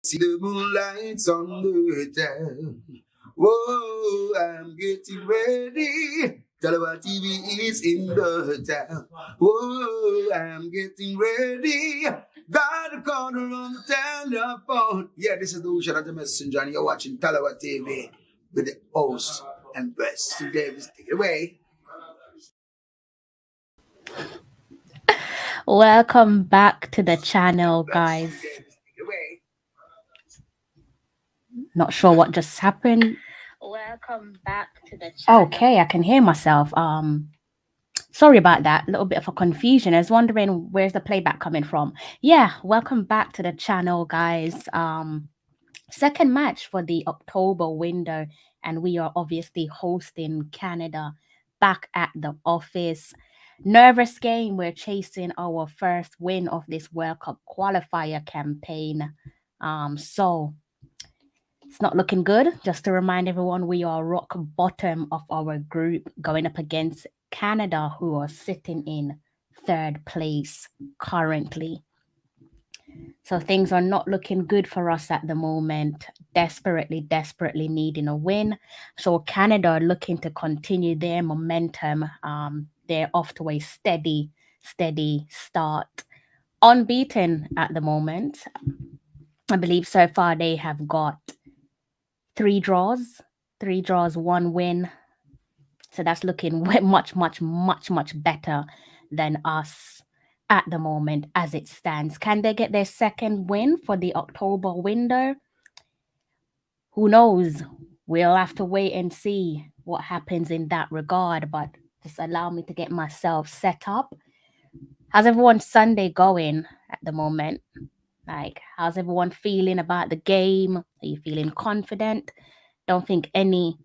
See the moonlights on the town. Whoa, I'm getting ready. Tallawah TV is in the town. Whoa, I'm getting ready. Got a corner on the telephone. Yeah, this is the Ocean of the Messenger, and you're watching Tallawah TV with the host and best. So Davis, take it away. Welcome back to the channel, guys. Not sure what just happened. Welcome back to the channel. Okay, I can hear myself. Sorry about that. A little bit of a confusion. I was wondering where's the playback coming from. Yeah, welcome back to the channel, guys. Second match for the October window, and we are obviously hosting Canada back at the office. Nervous game. We're chasing our first win of this World Cup qualifier campaign. So it's not looking good. Just to remind everyone, we are rock bottom of our group going up against Canada, who are sitting in third place currently. So things are not looking good for us at the moment. Desperately needing a win. So Canada are looking to continue their momentum. They're off to a steady start. Unbeaten at the moment. I believe so far they have got 3 draws, 1 win. So that's looking much better than us at the moment as it stands. Can they get their second win for the October window? Who knows? We'll have to wait and see what happens in that regard, but just allow me to get myself set up. How's everyone's Sunday going at the moment? Like, how's everyone feeling about the game? Are you feeling confident? Don't think any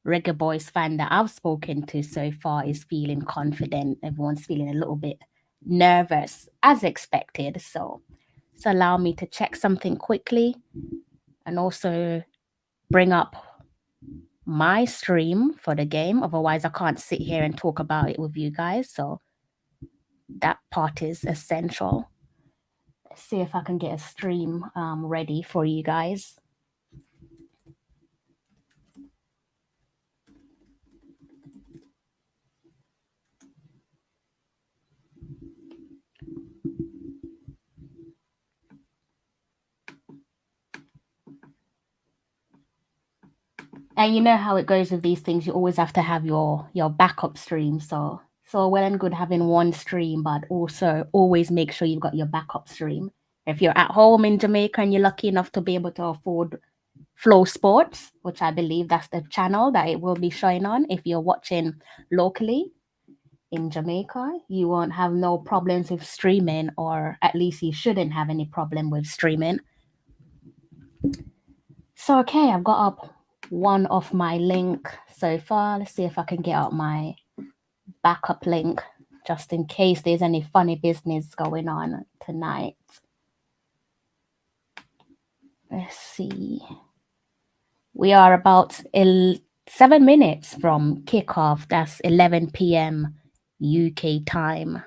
Reggae Boys fan that I've spoken to so far is feeling confident. Everyone's feeling a little bit nervous, as expected. So allow me to check something quickly and also bring up my stream for the game. Otherwise, I can't sit here and talk about it with you guys. So that part is essential. Let's see if I can get a stream ready for you guys. And you know how it goes with these things. You always have to have your backup stream. So well and good having one stream, but also always make sure you've got your backup stream. If you're at home in Jamaica and you're lucky enough to be able to afford Flow Sports, which I believe that's the channel that it will be showing on. If you're watching locally in Jamaica, you won't have no problems with streaming, or at least you shouldn't have any problem with streaming. So okay, I've got up one of my link so far. Let's see if I can get out my backup link just in case there's any funny business going on tonight. Let's see. We are about 7 minutes from kickoff. That's 11 p.m. UK time.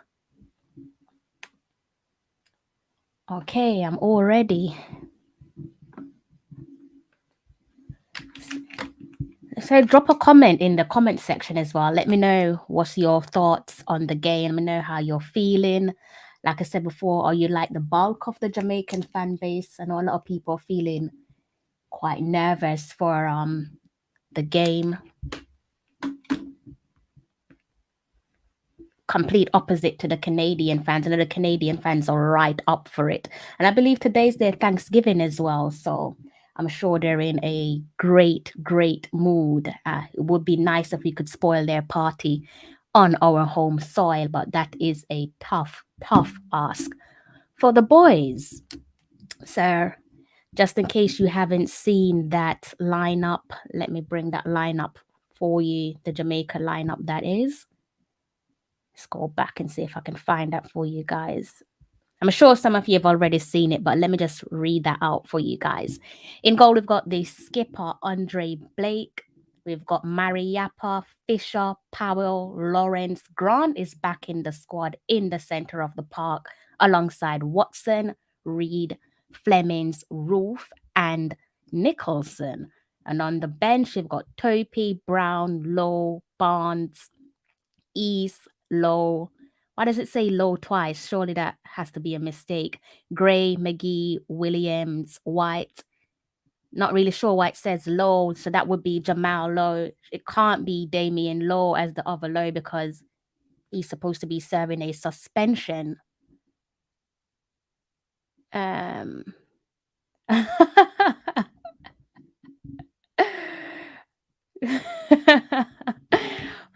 Okay, I'm all ready. So drop a comment in the comment section as well. Let me know what's your thoughts on the game. Let me know how you're feeling. Like I said before, are you like the bulk of the Jamaican fan base? I know a lot of people are feeling quite nervous for the game. Complete opposite to the Canadian fans. I know the Canadian fans are right up for it. And I believe today's their Thanksgiving as well. So I'm sure they're in a great mood. It would be nice if we could spoil their party on our home soil, but that is a tough ask for the boys. So just in case you haven't seen that lineup, let me bring that lineup for you, the Jamaica lineup that is. Let's go back and see if I can find that for you guys. I'm sure some of you have already seen it, but let me just read that out for you guys. In goal, we've got the skipper, Andre Blake. We've got Mariappa, Fisher, Powell, Lawrence. Grant is back in the squad in the center of the park alongside Watson, Reed, Flemings, Roof, and Nicholson. And on the bench, you've got Topi, Brown, Lowe, Barnes, East, Lowe. Why does it say Lowe twice? Surely that has to be a mistake. Gray, McGee, Williams, White. Not really sure why it says Lowe, so that would be Jamal Lowe. It can't be Damian Lowe as the other Lowe because he's supposed to be serving a suspension.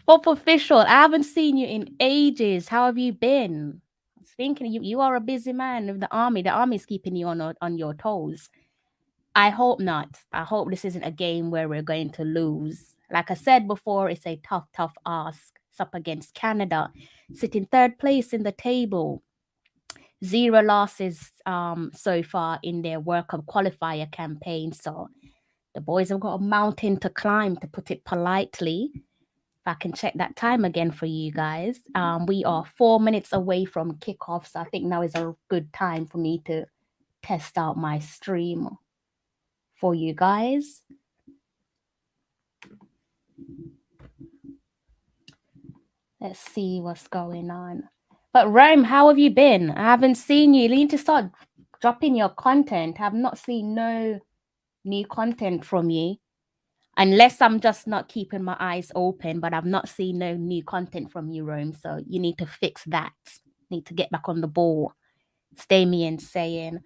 Fourth official, I haven't seen you in ages. How have you been? I was thinking you are a busy man of the army. The army's keeping you on your toes. I hope not. I hope this isn't a game where we're going to lose. Like I said before, it's a tough ask. It's up against Canada, sitting third place in the table. 0 losses so far in their World Cup Qualifier campaign. So the boys have got a mountain to climb, to put it politely. If I can check that time again for you guys. We are 4 minutes away from kickoff, so I think now is a good time for me to test out my stream for you guys. Let's see what's going on. But Rome, how have you been? I haven't seen you. You need to start dropping your content. I've not seen no new content from you. Unless I'm just not keeping my eyes open, but I've not seen no new content from you, Rome. So you need to fix that. Need to get back on the ball. Stamian saying,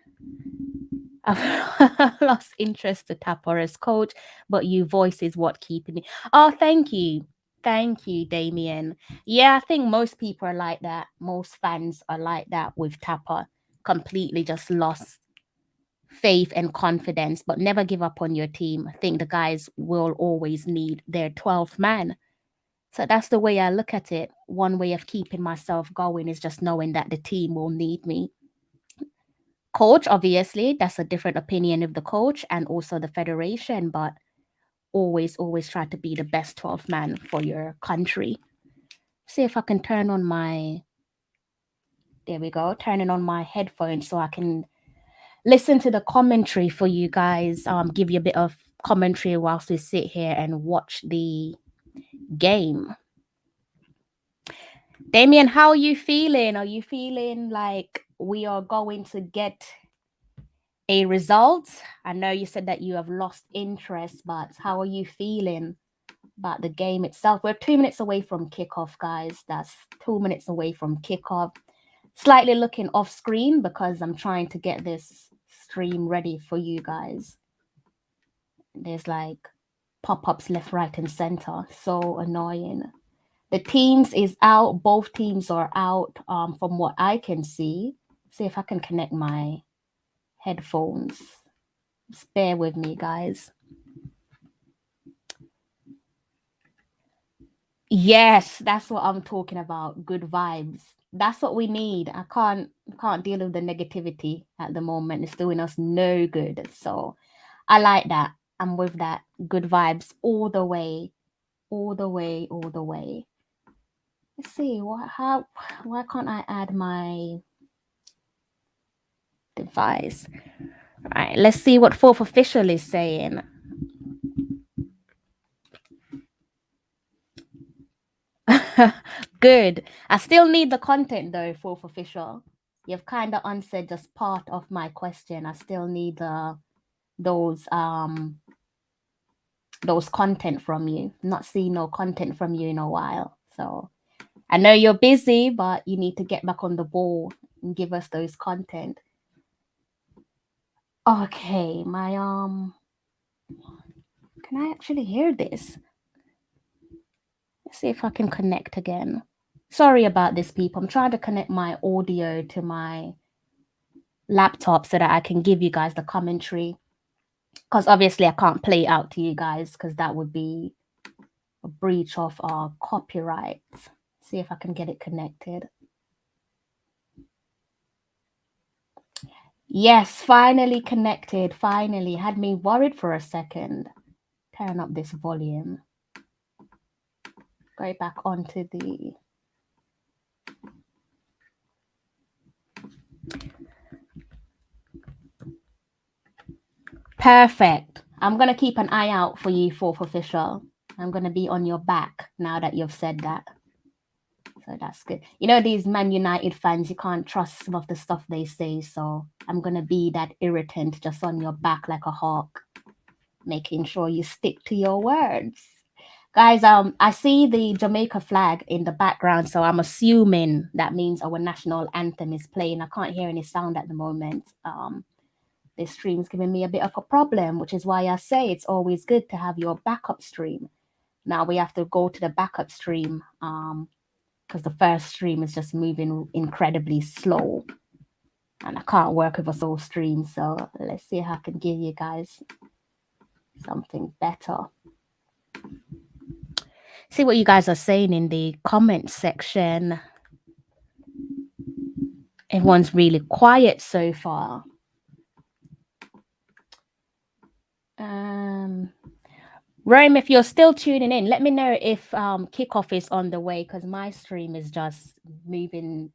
I've lost interest to Tapper as coach, but your voice is what keeping me. Oh, thank you. Thank you, Damien. Yeah, I think most people are like that. Most fans are like that with Tapper. Completely just lost faith and confidence, but never give up on your team. I think the guys will always need their 12th man. So that's the way I look at it. One way of keeping myself going is just knowing that the team will need me. Coach, obviously, that's a different opinion of the coach and also the federation, but always try to be the best 12th man for your country. See if I can turn on my, there we go, turning on my headphones so I can listen to the commentary for you guys, give you a bit of commentary whilst we sit here and watch the game. Damien, how are you feeling? Are you feeling like we are going to get a result? I know you said that you have lost interest, but how are you feeling about the game itself? We're 2 minutes away from kickoff, guys. That's 2 minutes away from kickoff. Slightly looking off screen because I'm trying to get this stream ready for you guys. There's like pop-ups left, right, and center. So annoying. The teams is out. Both teams are out from what I can see. See if I can connect my headphones. Just bear with me, guys. Yes, that's what I'm talking about. Good vibes. That's what we need. I can't deal with the negativity at the moment. It's doing us no good. So I like that. I'm with that. Good vibes all the way. All the way. Let's see. Why can't I add my device? All right, let's see what fourth official is saying. Good. I still need the content though, fourth official. You've kind of answered just part of my question. I still need those content from you. Not seen no content from you in a while. So I know you're busy, but you need to get back on the ball and give us those content. Okay, my can I actually hear this? Let's see if I can connect again. Sorry about this, people. I'm trying to connect my audio to my laptop so that I can give you guys the commentary. Because obviously I can't play it out to you guys because that would be a breach of our copyright. See if I can get it connected. Yes, finally connected. Finally. Had me worried for a second. Turn up this volume. Go back onto the... Perfect. I'm gonna keep an eye out for you, fourth official. I'm gonna be on your back now that you've said that. So that's good. You know, these Man United fans, you can't trust some of the stuff they say. So I'm gonna be that irritant just on your back like a hawk, making sure you stick to your words. Guys, I see the Jamaica flag in the background, so I'm assuming that means our national anthem is playing. I can't hear any sound at the moment. This stream's giving me a bit of a problem, which is why I say it's always good to have your backup stream. Now we have to go to the backup stream because the first stream is just moving incredibly slow. And I can't work with a slow stream, so let's see if I can give you guys something better. See what you guys are saying in the comment section. Everyone's really quiet so far. Rome, if you're still tuning in, let me know if kickoff is on the way, because my stream is just moving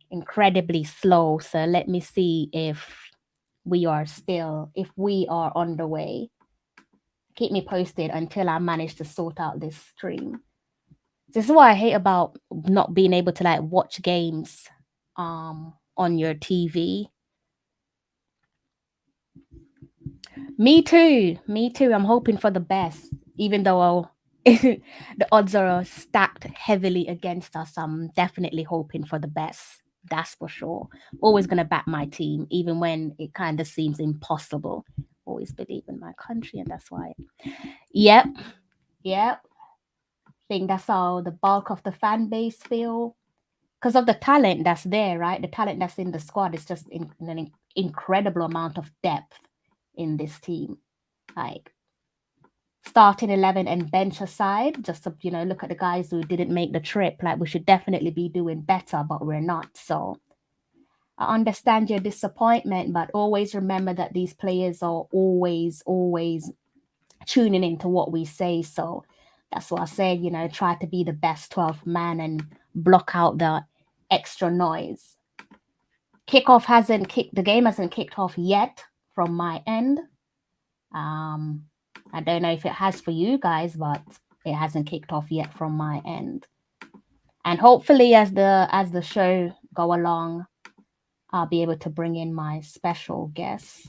incredibly slow. So let me see if we are on the way. Keep me posted until I manage to sort out this stream. This is what I hate about not being able to like watch games on your TV. Me too. I'm hoping for the best, even though the odds are stacked heavily against us. I'm definitely hoping for the best. That's for sure. Always going to back my team, even when it kind of seems impossible. Always believe in my country, and that's why. Yep. I think that's how the bulk of the fan base feel. Because of the talent that's there, right? The talent that's in the squad is just an incredible amount of depth in this team. Like starting 11 and bench aside, just to, look at the guys who didn't make the trip. Like, we should definitely be doing better, but we're not. So I understand your disappointment, but always remember that these players are always tuning into what we say. So that's what I said, try to be the best 12th man and block out the extra noise. The game hasn't kicked off yet from my end. I don't know if it has for you guys, but it hasn't kicked off yet from my end. And hopefully as the show go along, I'll be able to bring in my special guests,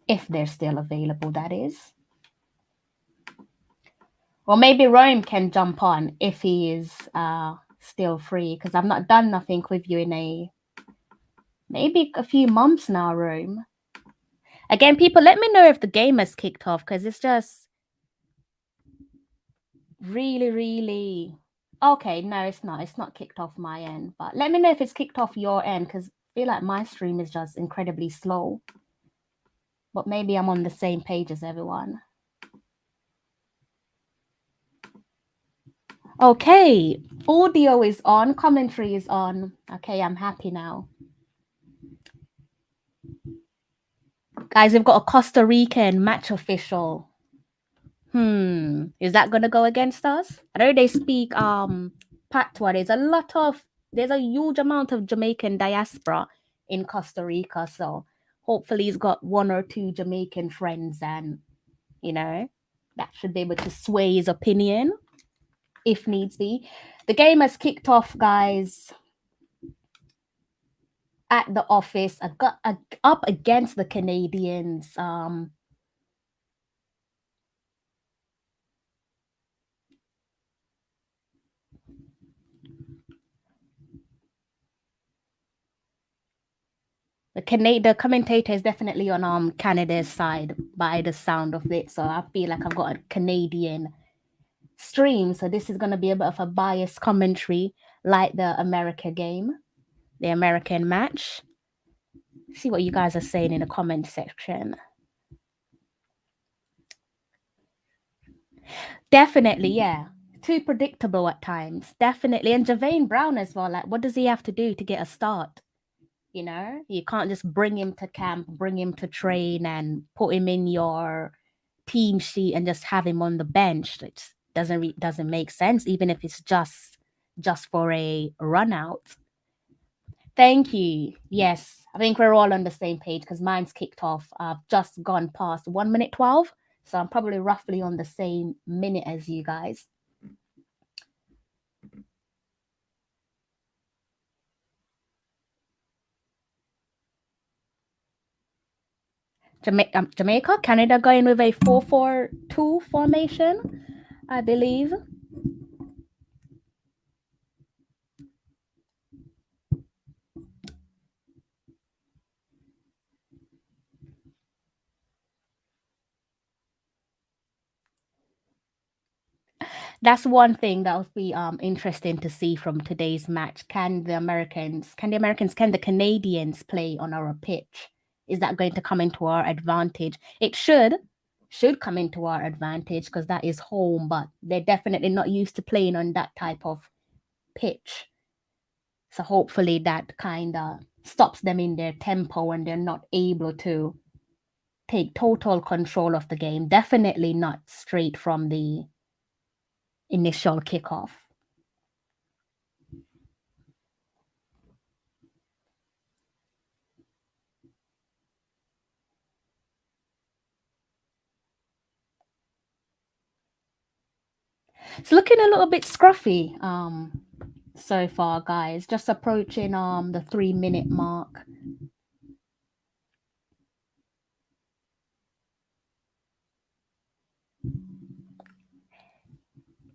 if they're still available, that is. Or maybe Rome can jump on if he is still free, because I've not done nothing with you in maybe a few months now, Rome. Again, people, let me know if the game has kicked off, because it's just really... Okay, no, it's not. It's not kicked off my end. But let me know if it's kicked off your end, because I feel like my stream is just incredibly slow. But maybe I'm on the same page as everyone. Okay, audio is on, commentary is on. Okay, I'm happy now. Guys, we've got a Costa Rican match official. Is that gonna go against us? I know they speak Patois. There's a huge amount of Jamaican diaspora in Costa Rica, so hopefully he's got one or two Jamaican friends, and that should be able to sway his opinion if needs be. The game has kicked off, guys. At the office, I got up against the Canadians. The commentator is definitely on Canada's side by the sound of it. So I feel like I've got a Canadian stream. So this is going to be a bit of a biased commentary, like the American match. See what you guys are saying in the comment section. Definitely, yeah. Too predictable at times. Definitely. And Javane Brown as well. Like, what does he have to do to get a start? You can't just bring him to camp, bring him to train, and put him in your team sheet and just have him on the bench. It doesn't make sense, even if it's just for a run out. Thank you. Yes, I think we're all on the same page because mine's kicked off. I've just gone past 1 minute 12. So I'm probably roughly on the same minute as you guys. Jamaica, Canada going with a 4-4-2 formation, I believe. That's one thing that would be interesting to see from today's match. Can the Canadians play on our pitch? Is that going to come into our advantage? It should come into our advantage because that is home, but they're definitely not used to playing on that type of pitch. So hopefully that kind of stops them in their tempo and they're not able to take total control of the game. Definitely not straight from the initial kickoff. It's looking a little bit scruffy so far, guys. Just approaching the 3-minute mark.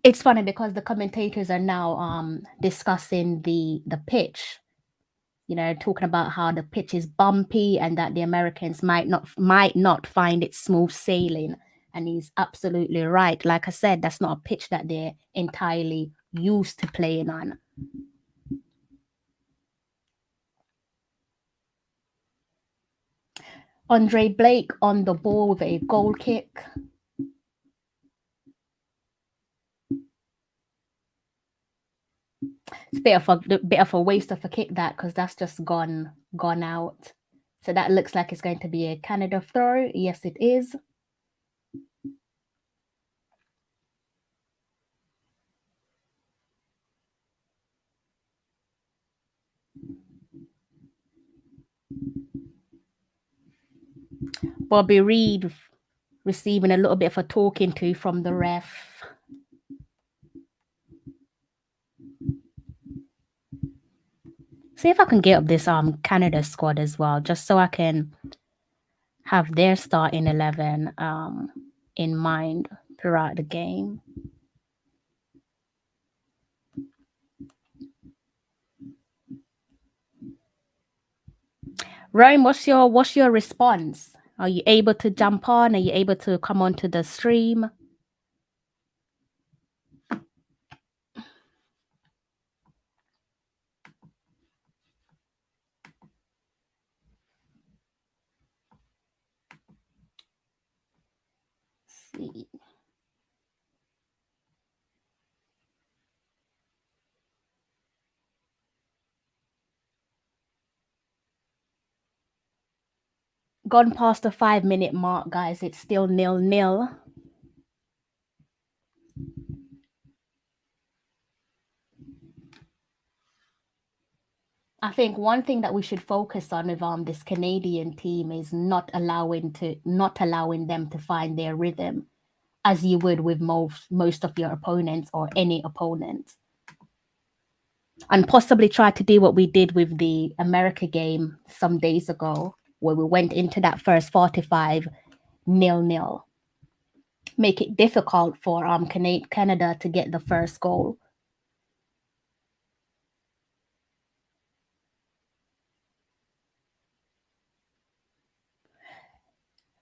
It's funny because the commentators are now discussing the pitch. You know, talking about how the pitch is bumpy and that the Americans might not find it smooth sailing. And he's absolutely right. Like I said, that's not a pitch that they're entirely used to playing on. Andre Blake on the ball with a goal kick. It's a bit of a waste of a kick that because that's just gone out. So that looks like it's going to be a Canada throw. Yes, it is. Bobby Reed receiving a little bit of a talking to from the ref. See if I can get up this Canada squad as well, just so I can have their starting 11 in mind throughout the game. Rome, what's your response? Are you able to jump on? Are you able to come onto the stream? Let's see. Gone past the 5-minute mark, guys. It's still 0-0. I think one thing that we should focus on with this Canadian team is not allowing them to find their rhythm, as you would with most of your opponents or any opponent, and possibly try to do what we did with the America game some days ago, where we went into that first 45 0-0. Make it difficult for Canada to get the first goal.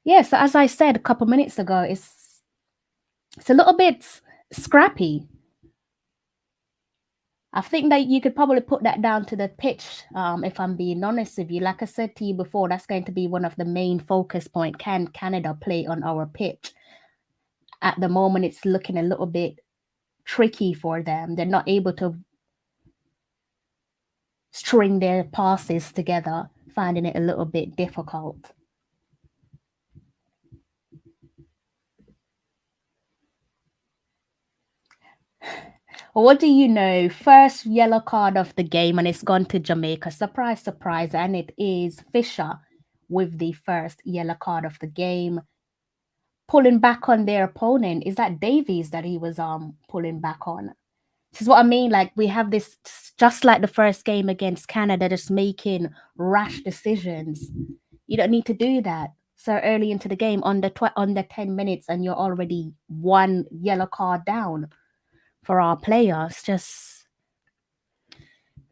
Yes, as I said a couple minutes ago, it's a little bit scrappy. I think that you could probably put that down to the pitch, if I'm being honest with you. Like I said to you before, that's going to be one of the main focus points. Can Canada play on our pitch? At the moment, it's looking a little bit tricky for them. They're not able to string their passes together, finding it a little bit difficult. What do you know? First yellow card of the game, and it's gone to Jamaica. Surprise, surprise. And it is Fisher with the first yellow card of the game, pulling back on their opponent. Is that Davies that he was pulling back on? This is what I mean. Like, we have this, just like the first game against Canada, just making rash decisions. You don't need to do that so early into the game, under 10 minutes, and you're already one yellow card down for our players. Just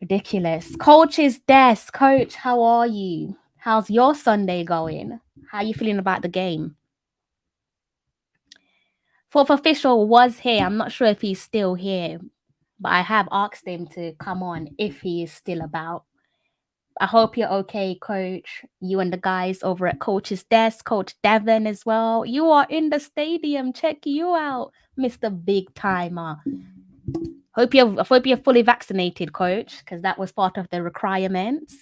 ridiculous. Coach's desk. Coach, how are you? How's your Sunday going? How are you feeling about the game? Fourth official was here. I'm not sure if he's still here, but I have asked him to come on if he is still about. I hope you're okay, Coach. You and the guys over at Coach's desk, Coach Devon as well. You are in the stadium. Check you out, Mr. Big Timer. Hope you're fully vaccinated, Coach, because that was part of the requirements.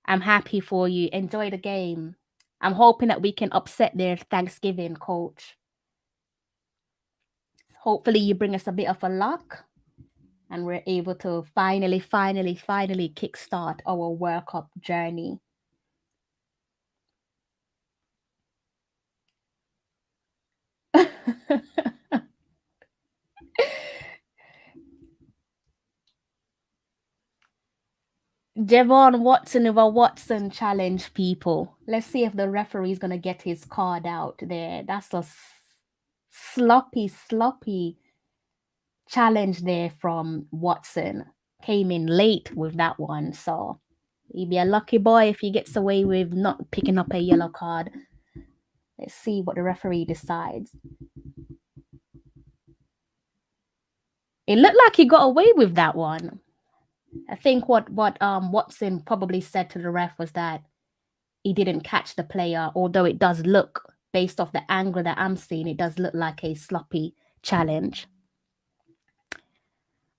I'm happy for you. Enjoy the game. I'm hoping that we can upset their Thanksgiving, Coach. Hopefully you bring us a bit of a luck and we're able to finally kickstart our World Cup journey. Devon Watson over Watson challenge, people. Let's see if the referee is going to get his card out there. That's a sloppy challenge there from Watson. Came in late with that one. So he'd be a lucky boy if he gets away with not picking up a yellow card. Let's see what the referee decides. It looked like he got away with that one. I think what Watson probably said to the ref was that he didn't catch the player, although it does look, based off the angle that I'm seeing, it does look like a sloppy challenge.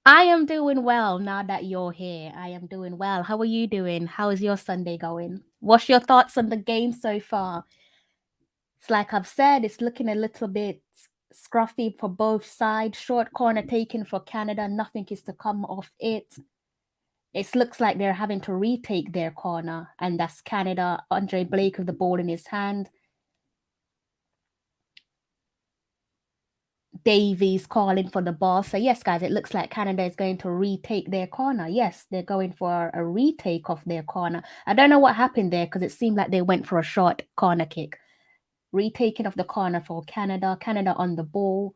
I am doing well now that you're here. I am doing well. How are you doing? How is your Sunday going? What's your thoughts on the game so far? It's like I've said, it's looking a little bit scruffy for both sides. Short corner taken for Canada. Nothing is to come off it. It looks like they're having to retake their corner, and that's Canada. Andre Blake with the ball in his hand. Davies calling for the ball. So yes, guys, it looks like Canada is going to retake their corner. Yes, they're going for a retake of their corner. I don't know what happened there because it seemed like they went for a short corner kick. Retaking of the corner for Canada. Canada on the ball.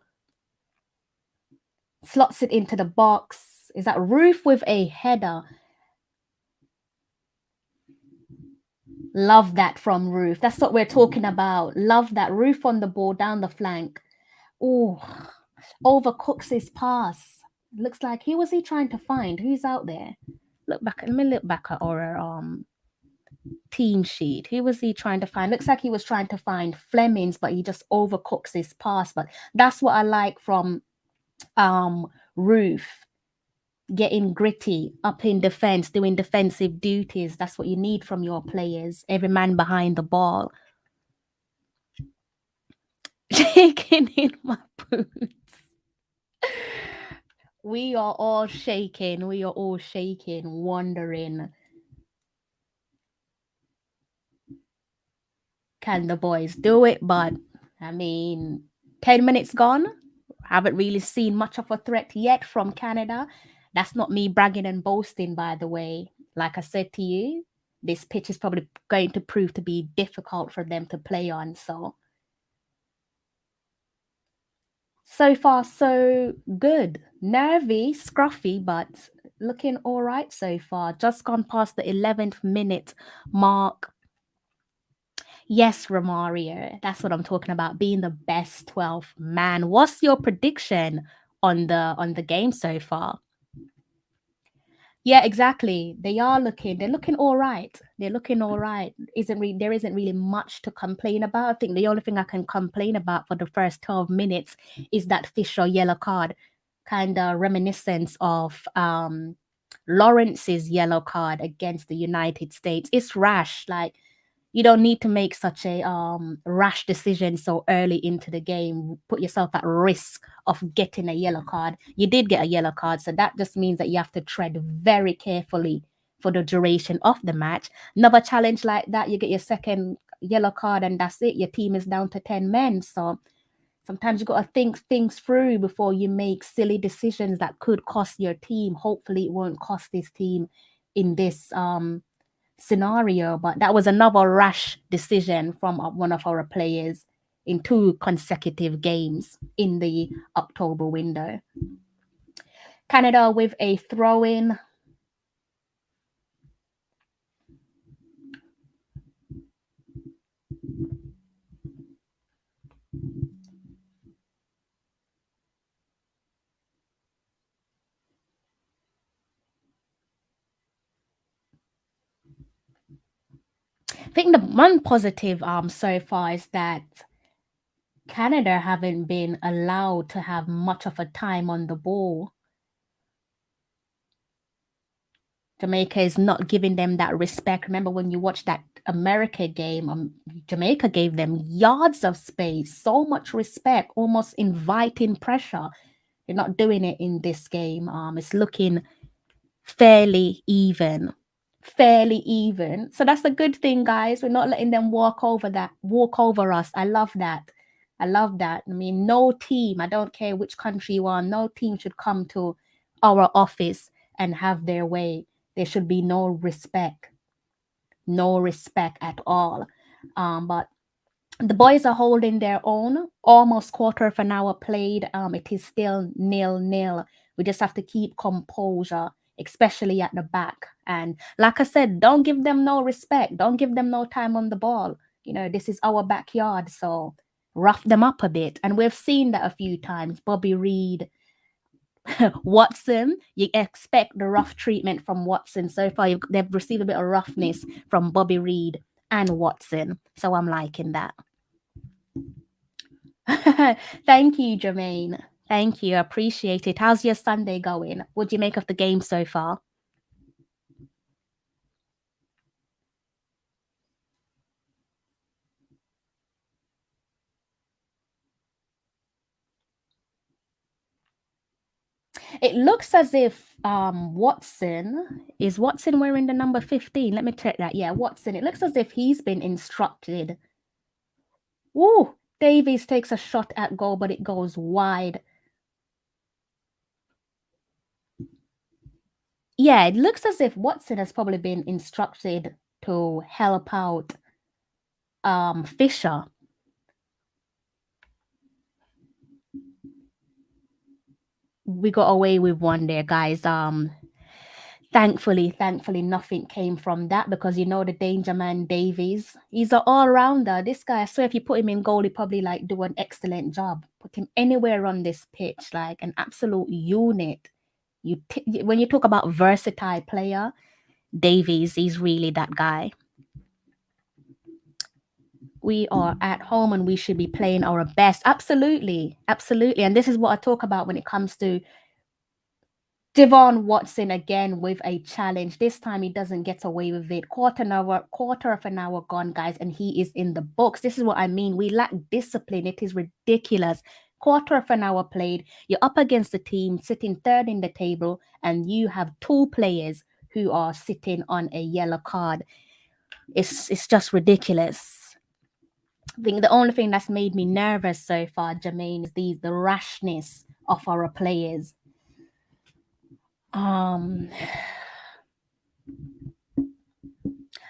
Slots it into the box. Is that Roof with a header? Love that from Roof. That's what we're talking about. Love that. Roof on the ball down the flank. Oh, overcooks his pass. Looks like who was he trying to find? Who's out there? Let me look back at our team sheet. Who was he trying to find? Looks like he was trying to find Flemings, but he just overcooks his pass. But that's what I like from Roof. Getting gritty, up in defense, doing defensive duties. That's what you need from your players. Every man behind the ball. Shaking in my boots. We are all shaking. We are all shaking, wondering, can the boys do it? But I mean, 10 minutes gone. Haven't really seen much of a threat yet from Canada. That's not me bragging and boasting, by the way. Like I said to you, this pitch is probably going to prove to be difficult for them to play on. So far, so good. Nervy, scruffy, but looking all right so far. Just gone past the 11th minute mark. Yes, Romario, that's what I'm talking about. Being the best 12th man. What's your prediction on the game so far? Yeah, exactly. They're looking all right. They're looking all right. There isn't really much to complain about. I think the only thing I can complain about for the first 12 minutes is that Fisher yellow card, kind of reminiscent of Lawrence's yellow card against the United States. It's rash. Like, you don't need to make such a rash decision so early into the game. Put yourself at risk of getting a yellow card. You did get a yellow card, so that just means that you have to tread very carefully for the duration of the match. Another challenge like that, you get your second yellow card and that's it. Your team is down to 10 men. So sometimes you got to think things through before you make silly decisions that could cost your team. Hopefully it won't cost this team in this scenario, but that was another rash decision from one of our players in 2 consecutive games in the October window. Canada with a throw-in. I think the one positive so far is that Canada haven't been allowed to have much of a time on the ball. Jamaica is not giving them that respect. Remember when you watched that America game, Jamaica gave them yards of space, so much respect, almost inviting pressure. They're not doing it in this game. It's looking fairly even. So that's a good thing, guys. We're not letting them walk over us. I love that. I mean, no team, I don't care which country you are, no team should come to our office and have their way. There should be no respect at all. But the boys are holding their own. Almost quarter of an hour played. It is still 0-0. We just have to keep composure, especially at the back. And like I said, don't give them no respect. Don't give them no time on the ball. You know, this is our backyard, so rough them up a bit. And we've seen that a few times. Bobby Reid, Watson, you expect the rough treatment from Watson. So far, they've received a bit of roughness from Bobby Reid and Watson. So I'm liking that. Thank you, Jermaine. Thank you. I appreciate it. How's your Sunday going? What do you make of the game so far? It looks as if Watson wearing the number 15. Let me check that. Yeah, Watson. It looks as if he's been instructed. Ooh, Davies takes a shot at goal, but it goes wide. Yeah, it looks as if Watson has probably been instructed to help out Fisher. We got away with one there, guys. Thankfully, nothing came from that because you know the danger man Davies. He's an all-rounder. This guy, I swear, if you put him in goal, he probably like do an excellent job. Put him anywhere on this pitch, like an absolute unit. When you talk about versatile player, Davies, he's really that guy. We are at home and we should be playing our best. Absolutely. And this is what I talk about when it comes to Devon Watson again with a challenge. This time he doesn't get away with it. Quarter of an hour gone, guys, and he is in the books. This is what I mean. We lack discipline. It is ridiculous. Quarter of an hour played. You're up against the team sitting third in the table, and you have 2 players who are sitting on a yellow card. It's just ridiculous. I think the only thing that's made me nervous so far, Jermaine, is the rashness of our players. I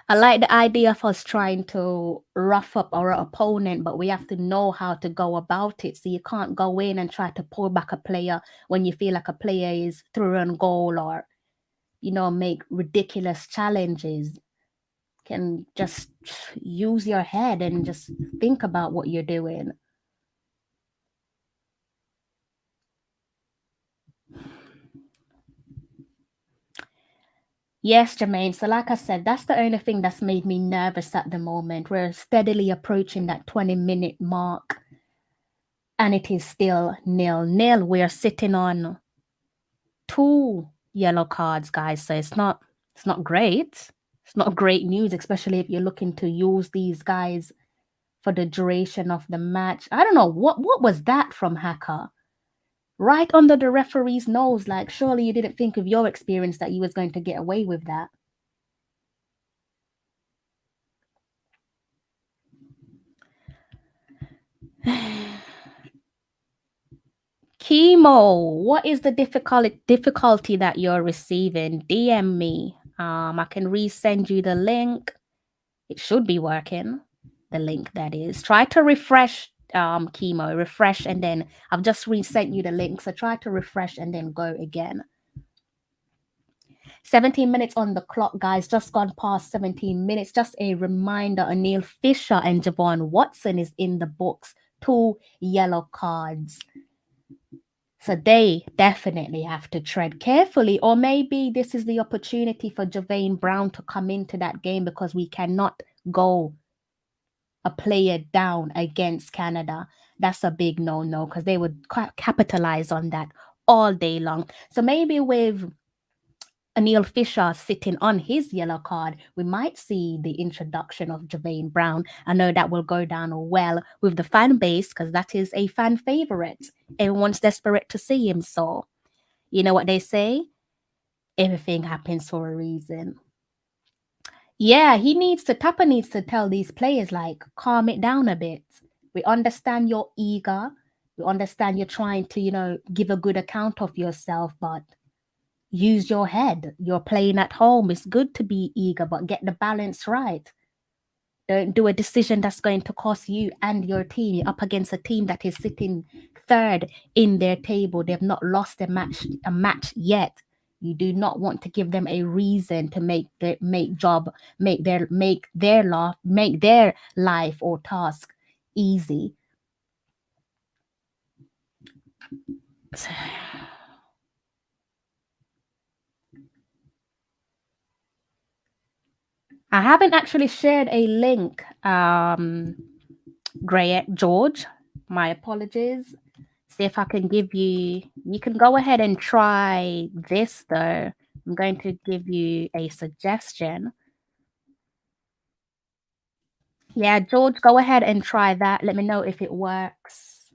like the idea of us trying to rough up our opponent, but we have to know how to go about it. So you can't go in and try to pull back a player when you feel like a player is through on goal or, you know, make ridiculous challenges. Can just use your head and just think about what you're doing. Yes, Jermaine. So like I said, that's the only thing that's made me nervous at the moment. We're steadily approaching that 20-minute mark and it is still 0-0. We're sitting on 2 yellow cards, guys. So it's not great. It's not great news, especially if you're looking to use these guys for the duration of the match. I don't know what was that from Hacker? Right under the referee's nose. Like, surely you didn't think of your experience that you was going to get away with that. Chemo, what is the difficulty that you're receiving? DM me. I can resend you the link. It should be working. The link, that is. Try to refresh Chemo. Refresh, and then I've just resent you the link. So try to refresh and then go again. 17 minutes on the clock, guys. Just gone past 17 minutes. Just a reminder, Neil Fisher and Javon Watson is in the books. 2 yellow cards. So they definitely have to tread carefully. Or maybe this is the opportunity for Javane Brown to come into that game, because we cannot go a player down against Canada. That's a big no-no, because they would capitalize on that all day long. So maybe with Neil Fisher sitting on his yellow card, we might see the introduction of Javane Brown. I know that will go down well with the fan base, because that is a fan favorite. Everyone's desperate to see him. So, you know what they say? Everything happens for a reason. Yeah, Tapa needs to tell these players, like, calm it down a bit. We understand you're eager. We understand you're trying to, give a good account of yourself, but use your head. You're playing at home. It's good to be eager, but get the balance right. Don't do a decision that's going to cost you and your team. You're up against a team that is sitting third in their table. They've not lost a match yet. You do not want to give them a reason to make their life or task easy. I haven't actually shared a link, George. My apologies. See if I can give you. You can go ahead and try this, though. I'm going to give you a suggestion. Yeah, George, go ahead and try that. Let me know if it works.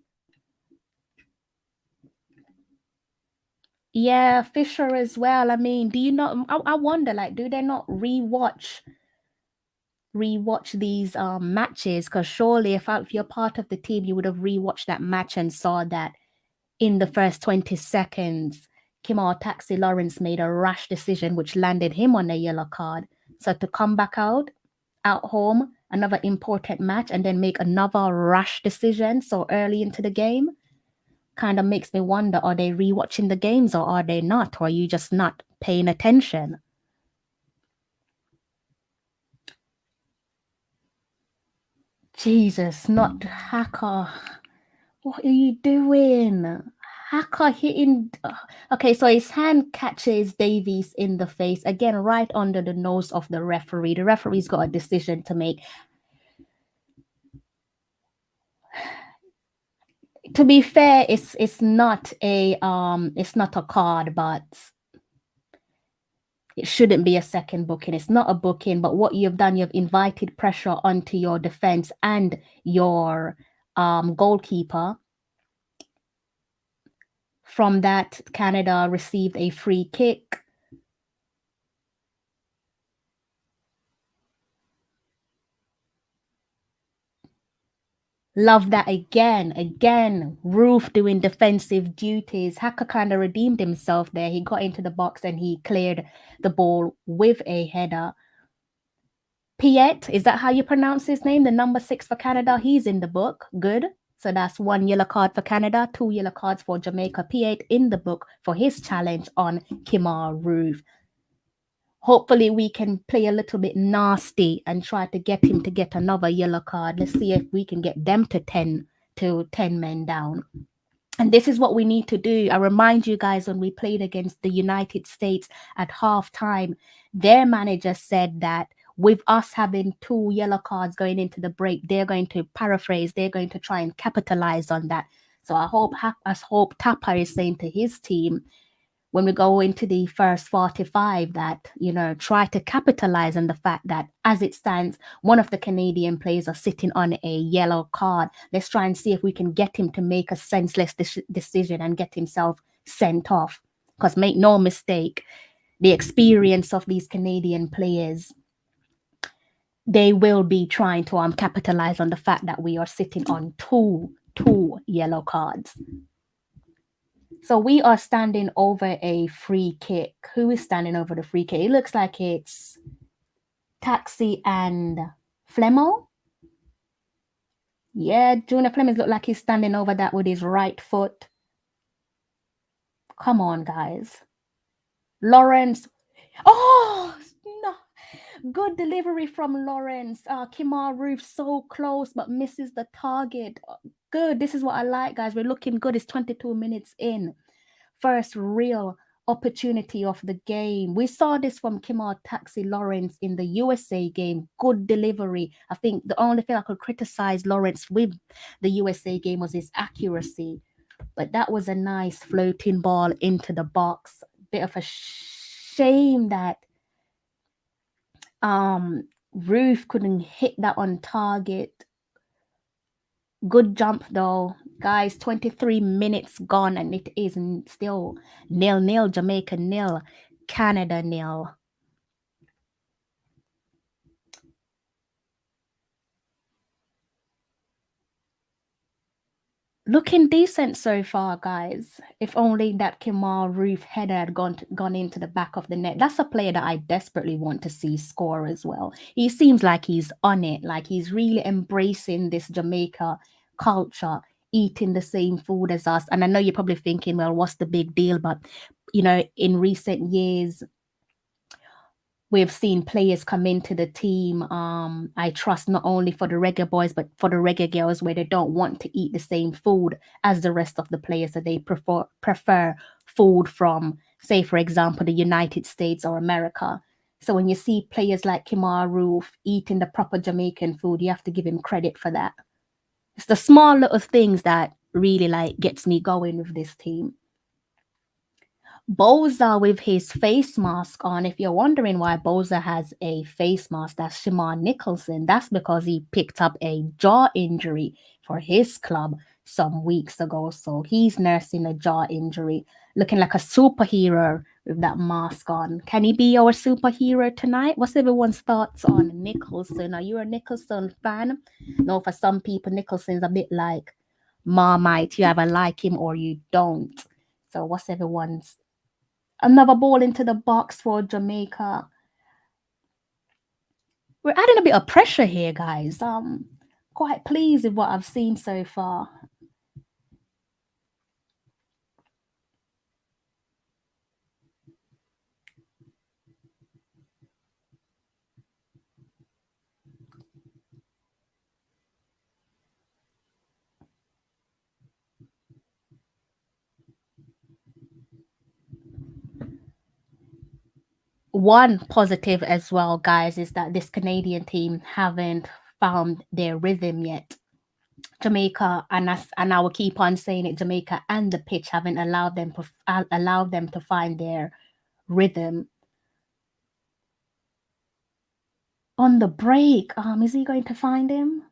Yeah, Fisher as well. I mean, do you not? I wonder, like, do they not rewatch these matches? Because surely, if you're part of the team, you would have rewatched that match and saw that in the first 20 seconds, Kimar Taxi Lawrence made a rash decision, which landed him on a yellow card. So to come back out home, another important match, and then make another rash decision so early into the game, kind of makes me wonder, are they rewatching the games or are they not? Or are you just not paying attention? Jesus, not Hacker. What are you doing? Hacker hitting. Okay, so his hand catches Davies in the face, again, right under the nose of the referee. The referee's got a decision to make. To be fair, it's not a card, but it shouldn't be a second booking. It's not a booking, but what you've done, you've invited pressure onto your defense and your goalkeeper. From that, Canada received a free kick. Love that again. Roof doing defensive duties. Hacker kind of redeemed himself there. He got into the box and he cleared the ball with a header. Piet, is that how you pronounce his name? The number 6 for Canada. He's in the book. Good. So that's 1 yellow card for Canada, 2 yellow cards for Jamaica. Piet in the book for his challenge on Kimar Roof. Hopefully we can play a little bit nasty and try to get him to get another yellow card. Let's see if we can get them to 10 men down. And this is what we need to do. I remind you guys, when we played against the United States at halftime, their manager said that with us having 2 yellow cards going into the break, they're going to try and capitalize on that. So I hope Tapa is saying to his team, when we go into the first 45 that, try to capitalize on the fact that as it stands, one of the Canadian players are sitting on a yellow card. Let's try and see if we can get him to make a senseless decision and get himself sent off. Because make no mistake, the experience of these Canadian players, they will be trying to capitalize on the fact that we are sitting on two yellow cards. So we are standing over a free kick. Who is standing over the free kick? It looks like it's Taxi and Flemo. Yeah, Junior Flemings look like he's standing over that with his right foot. Come on, guys. Lawrence. Oh, no. Good delivery from Lawrence. Kimar Roof so close but misses the target. Good. This is what I like, guys. We're looking good. It's 22 minutes in. First real opportunity of the game. We saw this from Kimar Taxi Lawrence in the USA game. Good delivery. I think the only thing I could criticize Lawrence with the USA game was his accuracy. But that was a nice floating ball into the box. Bit of a shame that Ruth couldn't hit that on target. Good jump though, guys. 23 minutes gone and it is still 0-0. Jamaica 0, Canada 0. Looking decent so far, guys. If only that Kemal Roof header had gone into the back of the net. That's a player that I desperately want to see score as well. He seems like he's on it, like he's really embracing this Jamaica culture, eating the same food as us. And I know you're probably thinking, well, what's the big deal? But, in recent years, we've seen players come into the team. I trust not only for the reggae boys, but for the reggae girls, where they don't want to eat the same food as the rest of the players, that they prefer food from, say, for example, the United States or America. So when you see players like Kimar Roof eating the proper Jamaican food, you have to give him credit for that. It's the small little things that really gets me going with this team. Boza with his face mask on. If you're wondering why Boza has a face mask, that's Shimon Nicholson. That's because he picked up a jaw injury for his club some weeks ago. So he's nursing a jaw injury, looking like a superhero with that mask on. Can he be our superhero tonight? What's everyone's thoughts on Nicholson? Are you a Nicholson fan? No, for some people, Nicholson's a bit like Marmite. You either like him or you don't. So what's everyone's... Another ball into the box for Jamaica. We're adding a bit of pressure here, guys. Quite pleased with what I've seen so far. One positive as well, guys, is that this Canadian team haven't found their rhythm yet. Jamaica, and I will keep on saying it, Jamaica and the pitch haven't allowed them to find their rhythm. On the break, is he going to find him?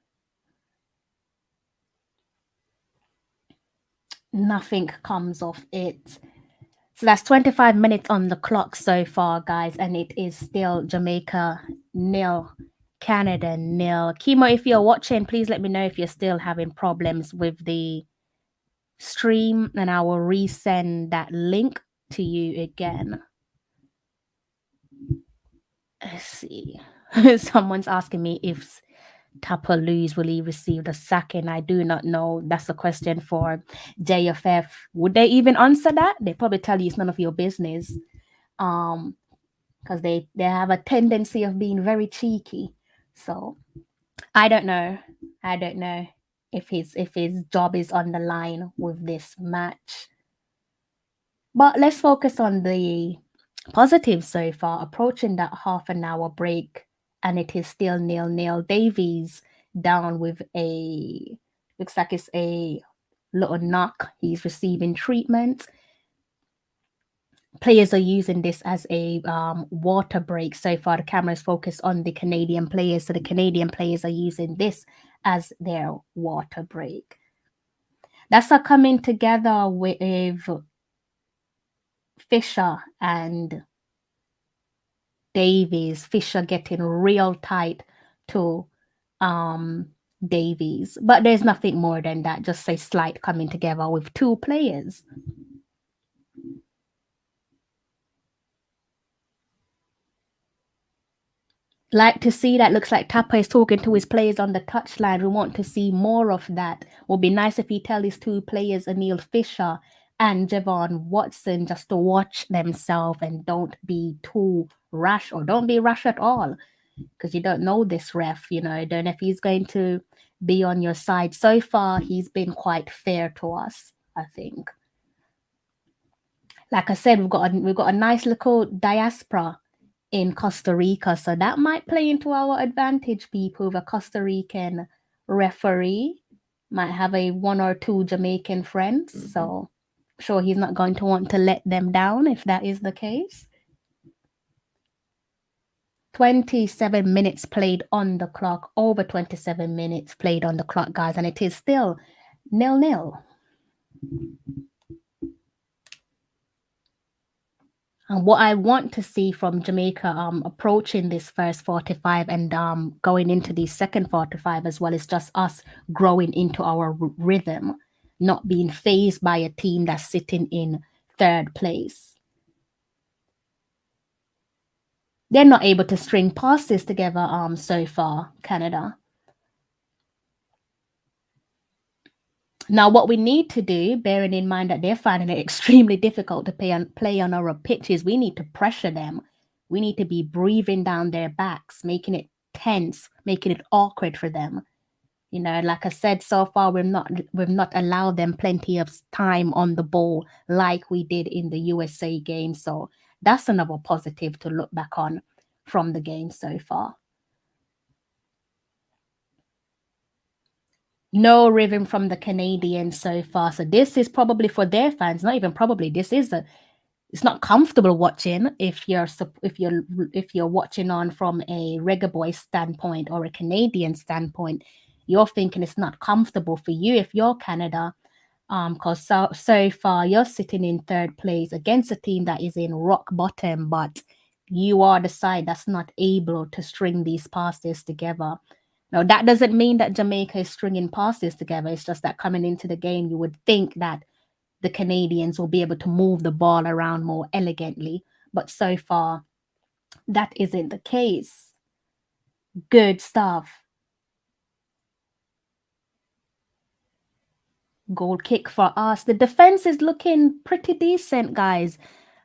Nothing comes of it. So that's 25 minutes on the clock so far, guys, and it is still Jamaica 0, Canada 0. Kimo, if you're watching, please let me know if you're still having problems with the stream, and I will resend that link to you again. Let's see. Someone's asking me if Tapa lose, will he receive the sacking? I do not know. That's a question for JFF. Would they even answer that? They probably tell you it's none of your business. Because they have a tendency of being very cheeky. So I don't know if his job is on the line with this match. But let's focus on the positives so far, approaching that half an hour break, and it is still 0-0. Davies down with looks like it's a little knock. He's receiving treatment. players are using this as a water break. So far, the camera's focused on the Canadian players. So the Canadian players are using this as their water break. That's a coming together with Fisher and Davies. Fisher getting real tight to Davies. But there's nothing more than that. Just a slight coming together with two players. Like to see that. Looks like Tapa is talking to his players on the touchline. We want to see more of that. Would be nice if he tell his two players, Anil Fisher and Javon Watson, just to watch themselves and don't be too rash, or don't be rash at all, because you don't know this ref. You know, don't know if he's going to be on your side. So far, he's been quite fair to us, I think. Like I said, we've got a nice little diaspora in Costa Rica, so that might play into our advantage. People, the Costa Rican referee might have a one or two Jamaican friends, so I'm sure he's not going to want to let them down if that is the case. 27 minutes played on the clock, over 27 minutes played on the clock, guys, and it is still 0-0. And what I want to see from Jamaica approaching this first 45 and going into the second 45 as well is just us growing into our rhythm, not being phased by a team that's sitting in third place. They're not able to string passes together so far, Canada. Now, what we need to do, bearing in mind that they're finding it extremely difficult to play on our pitches, we need to pressure them. We need to be breathing down their backs, making it tense, making it awkward for them. You know, like I said, so far we've not allowed them plenty of time on the ball like we did in the USA game. So that's another positive to look back on from the game so far. No rhythm from the Canadians so far. So this is probably for their fans, not even probably. It's not comfortable watching if you're watching on from a Reggae Boy standpoint or a Canadian standpoint. You're thinking it's not comfortable for you if you're Canada, because so far you're sitting in third place against a team that is in rock bottom, but you are the side that's not able to string these passes together. Now, that doesn't mean that Jamaica is stringing passes together. It's just that coming into the game, you would think that the Canadians will be able to move the ball around more elegantly. But so far, that isn't the case. Good stuff. Goal kick for us. The defense is looking pretty decent, guys.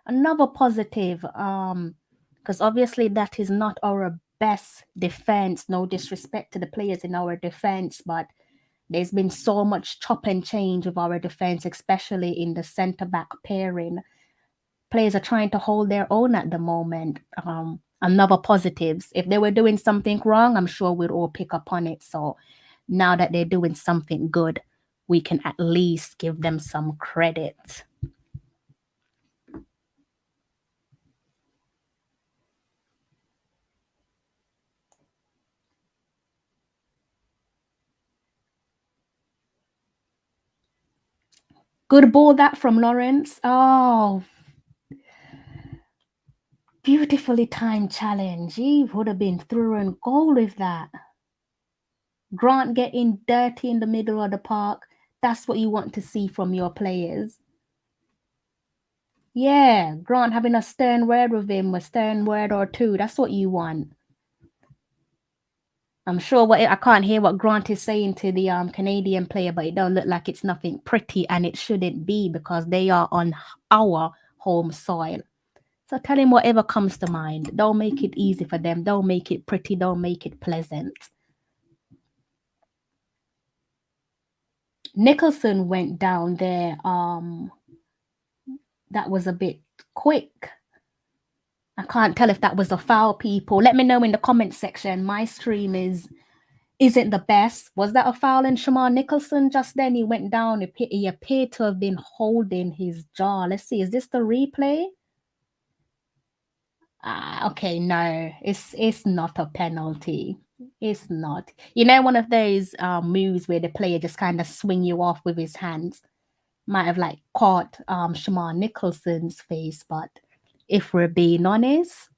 Another positive. Because obviously that is not our best defense. No disrespect to the players in our defense, but there's been so much chop and change of our defense, especially in the center back pairing. Players are trying to hold their own at the moment. Another positives. If they were doing something wrong, I'm sure we'd all pick up on it. So now that they're doing something good, we can at least give them some credit. Good ball that from Lawrence. Oh, beautifully timed challenge. He would have been through and goal with that. Grant getting dirty in the middle of the park. That's what you want to see from your players. Yeah, Grant having a stern word with him, a stern word or two. That's what you want. I'm sure I can't hear what Grant is saying to the Canadian player, but it don't look like it's nothing pretty, and it shouldn't be because they are on our home soil. So tell him whatever comes to mind. Don't make it easy for them. Don't make it pretty. Don't make it pleasant. Nicholson went down there. That was a bit quick. I can't tell if that was a foul, people. Let me know in the comment section. My stream isn't the best. Was that a foul in Shamar Nicholson just then? He went down. He appeared to have been holding his jaw. Let's see. Is this the replay? Okay, no, it's not a penalty. It's not. You know, one of those moves where the player just kind of swing you off with his hands. Might have like caught Shamar Nicholson's face, but if we're being honest,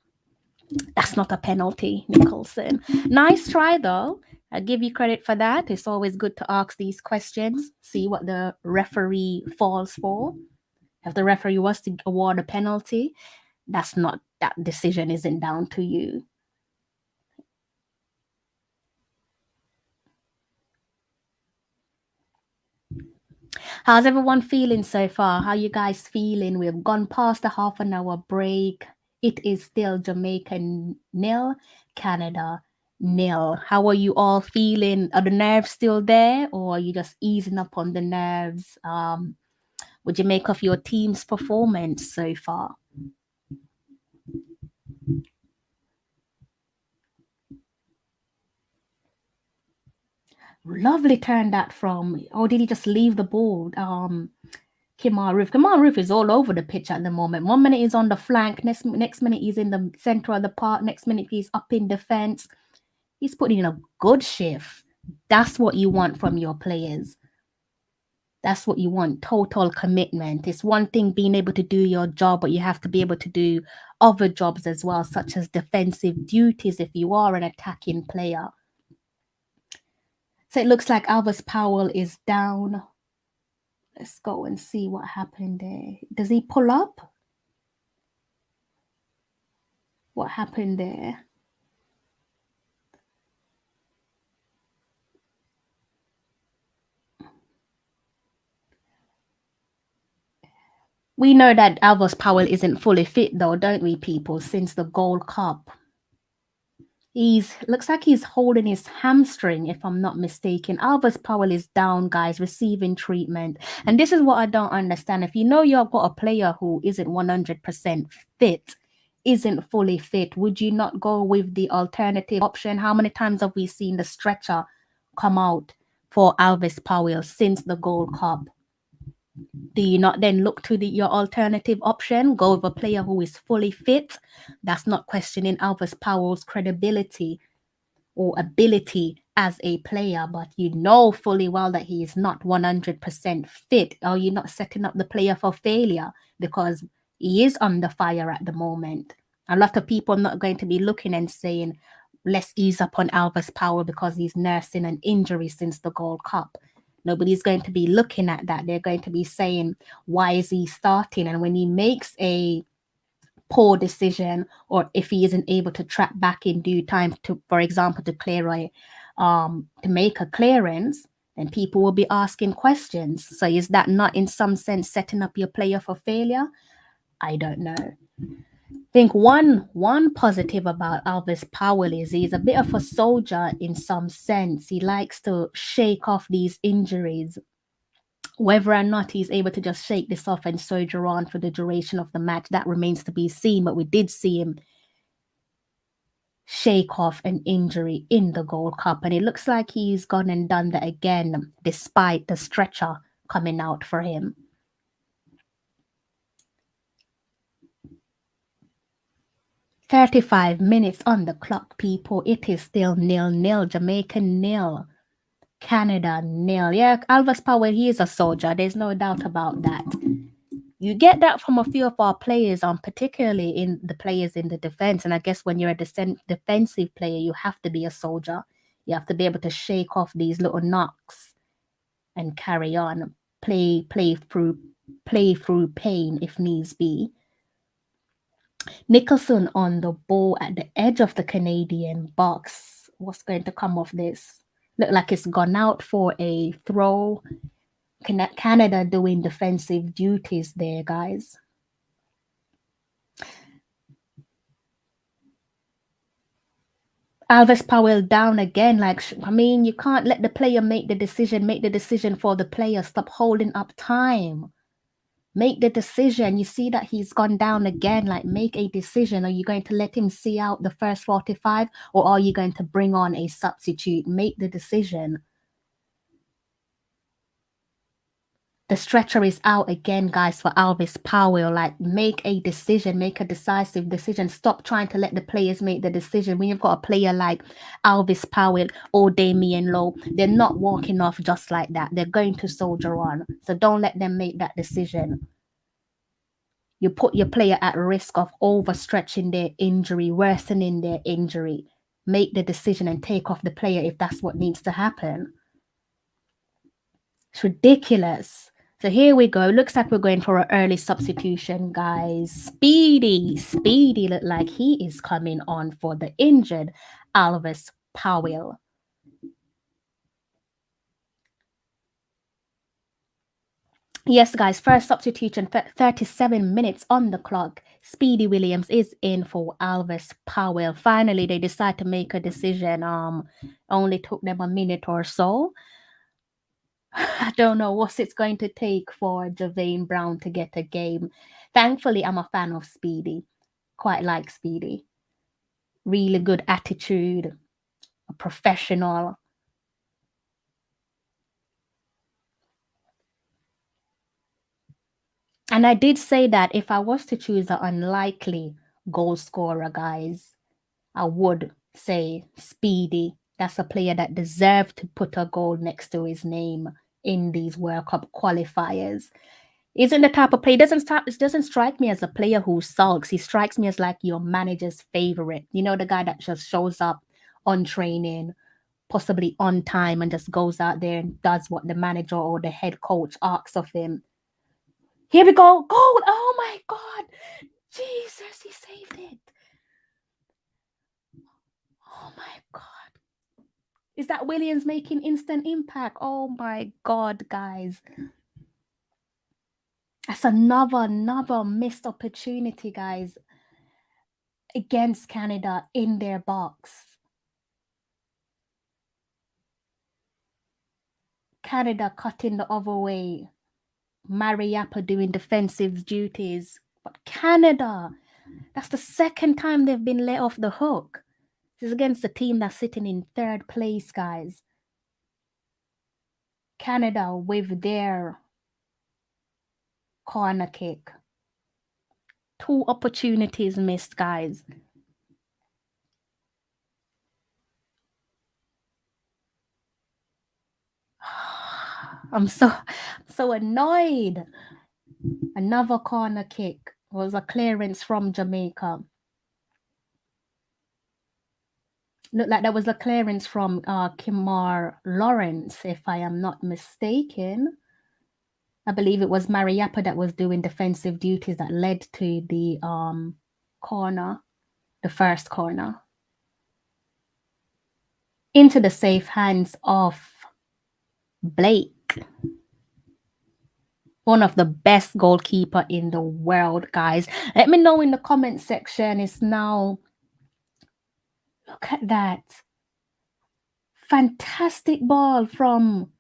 that's not a penalty, Nicholson. Nice try though. I give you credit for that. It's always good to ask these questions, see what the referee falls for. If the referee was to award a penalty, that decision isn't down to you. How's everyone feeling so far? How you guys feeling? We've gone past the half an hour break. It is still Jamaica nil, Canada nil. How are you all feeling? Are the nerves still there, or are you just easing up on the nerves? Would you make of your team's performance so far? Lovely turn that from. Or did he just leave the ball? Kemar Roof is all over the pitch at the moment. 1 minute he's on the flank, next minute he's in the center of the park, next minute he's up in defense. He's putting in a good shift. That's what you want from your players. That's what you want, total commitment. It's one thing being able to do your job, but you have to be able to do other jobs as well, such as defensive duties if you are an attacking player. So it looks like Alvis Powell is down. Let's go and see what happened there. Does he pull up? What happened there? We know that Alvis Powell isn't fully fit though, don't we, people, since the Gold Cup. Looks like he's holding his hamstring, if I'm not mistaken. Alvis Powell is down, guys, receiving treatment. And this is what I don't understand. If you know you've got a player who isn't 100% fit, isn't fully fit, would you not go with the alternative option? How many times have we seen the stretcher come out for Alvis Powell since the Gold Cup? Do you not then look to your alternative option? Go with a player who is fully fit? That's not questioning Alvis Powell's credibility or ability as a player, but you know fully well that he is not 100% fit. Are you not setting up the player for failure because he is under fire at the moment? A lot of people are not going to be looking and saying, let's ease up on Alvis Powell because he's nursing an injury since the Gold Cup. Nobody's going to be looking at that. They're going to be saying, why is he starting? And when he makes a poor decision, or if he isn't able to track back in due time to, for example, to make a clearance, then people will be asking questions. So is that not in some sense setting up your player for failure? I don't know. I think one positive about Alvis Powell is he's a bit of a soldier in some sense. He likes to shake off these injuries. Whether or not he's able to just shake this off and soldier on for the duration of the match, that remains to be seen. But we did see him shake off an injury in the Gold Cup, and it looks like he's gone and done that again, despite the stretcher coming out for him. "35 minutes on the clock, people. It is still 0-0. Jamaica 0. Canada 0. Yeah, Alvis Powell, he is a soldier. There's no doubt about that. You get that from a few of our players, particularly in the players in the defense. And I guess when you're a defensive player, you have to be a soldier. You have to be able to shake off these little knocks and carry on, play through pain if needs be. Nicholson on the ball at the edge of the Canadian box. What's going to come of this? Look like it's gone out for a throw. Canada doing defensive duties there, guys. Alvis Powell down again. You can't let the player make the decision. Make the decision for the player. Stop holding up time. Make the decision. You see that he's gone down again. Make a decision. Are you going to let him see out the first 45, or are you going to bring on a substitute? Make the decision. The stretcher is out again, guys, for Alvis Powell. Like, make a decision, make a decisive decision. Stop trying to let the players make the decision. When you've got a player like Alvis Powell or Damian Lowe, they're not walking off just like that. They're going to soldier on. So don't let them make that decision. You put your player at risk of overstretching their injury, worsening their injury. Make the decision and take off the player if that's what needs to happen. It's ridiculous. So here we go. Looks like we're going for an early substitution, guys. Speedy look like he is coming on for the injured Alvis Powell. Yes, guys, first substitution, 37 minutes on the clock. Speedy Williams is in for Alvis Powell. Finally, they decide to make a decision. Only took them a minute or so. I don't know what it's going to take for Javane Brown to get a game. Thankfully, I'm a fan of Speedy. Quite like Speedy. Really good attitude, a professional. And I did say that if I was to choose an unlikely goal scorer, guys, I would say Speedy. That's a player that deserved to put a goal next to his name in these World Cup qualifiers. Isn't the type of player, it doesn't strike me as a player who sulks. He strikes me as like your manager's favorite. You know, the guy that just shows up on training, possibly on time, and just goes out there and does what the manager or the head coach asks of him. Here we go. Goal. Oh my God. Jesus, he saved it. Oh my God. Is that Williams making instant impact? Oh my God, guys. That's another missed opportunity, guys, against Canada in their box. Canada cutting the other way. Mariappa doing defensive duties. But Canada, that's the second time they've been let off the hook. This is against the team that's sitting in third place, guys. Canada with their corner kick. 2 opportunities missed, guys. I'm so annoyed. Another corner kick was a clearance from Jamaica. Looked like that was a clearance from Kimar Lawrence, if I am not mistaken. I believe it was Mariappa that was doing defensive duties that led to the corner, the first corner. Into the safe hands of Blake. One of the best goalkeeper in the world, guys. Let me know in the comment section. It's now, look at that. Fantastic ball from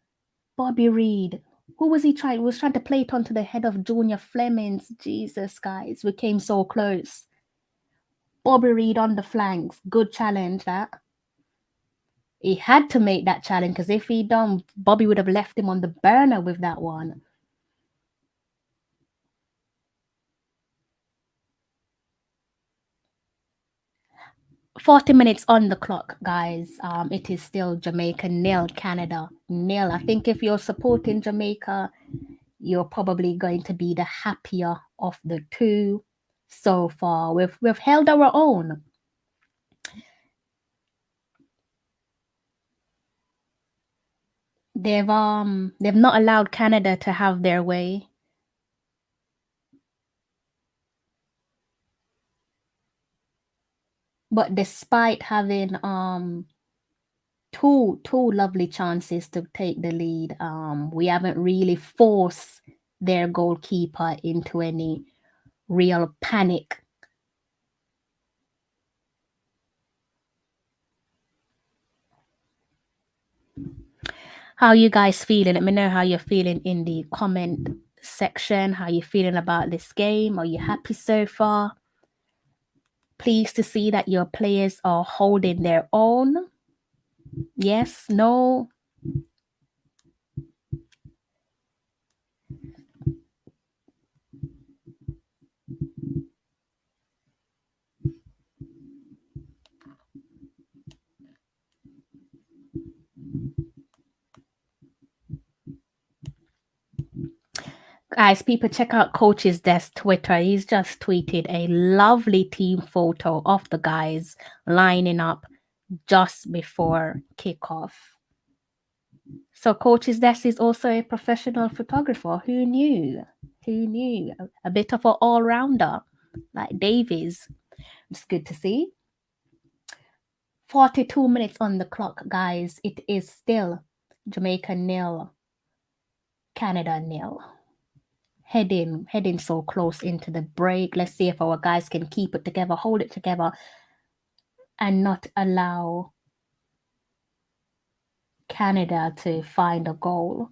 Bobby Reid. Who was he trying? He was trying to play it onto the head of Junior Flemings. Jesus, guys, we came so close. Bobby Reid on the flanks. Good challenge, that. He had to make that challenge because if he done, Bobby would have left him on the burner with that one. "40 minutes on the clock, guys. It is still Jamaica 0, Canada 0. I think if you're supporting Jamaica, you're probably going to be the happier of the two so far. We've held our own. They've not allowed Canada to have their way. But despite having two lovely chances to take the lead, we haven't really forced their goalkeeper into any real panic. How you guys feeling? Let me know how you're feeling in the comment section. How you feeling about this game? Are you happy so far? Pleased to see that your players are holding their own. Yes, no. Guys, people check out Coach's Desk Twitter. He's just tweeted a lovely team photo of the guys lining up just before kickoff. So Coach's Desk is also a professional photographer. Who knew? Who knew? A bit of an all-rounder like Davies. It's good to see. 42 minutes on the clock, guys. It is still Jamaica 0, Canada 0. Heading so close into the break. Let's see if our guys can keep it together, hold it together, and not allow Canada to find a goal.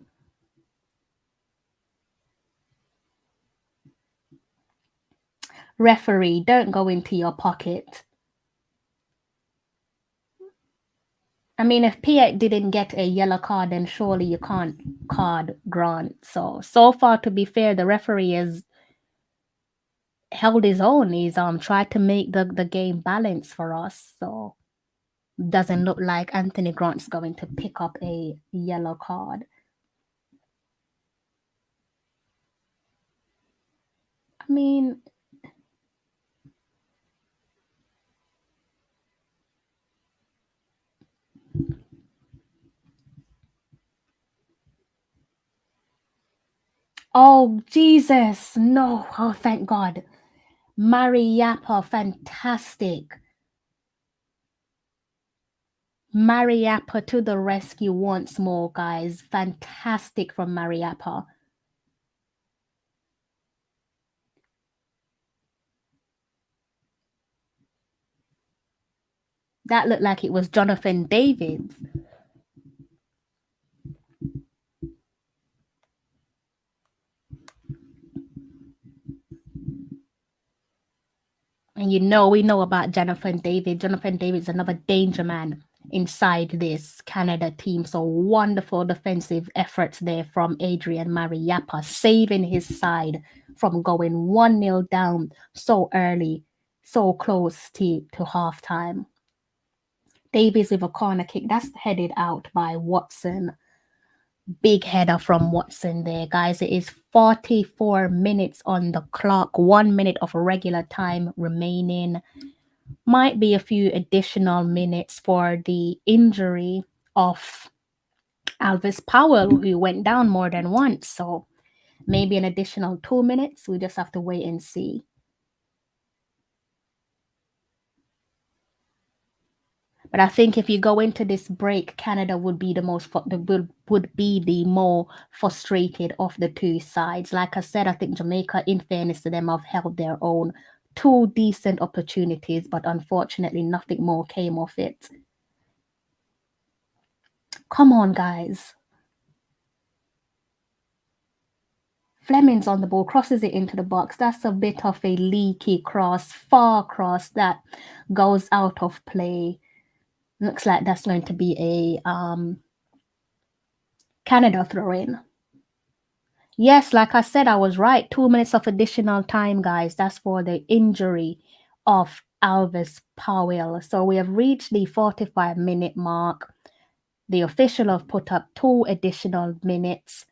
Referee, don't go into your pocket. I mean, if Piet didn't get a yellow card, then surely you can't card Grant. So far, to be fair, the referee has held his own. He's tried to make the game balance for us. So doesn't look like Anthony Grant's going to pick up a yellow card. I mean, oh, Jesus, no. Oh, thank God. Mariappa, fantastic. Mariappa to the rescue once more, guys. Fantastic from Mariappa. That looked like it was Jonathan David. And we know about Jonathan David. Jonathan David's another danger man inside this Canada team. So wonderful defensive efforts there from Adrian Mariappa, saving his side from going 1-0 down so early, so close to halftime. Davies with a corner kick. That's headed out by Watson. Big header from Watson there, guys. It is 44 minutes on the clock. 1 minute of regular time remaining. Might be a few additional minutes for the injury of Alvis Powell, who went down more than once. So maybe an additional 2 minutes. We just have to wait and see. But I think if you go into this break, Canada would be would be the more frustrated of the two sides. Like I said, I think Jamaica, in fairness to them, have held their own. 2 decent opportunities, but unfortunately nothing more came of it. Come on, guys. Fleming's on the ball, crosses it into the box. That's a bit of a leaky cross, far cross that goes out of play. Looks like that's going to be a Canada throw-in. Yes, like I said, I was right. 2 minutes of additional time, guys. That's for the injury of Alvis Powell. So we have reached the 45-minute mark. The official have put up 2 additional minutes.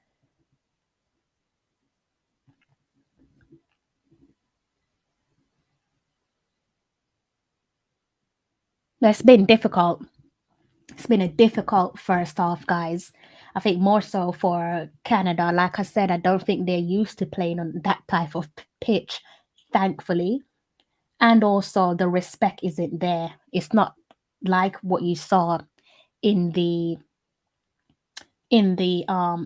It's been difficult. It's been a difficult first half, guys. I think more so for Canada. Like I said, I don't think they're used to playing on that type of pitch, thankfully. And also the respect isn't there. It's not like what you saw in the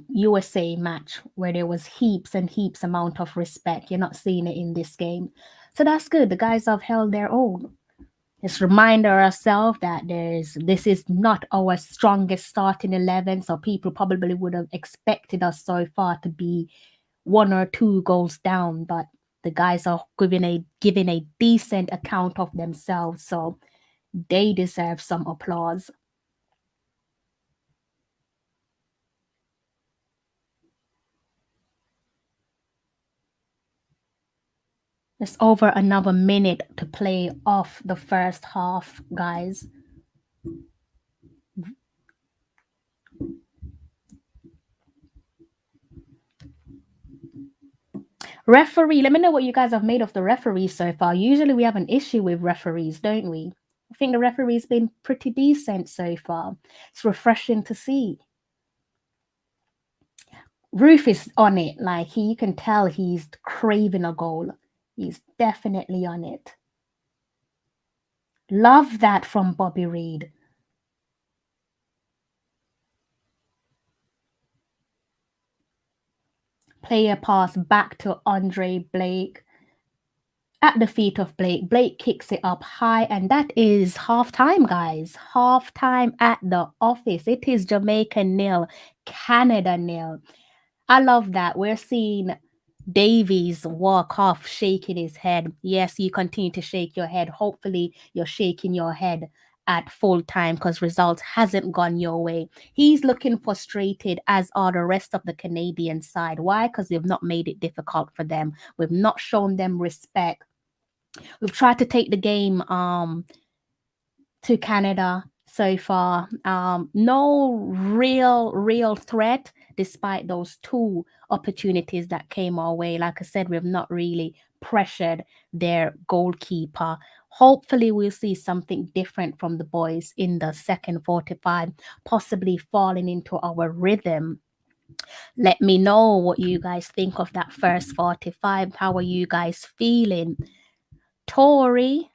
USA match where there was heaps and heaps amount of respect. You're not seeing it in this game. So that's good. The guys have held their own. Just remind ourselves that this is not our strongest starting 11, so people probably would have expected us so far to be 1 or 2 goals down, but the guys are giving a decent account of themselves, so they deserve some applause. There's over another minute to play off the first half, guys. Referee, let me know what you guys have made of the referees so far. Usually we have an issue with referees, don't we? I think the referee's been pretty decent so far. It's refreshing to see. Roof is on it. Like you can tell he's craving a goal. He's definitely on it. Love that from Bobby Reed. Player pass back to Andre Blake. At the feet of Blake. Blake kicks it up high, and that is half time, guys. Half time at the office. It is Jamaica 0, Canada 0. I love that. We're seeing Davies walk off shaking his head. Yes, you continue to shake your head. Hopefully, you're shaking your head at full time because results hasn't gone your way. He's looking frustrated, as are the rest of the Canadian side. Why? Because we've not made it difficult for them. We've not shown them respect. We've tried to take the game to Canada so far. No real threat despite those two opportunities that came our way. Like I said, we've not really pressured their goalkeeper. Hopefully we'll see something different from the boys in the second 45, possibly falling into our rhythm. Let me know what you guys think of that first 45. How are you guys feeling? Tory,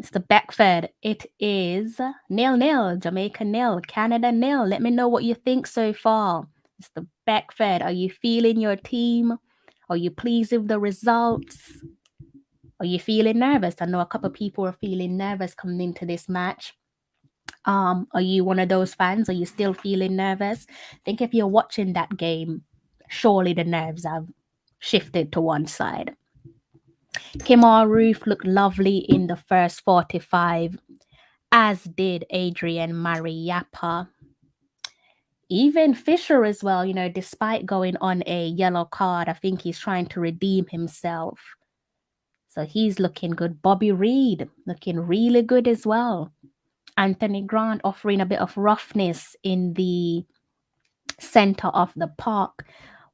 Mr. Beckford, it is 0-0, Jamaica 0, Canada 0. Let me know what you think so far. Mr. Beckford, are you feeling your team? Are you pleased with the results? Are you feeling nervous? I know a couple of people are feeling nervous coming into this match. Are you one of those fans? Are you still feeling nervous? I think if you're watching that game, surely the nerves have shifted to one side. Kemar Roof looked lovely in the first 45, as did Adrian Mariappa. Even Fisher as well, you know, despite going on a yellow card, I think he's trying to redeem himself. So he's looking good. Bobby Reed looking really good as well. Anthony Grant offering a bit of roughness in the center of the park.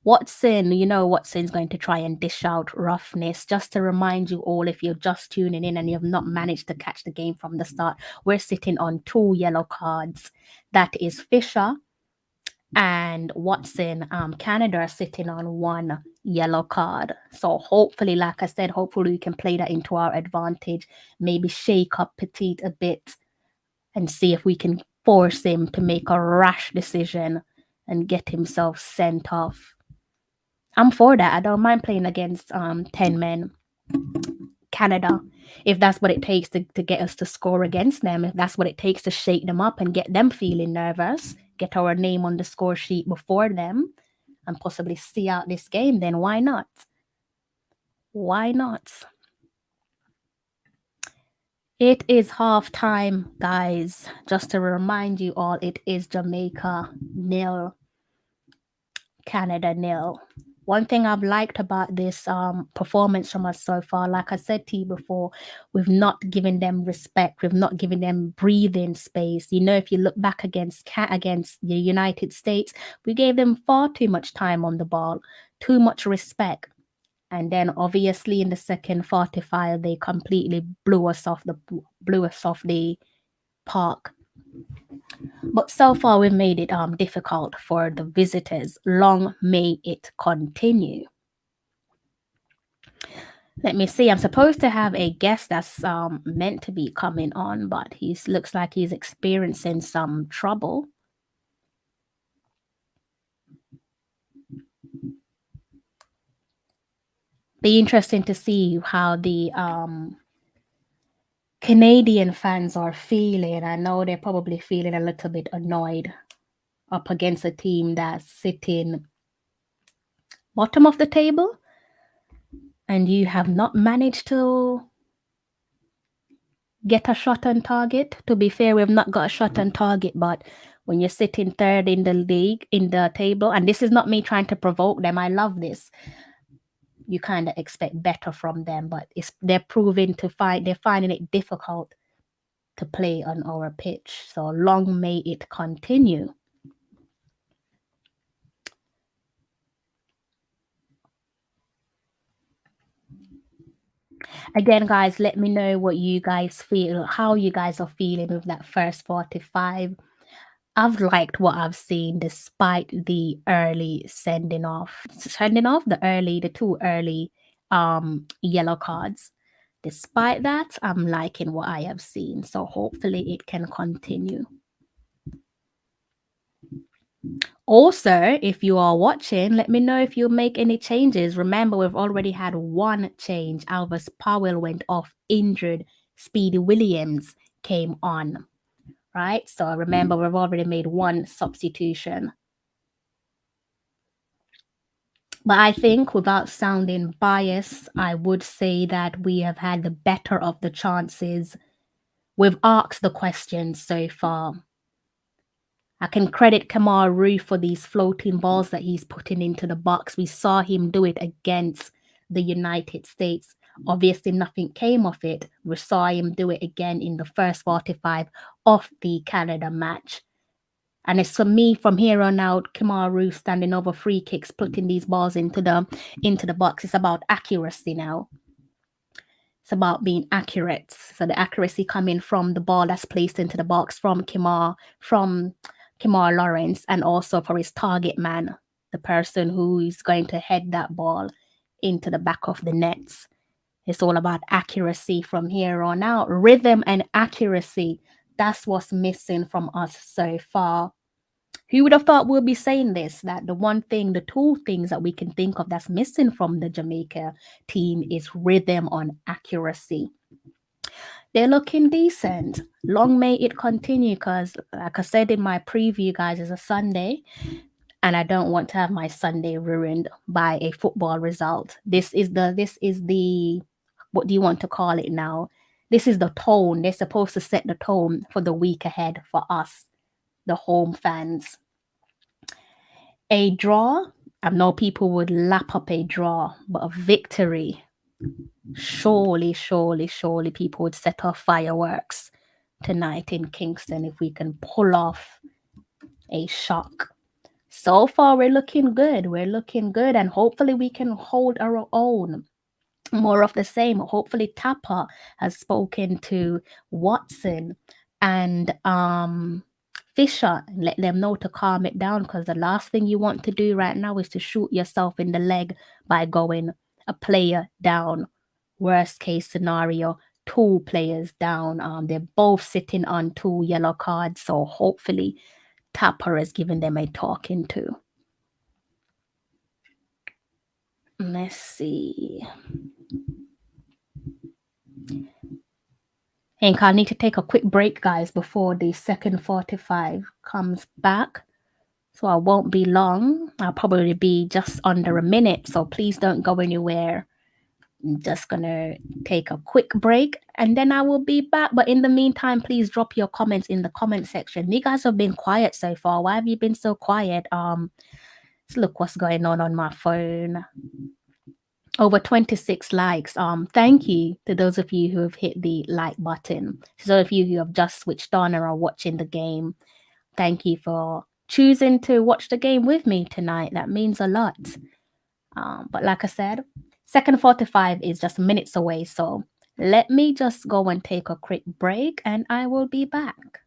Watson, you know, Watson's going to try and dish out roughness. Just to remind you all, if you're just tuning in and you have not managed to catch the game from the start, we're sitting on 2 yellow cards. That is Fisher and Watson. Canada are sitting on 1 yellow card. So hopefully, like I said, hopefully we can play that into our advantage. Maybe shake up Petit a bit and see if we can force him to make a rash decision and get himself sent off. I'm for that. I don't mind playing against 10 men. Canada, if that's what it takes to get us to score against them, if that's what it takes to shake them up and get them feeling nervous, get our name on the score sheet before them, and possibly see out this game, then why not? Why not? It is half time, guys. Just to remind you all, it is Jamaica 0, Canada 0. One thing I've liked about this performance from us so far, like I said to you before, we've not given them respect. We've not given them breathing space. You know, if you look back against the United States, we gave them far too much time on the ball, too much respect. And then obviously in the second 45, they completely blew us off the park. But so far we've made it difficult for the visitors. Long may it continue. Let me see. I'm supposed to have a guest that's meant to be coming on, but he looks like he's experiencing some trouble. Be interesting to see how the Canadian fans are feeling. I know they're probably feeling a little bit annoyed up against a team that's sitting bottom of the table, and you have not managed to get a shot on target. To be fair, we've not got a shot on target, but when you're sitting third in the league, in the table, and this is not me trying to provoke them, I love this. You kind of expect better from them, but they're finding it difficult to play on our pitch. So long may it continue. Again, guys, let me know what you guys feel, how you guys are feeling with that first 45. I've liked what I've seen despite the early the two early yellow cards. Despite that, I'm liking what I have seen. So hopefully it can continue. Also, if you are watching, let me know if you make any changes. Remember, we've already had one change. Alvis Powell went off injured. Speedy Williams came on, right? So remember, we've already made one substitution. But I think without sounding biased, I would say that we have had the better of the chances. We've asked the questions so far. I can credit Kamaru for these floating balls that he's putting into the box. We saw him do it against the United States. Obviously, nothing came of it. We saw him do it again in the first 45 of the Canada match. And it's for me from here on out, Kamaru standing over free kicks, putting these balls into the box. It's about accuracy now. It's about being accurate. So the accuracy coming from the ball that's placed into the box from Kemar Lawrence, and also for his target man, the person who is going to head that ball into the back of the nets. It's all about accuracy from here on out. Rhythm and accuracy. That's what's missing from us so far. Who would have thought we'll be saying this? That the two things that we can think of that's missing from the Jamaica team is rhythm on accuracy. They're looking decent. Long may it continue, because like I said in my preview, guys, it's a Sunday, and I don't want to have my Sunday ruined by a football result. This is the what do you want to call it now? This is the tone. They're supposed to set the tone for the week ahead for us, the home fans. A draw, I know people would lap up a draw, but a victory, surely people would set off fireworks tonight in Kingston if we can pull off a shock. So far, we're looking good. And hopefully we can hold our own. More of the same. Hopefully Tapper has spoken to Watson and Fisher and let them know to calm it down, because the last thing you want to do right now is to shoot yourself in the leg by going a player down. Worst case scenario, 2 players down. They're both sitting on 2 yellow cards, so hopefully Tapper has given them a talking to. Let's see. And I need to take a quick break, guys, before the second 45 comes back. So I won't be long. I'll probably be just under a minute. So please don't go anywhere. I'm just going to take a quick break and then I will be back. But in the meantime, please drop your comments in the comment section. You guys have been quiet so far. Why have you been so quiet? Let's look what's going on my phone. Over 26 likes. Thank you to those of you who have hit the like button. To those of you who have just switched on or are watching the game, thank you for choosing to watch the game with me tonight. That means a lot. But like I said, second 45 is just minutes away. So let me just go and take a quick break and I will be back.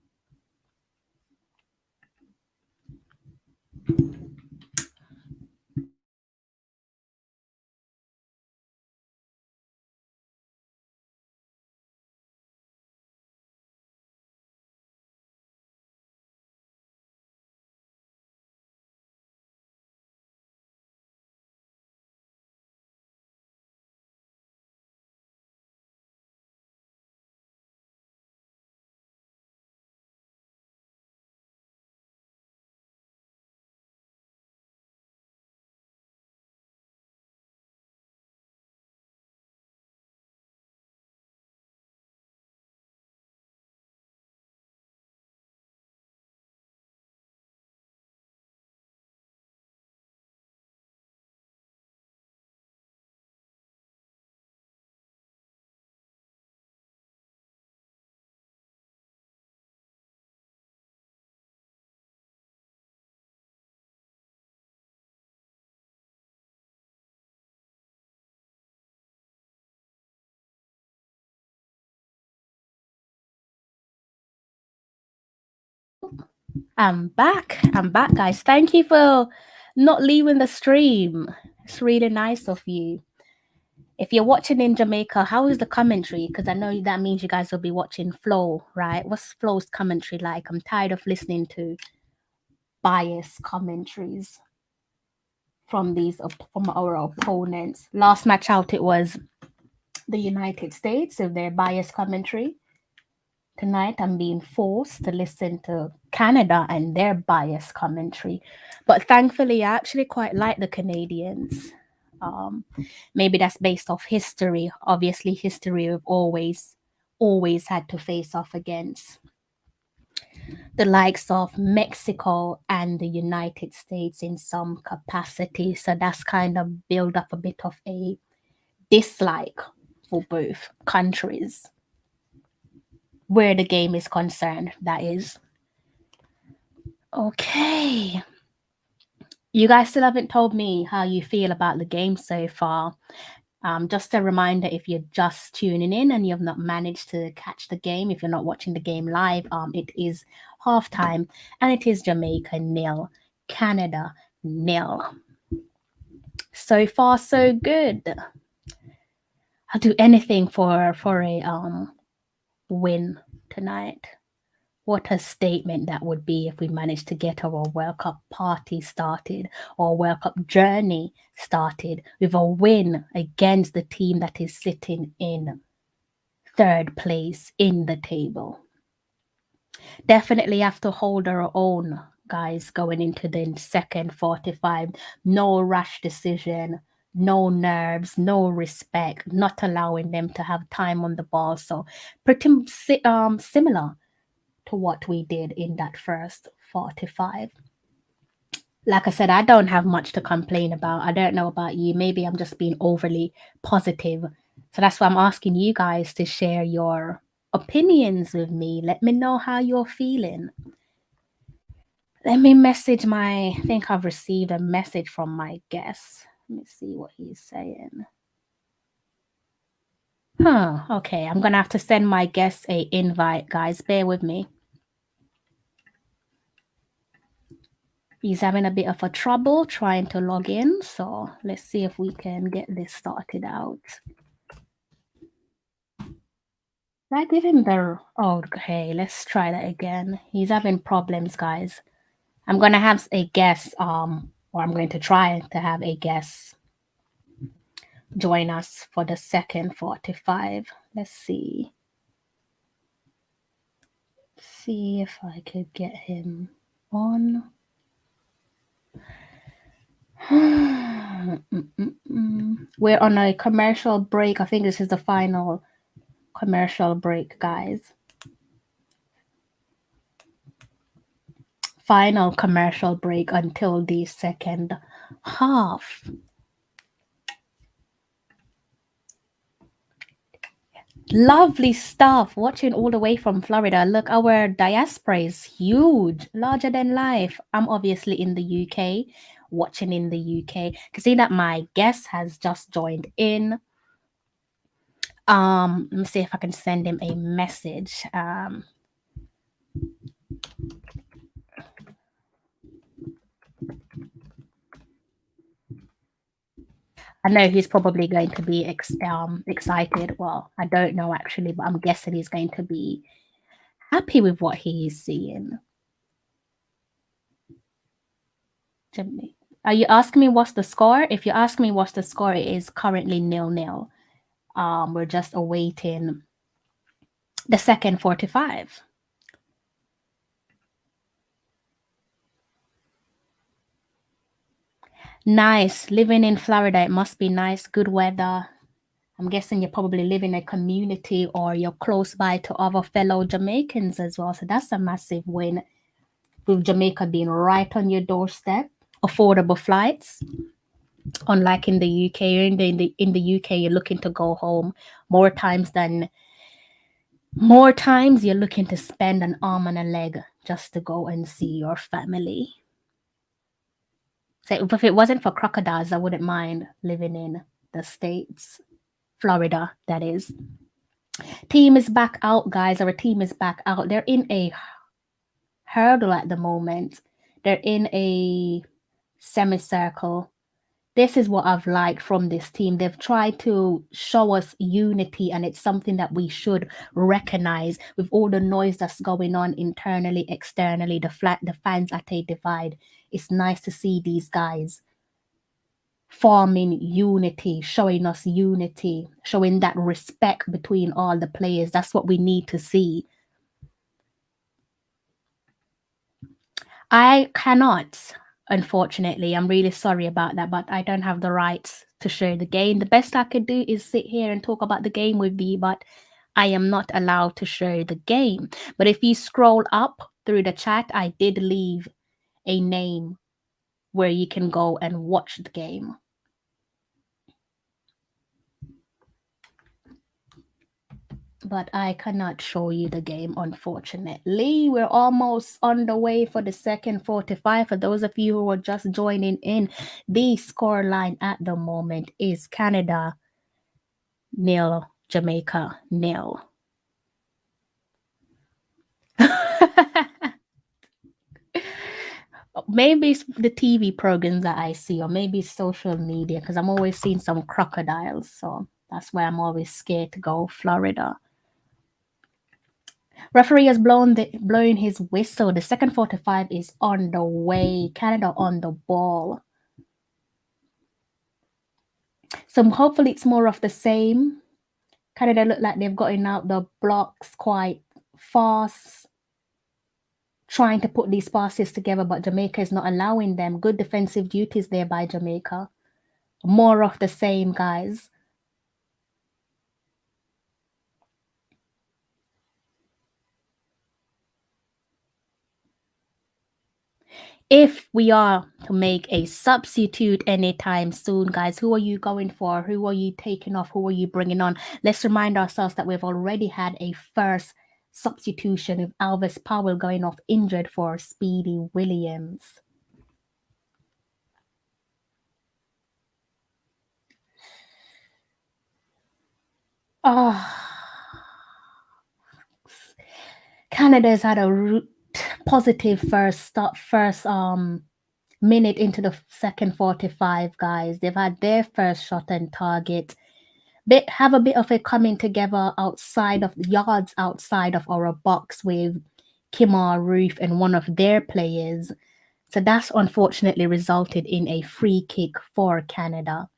I'm back. I'm back, guys. Thank you for not leaving the stream. It's really nice of you. If you're watching in Jamaica, how is the commentary? Because I know that means you guys will be watching Flo, right? What's Flo's commentary like? I'm tired of listening to biased commentaries from our opponents. Last match out, it was the United States with their biased commentary. Tonight, I'm being forced to listen to Canada and their biased commentary. But thankfully, I actually quite like the Canadians. Maybe that's based off history. Obviously, history have always had to face off against the likes of Mexico and the United States in some capacity. So that's kind of build up a bit of a dislike for both countries where the game is concerned, that is. Okay. You guys still haven't told me how you feel about the game so far. Just a reminder, if you're just tuning in and you've not managed to catch the game, if you're not watching the game live, it is halftime and it is Jamaica 0, Canada 0. So far, so good. I'll do anything for a win tonight. What a statement that would be if we managed to get our World Cup party started or World Cup journey started with a win against the team that is sitting in third place in the table. Definitely have to hold our own, guys, going into the second 45. No rash decision, no nerves, no respect, not allowing them to have time on the ball. So pretty similar to what we did in that first 45. Like I said, I don't have much to complain about. I don't know about you. Maybe I'm just being overly positive. So that's why I'm asking you guys to share your opinions with me. Let me know how you're feeling. Let me message I think I've received a message from my guest. Let me see what he's saying. Okay. I'm going to have to send my guest a invite, guys. Bear with me. He's having a bit of a trouble trying to log in, so let's see if we can get this started out. Did I give him the... Okay, let's try that again. He's having problems, guys. I'm going to have a guest, or I'm going to try to have a guest join us for the second 45. Let's see. See if I could get him on. We're on a commercial break. I think this is the final commercial break, guys. Final commercial break until the second half. Lovely stuff. Watching all the way from Florida. Look, our diaspora is huge, larger than life. I'm obviously in the UK, watching in the UK. You can see that my guest has just joined in. Let me see if I can send him a message. I know he's probably going to be excited. Well, I don't know actually, but I'm guessing he's going to be happy with what he is seeing. Jimmy, are you asking me what's the score? If you ask me what's the score, it is currently 0-0. We're just awaiting the second 45. Nice. Living in Florida, it must be nice, good weather. I'm guessing you probably live in a community or you're close by to other fellow Jamaicans as well. So that's a massive win with Jamaica being right on your doorstep. Affordable flights. Unlike in the UK, in the UK, you're looking to go home more times you're looking to spend an arm and a leg just to go and see your family. So if it wasn't for crocodiles, I wouldn't mind living in the States. Florida, that is. Team is back out, guys. Our team is back out. They're in a hurdle at the moment. They're in a semicircle. This is what I've liked from this team. They've tried to show us unity, and it's something that we should recognize with all the noise that's going on internally, externally, the fans at a divide. It's nice to see these guys forming unity, showing us unity, showing that respect between all the players. That's what we need to see. I cannot, unfortunately. I'm really sorry about that, but I don't have the rights to show the game. The best I could do is sit here and talk about the game with you, but I am not allowed to show the game. But if you scroll up through the chat, I did leave a name where you can go and watch the game. But I cannot show you the game, unfortunately. We're almost on the way for the second 45. For those of you who are just joining in, the score line at the moment is Canada 0, Jamaica 0. Maybe it's the TV programs that I see, or maybe social media, because I'm always seeing some crocodiles. So that's why I'm always scared to go Florida. Referee has blown his whistle. The second 45 is on the way. Canada on the ball. So hopefully it's more of the same. Canada look like they've gotten out the blocks quite fast, trying to put these passes together, but Jamaica is not allowing them. Good defensive duties there by Jamaica. More of the same, guys. If we are to make a substitute anytime soon, guys, who are you going for? Who are you taking off? Who are you bringing on? Let's remind ourselves that we've already had a first substitution with Elvis Powell going off injured for Speedy Williams. Canada's had a positive first minute into the second 45, guys. They've had their first shot on target. Have a bit of a coming together outside of yards outside of our box with Kimar Roof and one of their players. So that's unfortunately resulted in a free kick for Canada.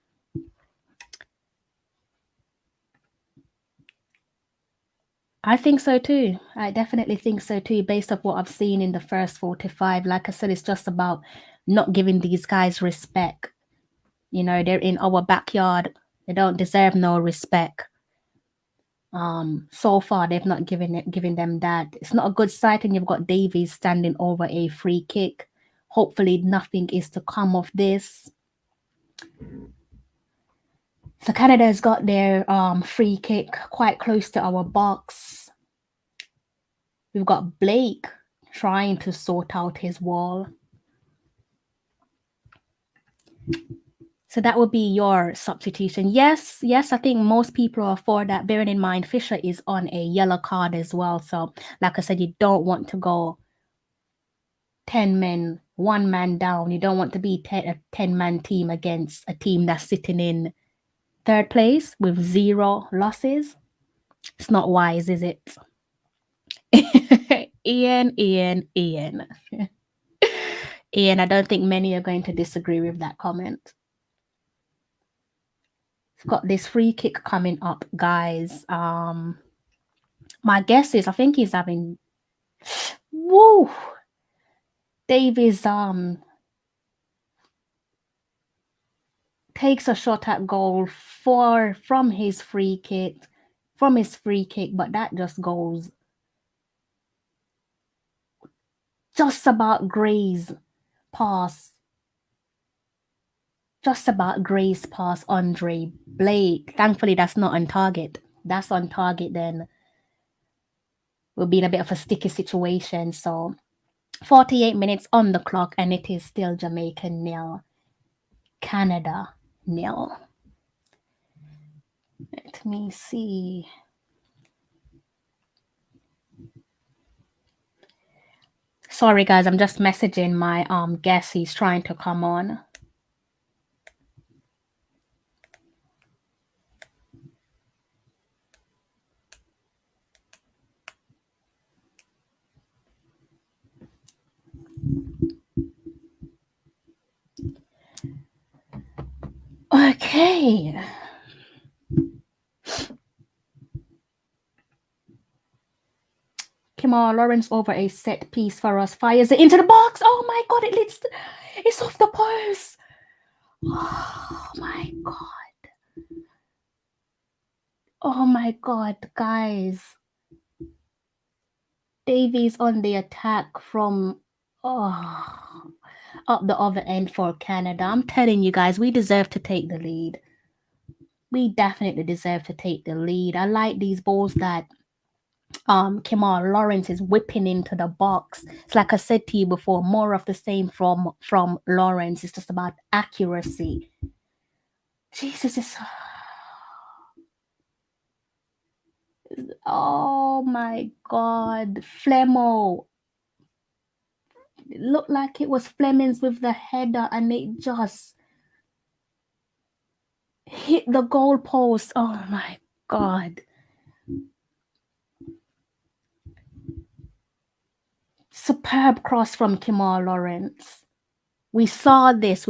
I think so too. I definitely think so too, based off what I've seen in the first 45. Like I said, it's just about not giving these guys respect. You know, they're in our backyard. They don't deserve no respect. So far they've not given them that. It's not a good sight, and you've got Davies standing over a free kick. Hopefully nothing is to come of this. So Canada's got their free kick quite close to our box. We've got Blake trying to sort out his wall. So that would be your substitution. Yes, I think most people are for that, bearing in mind Fisher is on a yellow card as well. So like I said, you don't want to go 10 men, one man down. You don't want to be a 10-man team against a team that's sitting in third place with 0 losses. It's not wise, is it? Ian. Ian, I don't think many are going to disagree with that comment. It's got this free kick coming up, guys. My guess is I think he's having Davies takes a shot at goal from his free kick, but that just goes just about graze past Andre Blake. Thankfully, that's not on target. That's on target, then we'll be in a bit of a sticky situation. So 48 minutes on the clock, and it is still Jamaica 0, Canada 0. Let me see. Sorry, guys, I'm just messaging my guest. He's trying to come on. Okay. Kimar Lawrence over a set piece for us. Fires it into the box. Oh my God, it's off the post. Oh my God. Oh my God, guys. Davies on the attack from up the other end for Canada. I'm telling you guys, we deserve to take the lead. We definitely deserve to take the lead. I like these balls that Kimar Lawrence is whipping into the box. It's like I said to you before, more of the same from Lawrence. It's just about accuracy. Jesus, it's oh my God, Flemo. It looked like it was Fleming's with the header, and it just hit the goalpost. Oh my God. Superb cross from Kimar Lawrence. We saw this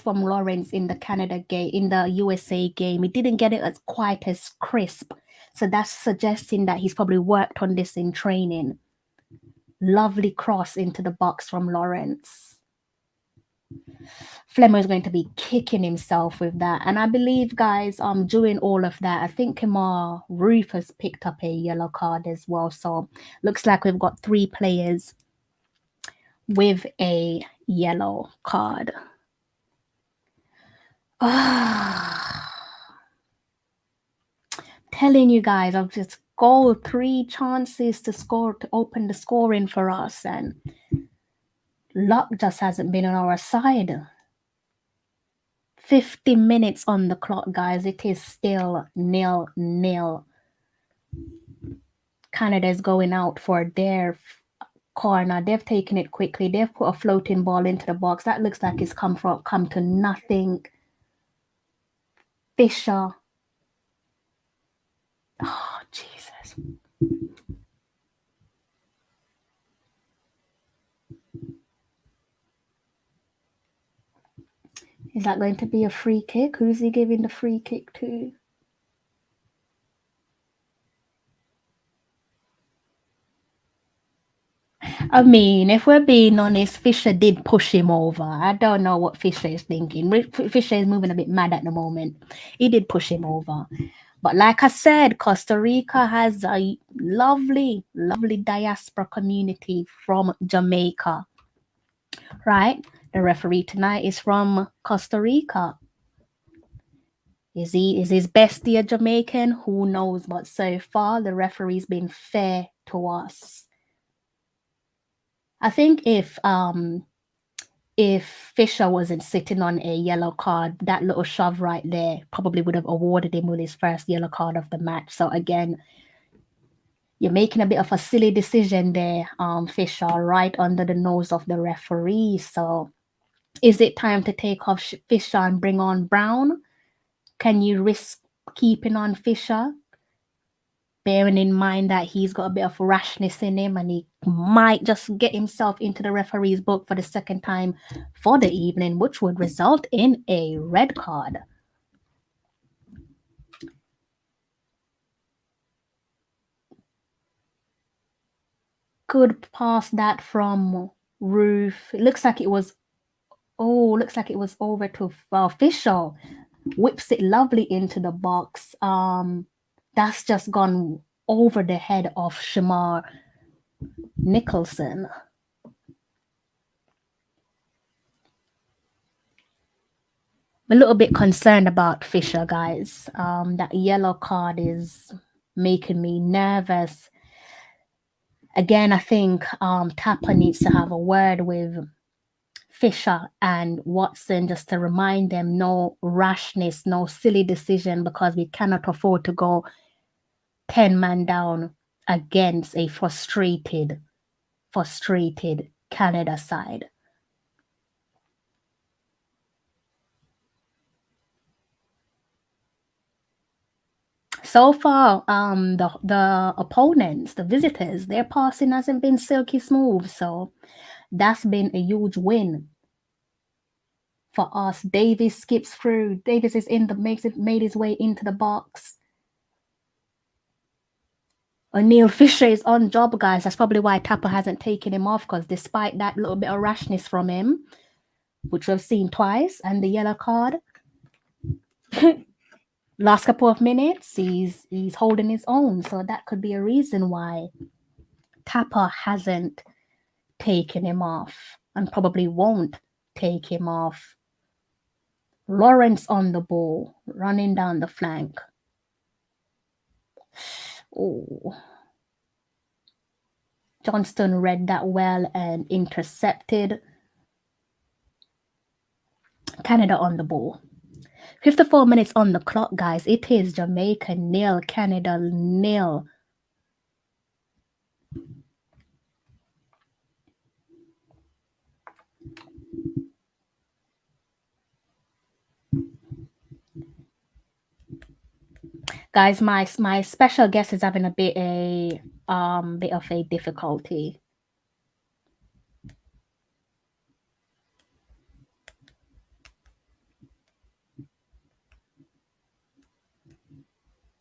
from Lawrence in the Canada game, in the USA game. He didn't get it as quite as crisp. So that's suggesting that he's probably worked on this in training. Lovely cross into the box from Lawrence. Flemmer is going to be kicking himself with that. And I believe, guys, doing all of that, I think Kimar Roof has picked up a yellow card as well. So looks like we've got 3 players with a yellow card. Telling you guys, I've just goal 3 chances to score, to open the scoring for us, and luck just hasn't been on our side. 50 minutes on the clock, guys. It is still 0-0. Canada's going out for their corner. They've taken it quickly. They've put a floating ball into the box. That looks like it's come to nothing. Fisher. Oh, Jesus. Is that going to be a free kick? Who's he giving the free kick to? I mean, if we're being honest, Fisher did push him over. I don't know what Fisher is thinking. Fisher is moving a bit mad at the moment. He did push him over. But like I said, Costa Rica has a lovely, lovely diaspora community from Jamaica. Right? The referee tonight is from Costa Rica. Is his bestie a Jamaican? Who knows? But so far, the referee's been fair to us. I think if Fisher wasn't sitting on a yellow card, that little shove right there probably would have awarded him with his first yellow card of the match. So again, you're making a bit of a silly decision there, Fisher, right under the nose of the referee. So is it time to take off Fisher and bring on Brown? Can you risk keeping on Fisher? Bearing in mind that he's got a bit of rashness in him and he might just get himself into the referee's book for the second time for the evening, which would result in a red card. Good pass that from Roof. It looks like it was over to Fisher. Whips it lovely into the box. That's just gone over the head of Shamar Nicholson. I'm a little bit concerned about Fisher, guys. That yellow card is making me nervous. Again, I think Tapper needs to have a word with Fisher and Watson just to remind them no rashness, no silly decision, because we cannot afford to go 10 man down against a frustrated Canada side. So far, the opponents, the visitors, their passing hasn't been silky smooth. So that's been a huge win for us. Davis skips through. Davis is made his way into the box. O'Neill Fisher is on job, guys. That's probably why Tapper hasn't taken him off, because despite that little bit of rashness from him, which we've seen twice, and the yellow card, last couple of minutes, he's holding his own. So that could be a reason why Tapper hasn't taken him off and probably won't take him off. Lawrence on the ball, running down the flank. Oh. Johnston read that well and intercepted. Canada on the ball. 54 minutes on the clock, guys. It is Jamaica 0, Canada 0. Guys, my special guest is having a bit of a difficulty.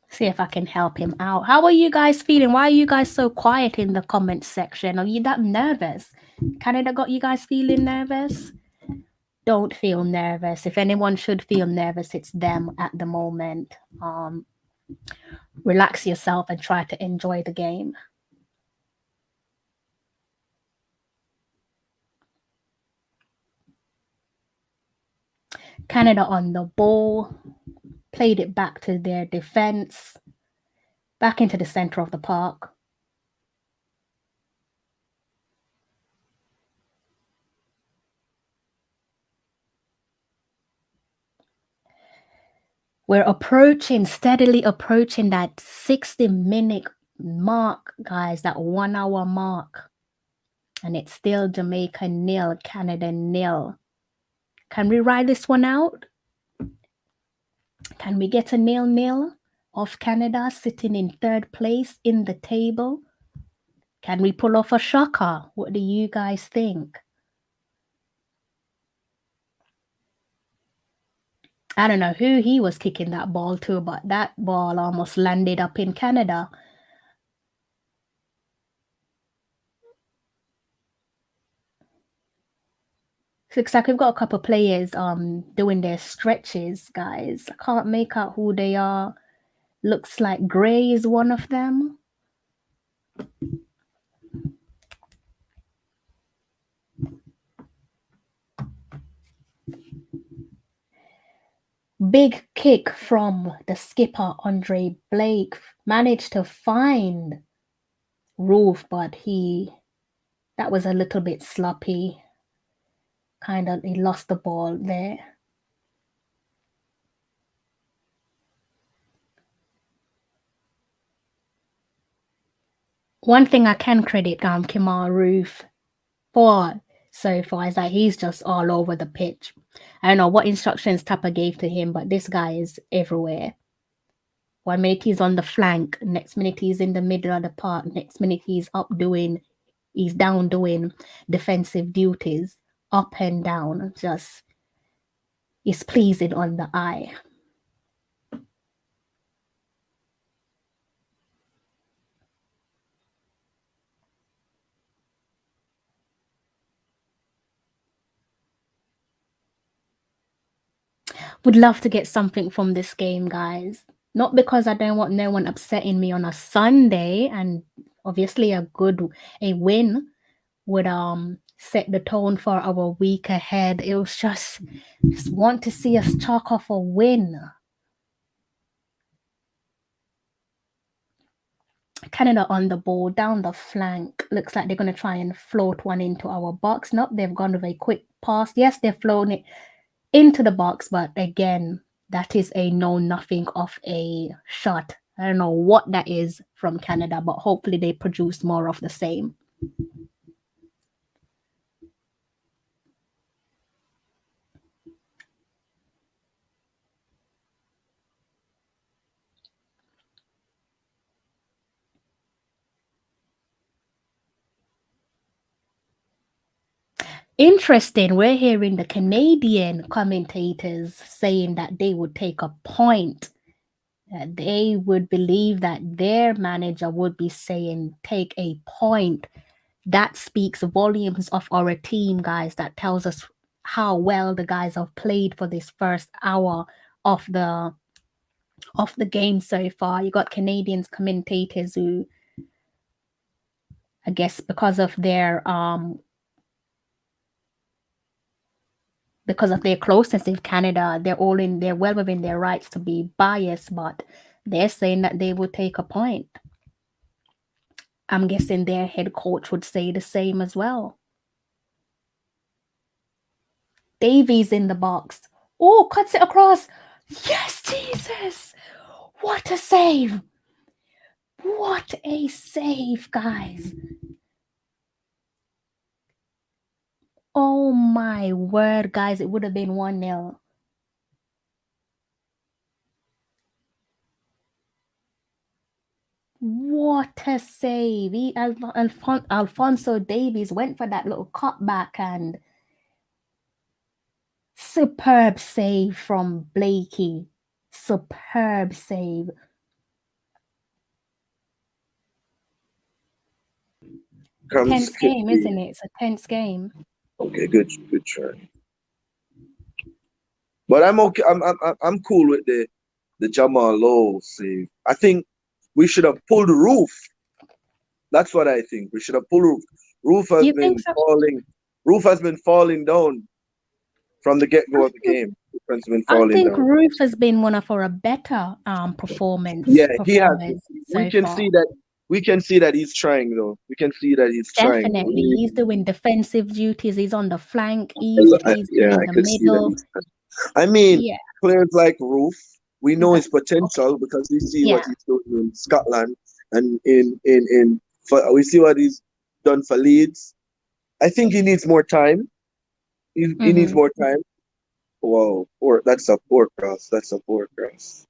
See if I can help him out. How are you guys feeling? Why are you guys so quiet in the comment section? Are you that nervous? Canada got you guys feeling nervous? Don't feel nervous. If anyone should feel nervous, it's them at the moment. Relax yourself and try to enjoy the game. Canada on the ball. Played it back to their defense. Back into the center of the park. We're steadily approaching that 60-minute mark, guys, that 1 hour mark. And it's still Jamaica 0, Canada 0. Can we ride this one out? Can we get a 0-0 of Canada sitting in third place in the table? Can we pull off a shocker? What do you guys think? I don't know who he was kicking that ball to, but that ball almost landed up in Canada. Looks like we've got a couple of players doing their stretches, guys. I can't make out who they are. Looks like Gray is one of them. Big kick from the skipper, Andre Blake. Managed to find Roof, but that was a little bit sloppy. He lost the ball there. One thing I can credit Kamal Roof for so far is that he's just all over the pitch. I don't know what instructions Tapper gave to him, but this guy is everywhere. 1 minute he's on the flank, next minute he's in the middle of the park, next minute he's down doing defensive duties, up and down. Just is pleasing on the eye. Would love to get something from this game, guys. Not because I don't want no one upsetting me on a Sunday, and obviously a win would set the tone for our week ahead. It was just want to see us chalk off a win. Canada on the ball, down the flank. Looks like they're going to try and float one into our box. Nope, they've gone with a quick pass. Yes, they've flown it into the box, but again, that is a nothing of a shot. I don't know what that is from Canada, but hopefully they produce more of the same. Interesting. We're hearing the Canadian commentators saying that they would take a point. They would believe that their manager would be saying, take a point. That speaks volumes of our team, guys. That tells us how well the guys have played for this first hour of the game so far. You got Canadians commentators who, I guess, because of their closeness with Canada, they're well within their rights to be biased, but they're saying that they would take a point. I'm guessing their head coach would say the same as well. Davies in the box. Oh, cuts it across. Yes, Jesus. What a save. What a save, guys. Oh my word, guys. It would have been 1-0. What a save. Alfonso Davies went for that little cutback and superb save from Blakey. Superb save. Tense game, isn't it? It's a tense game. Okay, good try. But I'm okay. I'm cool with the Jamal Lowe save. I think we should have pulled the roof. That's what I think. We should have pulled roof. Roof has been falling. Roof has been falling down from the get-go of the game. I think Roof has been one of our better performance. Yeah, he has. We can see that. We can see that he's trying, though. We can see that he's trying. Definitely, he's doing defensive duties. He's on the flank. He's in the middle. I mean, players like Roof, we know his potential because we see what he's doing in Scotland and we see what he's done for Leeds. I think he needs more time. He needs more time. Wow, that's a poor cross. That's a poor cross.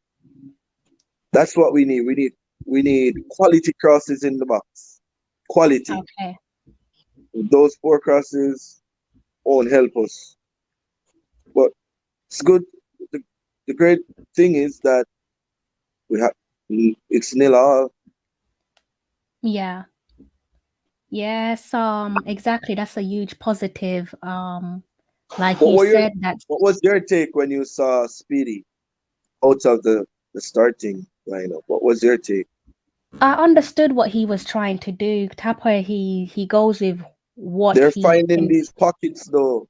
That's what we need. We need quality crosses in the box. Quality. Okay. Those poor crosses won't help us. But it's good. The great thing is that it's 0-0. Yeah. Yes, exactly. That's a huge positive. Like you said, what was your take when you saw Speedy out of the starting lineup? What was your take? I understood what he was trying to do. Tallawah, he goes with what they're finding these pockets though,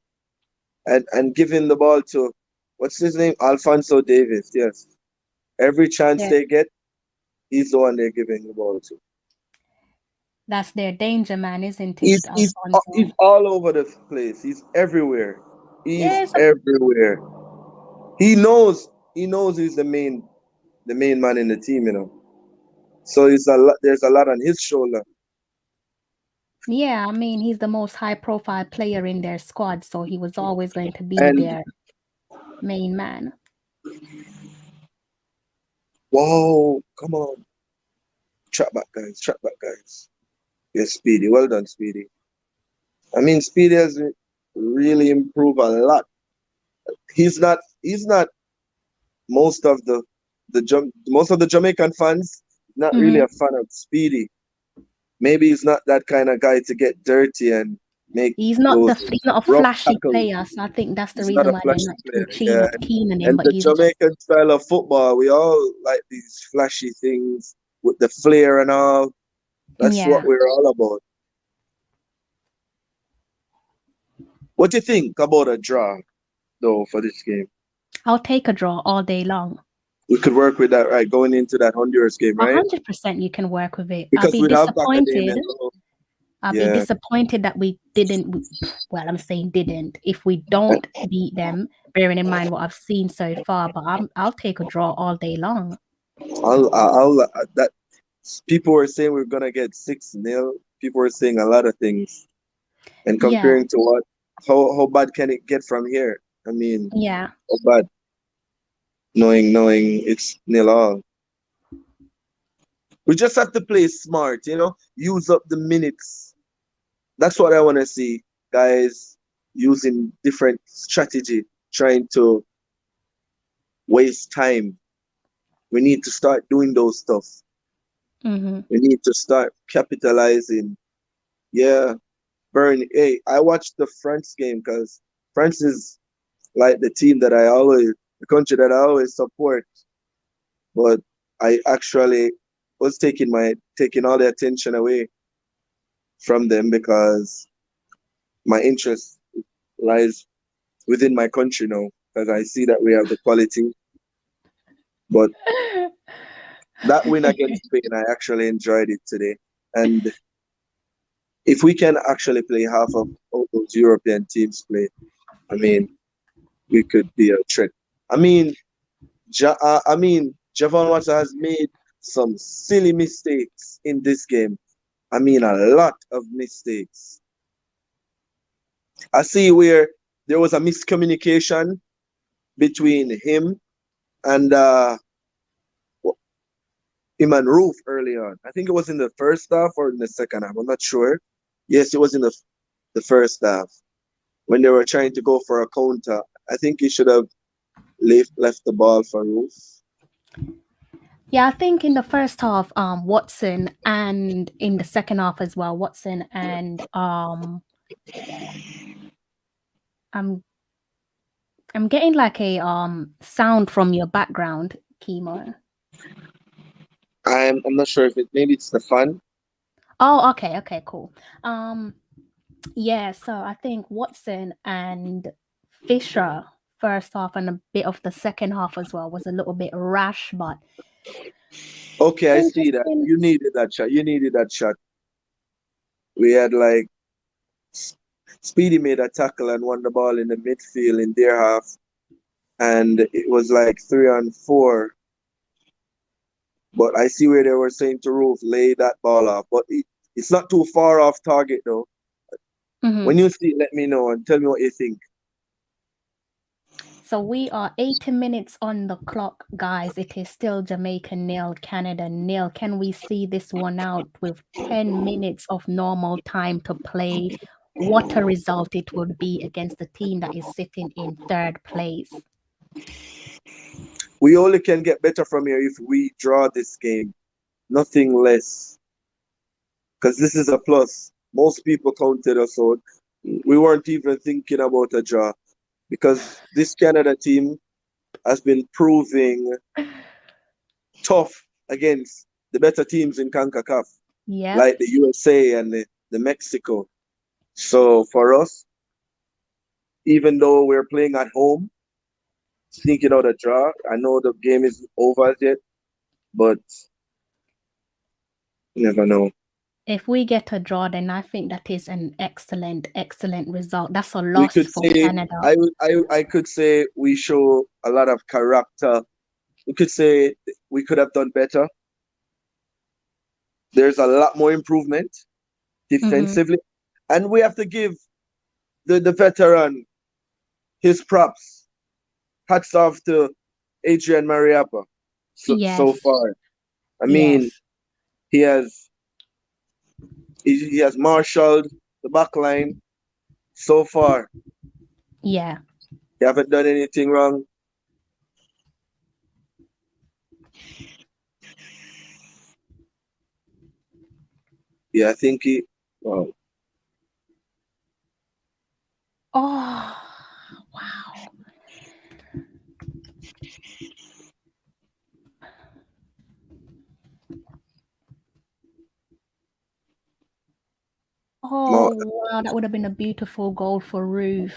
and giving the ball to what's his name, Alfonso Davies. Yes, every chance they get, he's the one they're giving the ball to. That's their danger man, isn't it? He's all over the place. He's everywhere. He's everywhere. He knows he's the main man in the team, you know. So there's a lot on his shoulder. Yeah, I mean, he's the most high-profile player in their squad, so he was always going to be their main man. Whoa, come on. Trap back, guys. Yes, Speedy. Well done, Speedy. I mean, Speedy has really improved a lot. He's not most of the Jamaican fans not really a fan of Speedy. Maybe he's not that kind of guy to get dirty and make. He's not a flashy player, so I think that's the reason why they're not too keen on him. And but the Jamaican style of football, we all like these flashy things with the flair and all. That's what we're all about. What do you think about a draw, though, for this game? I'll take a draw all day long. We could work with that, right? Going into that Honduras game, right? 100% you can work with it. Because I'll be disappointed. I'll be disappointed that we didn't. Well, I'm saying didn't. If we don't beat them, bearing in mind what I've seen so far, but I'll take a draw all day long. That people were saying we're gonna get 6-0. People were saying a lot of things, and comparing to what, how bad can it get from here? I mean, how bad? Knowing it's 0-0. We just have to play smart, you know, use up the minutes. That's what I want to see, guys. using different strategy, trying to waste time. We need to start doing those stuff. Mm-hmm. We need to start capitalizing. Yeah, Bernie. Hey, I watched the France game because France is like the team that the country that I always support. But I actually was taking all the attention away from them because my interest lies within my country now. Because I see that we have the quality. But that win against Spain, I actually enjoyed it today. And if we can actually play half of all those European teams play, I mean, we could be a threat. I mean, Javon Watson has made some silly mistakes in this game. I mean, a lot of mistakes. I see where there was a miscommunication between him and him and Roof early on. I think it was in the first half or in the second half. I'm not sure. Yes, it was in the first half when they were trying to go for a counter. I think he should have left the ball for Roof. Yeah, I think in the first half, Watson, and in the second half as well, Watson and I'm getting like a sound from your background, Chemo. I'm not sure if maybe it's the fun. Oh, okay, cool. Yeah, so I think Watson and Fisher first half and a bit of the second half as well was a little bit rash, but okay, I see that. You needed that shot. We had like Speedy made a tackle and won the ball in the midfield in their half, and it was like 3-on-4. But I see where they were saying to Roof, lay that ball off. But it's not too far off target though. Mm-hmm. When you see it, let me know and tell me what you think. So we are 80 minutes on the clock, guys. It is still Jamaica 0, Canada 0. Can we see this one out with 10 minutes of normal time to play? What a result it would be against the team that is sitting in third place. We only can get better from here if we draw this game. Nothing less. Because this is a plus. Most people counted us out. We weren't even thinking about a draw. Because this Canada team has been proving tough against the better teams in CONCACAF. Yeah. Like the USA and the Mexico. So for us, even though we're playing at home, thinking out a draw, I know the game is over yet, but you never know. If we get a draw, then I think that is an excellent result. That's a loss for Canada. I could say we show a lot of character. We could say we could have done better. There's a lot more improvement defensively. Mm-hmm. And we have to give the veteran his props. Hats off to Adrian Mariappa so far. I mean, he has marshaled the back line so far. Yeah. He haven't done anything wrong. Yeah, I think he. Wow. Oh, wow. Oh, wow, that would have been a beautiful goal for Roof.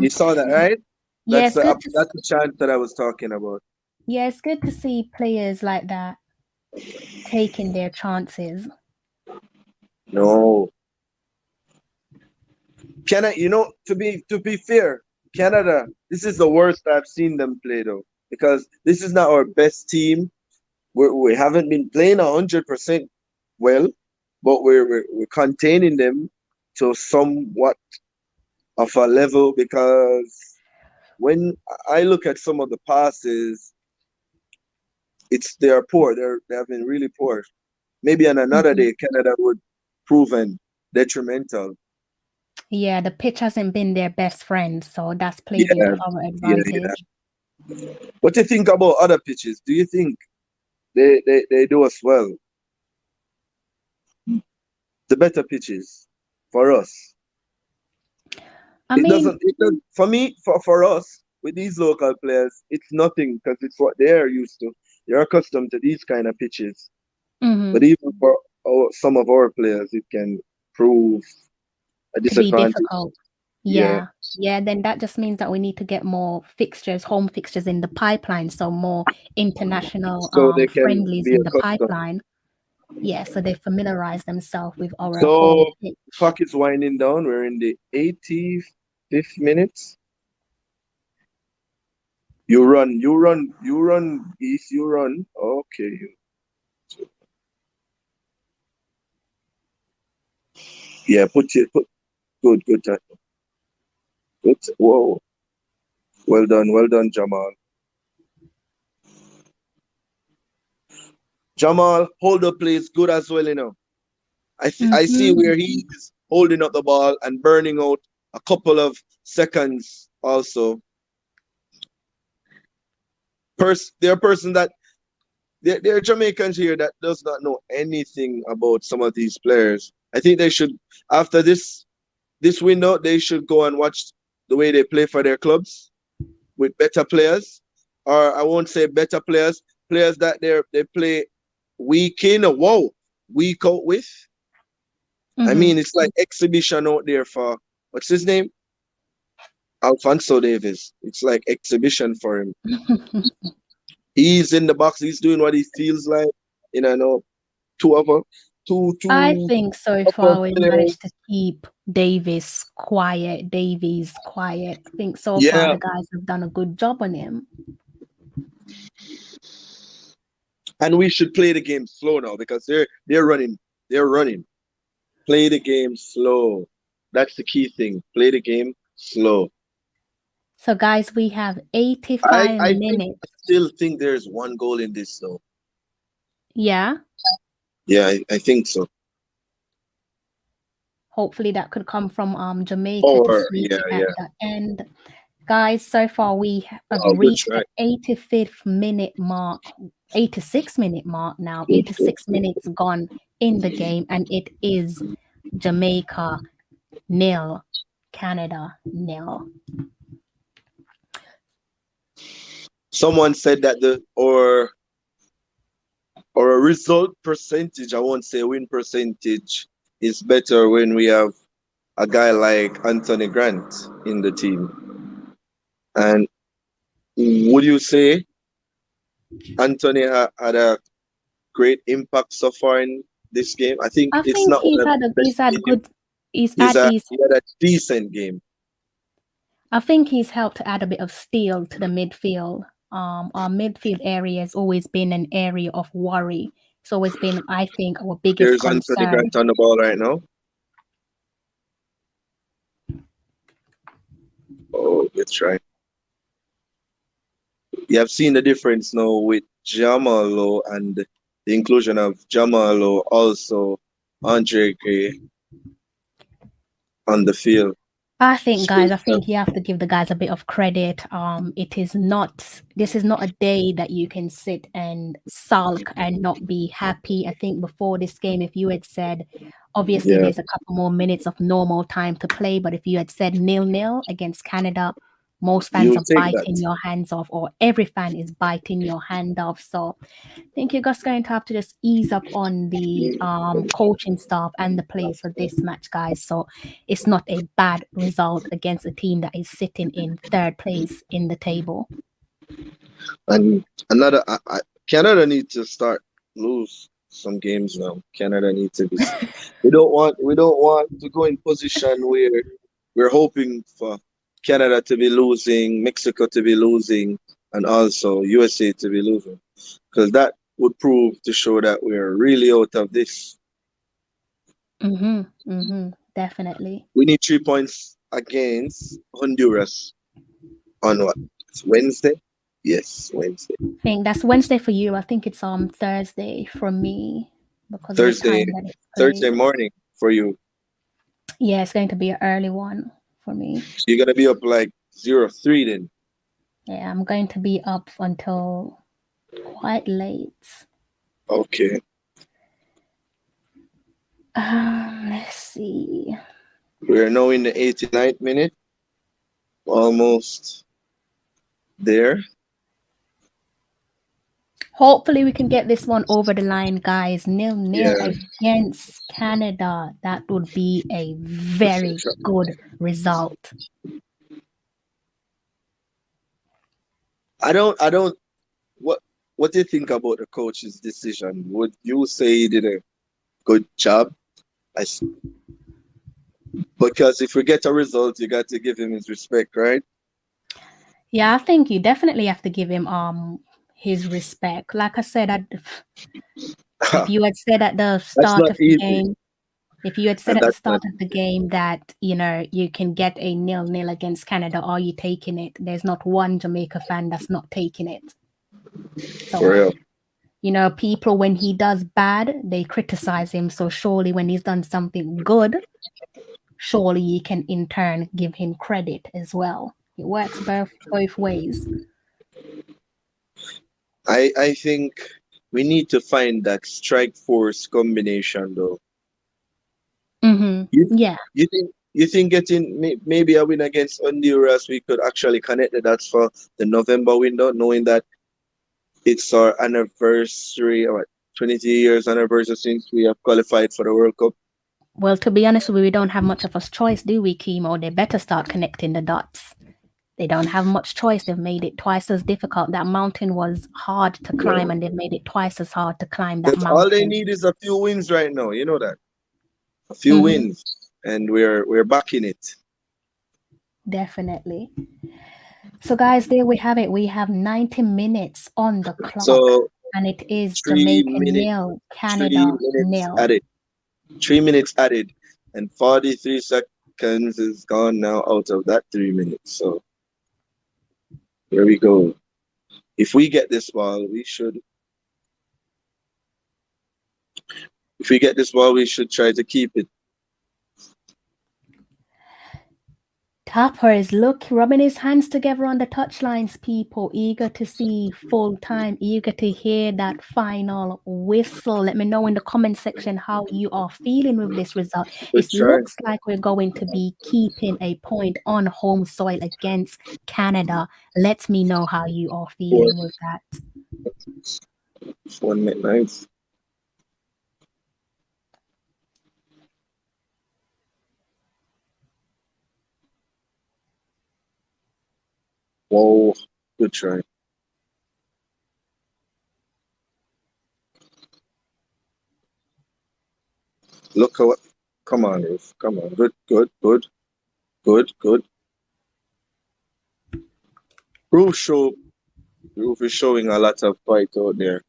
You saw that, right? Yes, that's the chance that I was talking about. Yeah, it's good to see players like that taking their chances. No. To be fair, Canada, this is the worst I've seen them play though, because this is not our best team. We haven't been playing 100% well, but we're containing them to somewhat of a level, because when I look at some of the passes, they are poor. They have been really poor. Maybe on another day, Canada would proven detrimental. Yeah, the pitch hasn't been their best friend, so that's played into our advantage. What do you think about other pitches? Do you think they do us well? The better pitches for us. For me, for us, with these local players, it's nothing because it's what they're used to. They're accustomed to these kind of pitches. Mm-hmm. But even for some of our players, it can prove a disadvantage. To be difficult. Yeah. Then that just means that we need to get more fixtures, home fixtures in the pipeline, so more international friendlies in the pipeline. Yeah, so they familiarize themselves with our home pitch. Clock is winding down. We're in the 85th minute. You run, East, you run. Okay. Yeah, put good tackle. Good. Whoa. Well done, Jamal. Jamal, hold up, please. Good as well, you know. I see where he's holding up the ball and burning out a couple of seconds also. There are persons that there are Jamaicans here that does not know anything about some of these players. I think they should, after this window, they should go and watch the way they play for their clubs with better players, or I won't say better players that they play week in, week out with. I mean, it's like exhibition out there for, what's his name? Alfonso Davis. It's like exhibition for him. He's in the box. He's doing what he feels like. You know, I think so far we managed to keep Davies quiet. I think so far the guys have done a good job on him. And we should play the game slow now because they're running. Play the game slow. That's the key thing. Play the game slow. So, guys, we have 85 minutes. I still think there's one goal in this, though. Yeah? Yeah, I think so. Hopefully that could come from Jamaica to sneak at the end. Guys, so far we have reached the 86th minute mark now. 86 minutes gone in the game, and it is Jamaica 0, Canada 0. Someone said that or a result percentage, I won't say win percentage, is better when we have a guy like Anthony Grant in the team. And would you say Anthony had a great impact so far in this game? I think he's had a decent game. I think he's helped to add a bit of steel to the midfield. Our midfield area has always been an area of worry. It's always been, I think, our biggest concern. There's Anthony Grant on the ball right now. Oh, good try. You have seen the difference now with Jamalo and the inclusion of Jamalo, also Andre Gray on the field. I think, guys, you have to give the guys a bit of credit. This is not a day that you can sit and sulk and not be happy. I think before this game, if you had said, obviously there's a couple more minutes of normal time to play, but if you had said 0-0 against Canada, most fans are biting your hands off, or every fan is biting your hand off. So I think you're just going to have to just ease up on the coaching staff and the players for this match, guys. So it's not a bad result against a team that is sitting in third place in the table. And Canada needs to start lose some games now. Canada needs to be. we don't want to go in position where we're hoping for Canada to be losing, Mexico to be losing, and also USA to be losing, because that would prove to show that we're really out of this. Definitely. We need 3 points against Honduras on what? It's Wednesday? Yes, Wednesday. I think that's Wednesday for you. I think it's on Thursday for me. Because Thursday morning for you. Yeah, it's going to be an early one for me. So you're gonna be up like 0-3 then. Yeah, I'm going to be up until quite late. Okay. Let's see. We're now in the 89th minute. Almost there. Hopefully we can get this one over the line, guys. 0-0 Yeah. against Canada. That would be a very good result. I don't what do you think about the coach's decision? Would you say he did a good job? Because if we get a result, you got to give him his respect, right? Yeah, I think you definitely have to give him his respect. Like I said, if you had said at the start of the game, if you had said at the start of the game that, you know, you can get a 0-0 against Canada, are you taking it? There's not one Jamaica fan that's not taking it. So, for real. You know, people, when he does bad, they criticize him. So surely when he's done something good, surely you can in turn give him credit as well. It works both ways. I think we need to find that strike force combination though. Mm-hmm. You think getting maybe a win against Honduras, we could actually connect the dots for the November window, knowing that it's our anniversary, 20 years anniversary since we have qualified for the World Cup. Well, to be honest with you, we don't have much of a choice, do we, Chemo? They better start connecting the dots. They don't have much choice. They've made it twice as difficult. That mountain was hard to climb, and they've made it twice as hard to climb that mountain. All they need is a few wins right now. You know that. A few wins, and we're back in it. Definitely. So, guys, there we have it. We have 90 minutes on the clock, and it is Jamaica 0, Canada 0. 3 minutes added, and 43 seconds is gone now out of that 3 minutes. So here we go. If we get this ball, we should. If we get this ball, we should try to keep it. Tapper is rubbing his hands together on the touchlines, people, eager to see full time, eager to hear that final whistle. Let me know in the comment section how you are feeling with this result. It looks like we're going to be keeping a point on home soil against Canada. Let me know how you are feeling with that. 1 minute, nice. Whoa, good try. Look at what. Come on, Ruth. Come on. Good. Ruth is showing a lot of fight out there.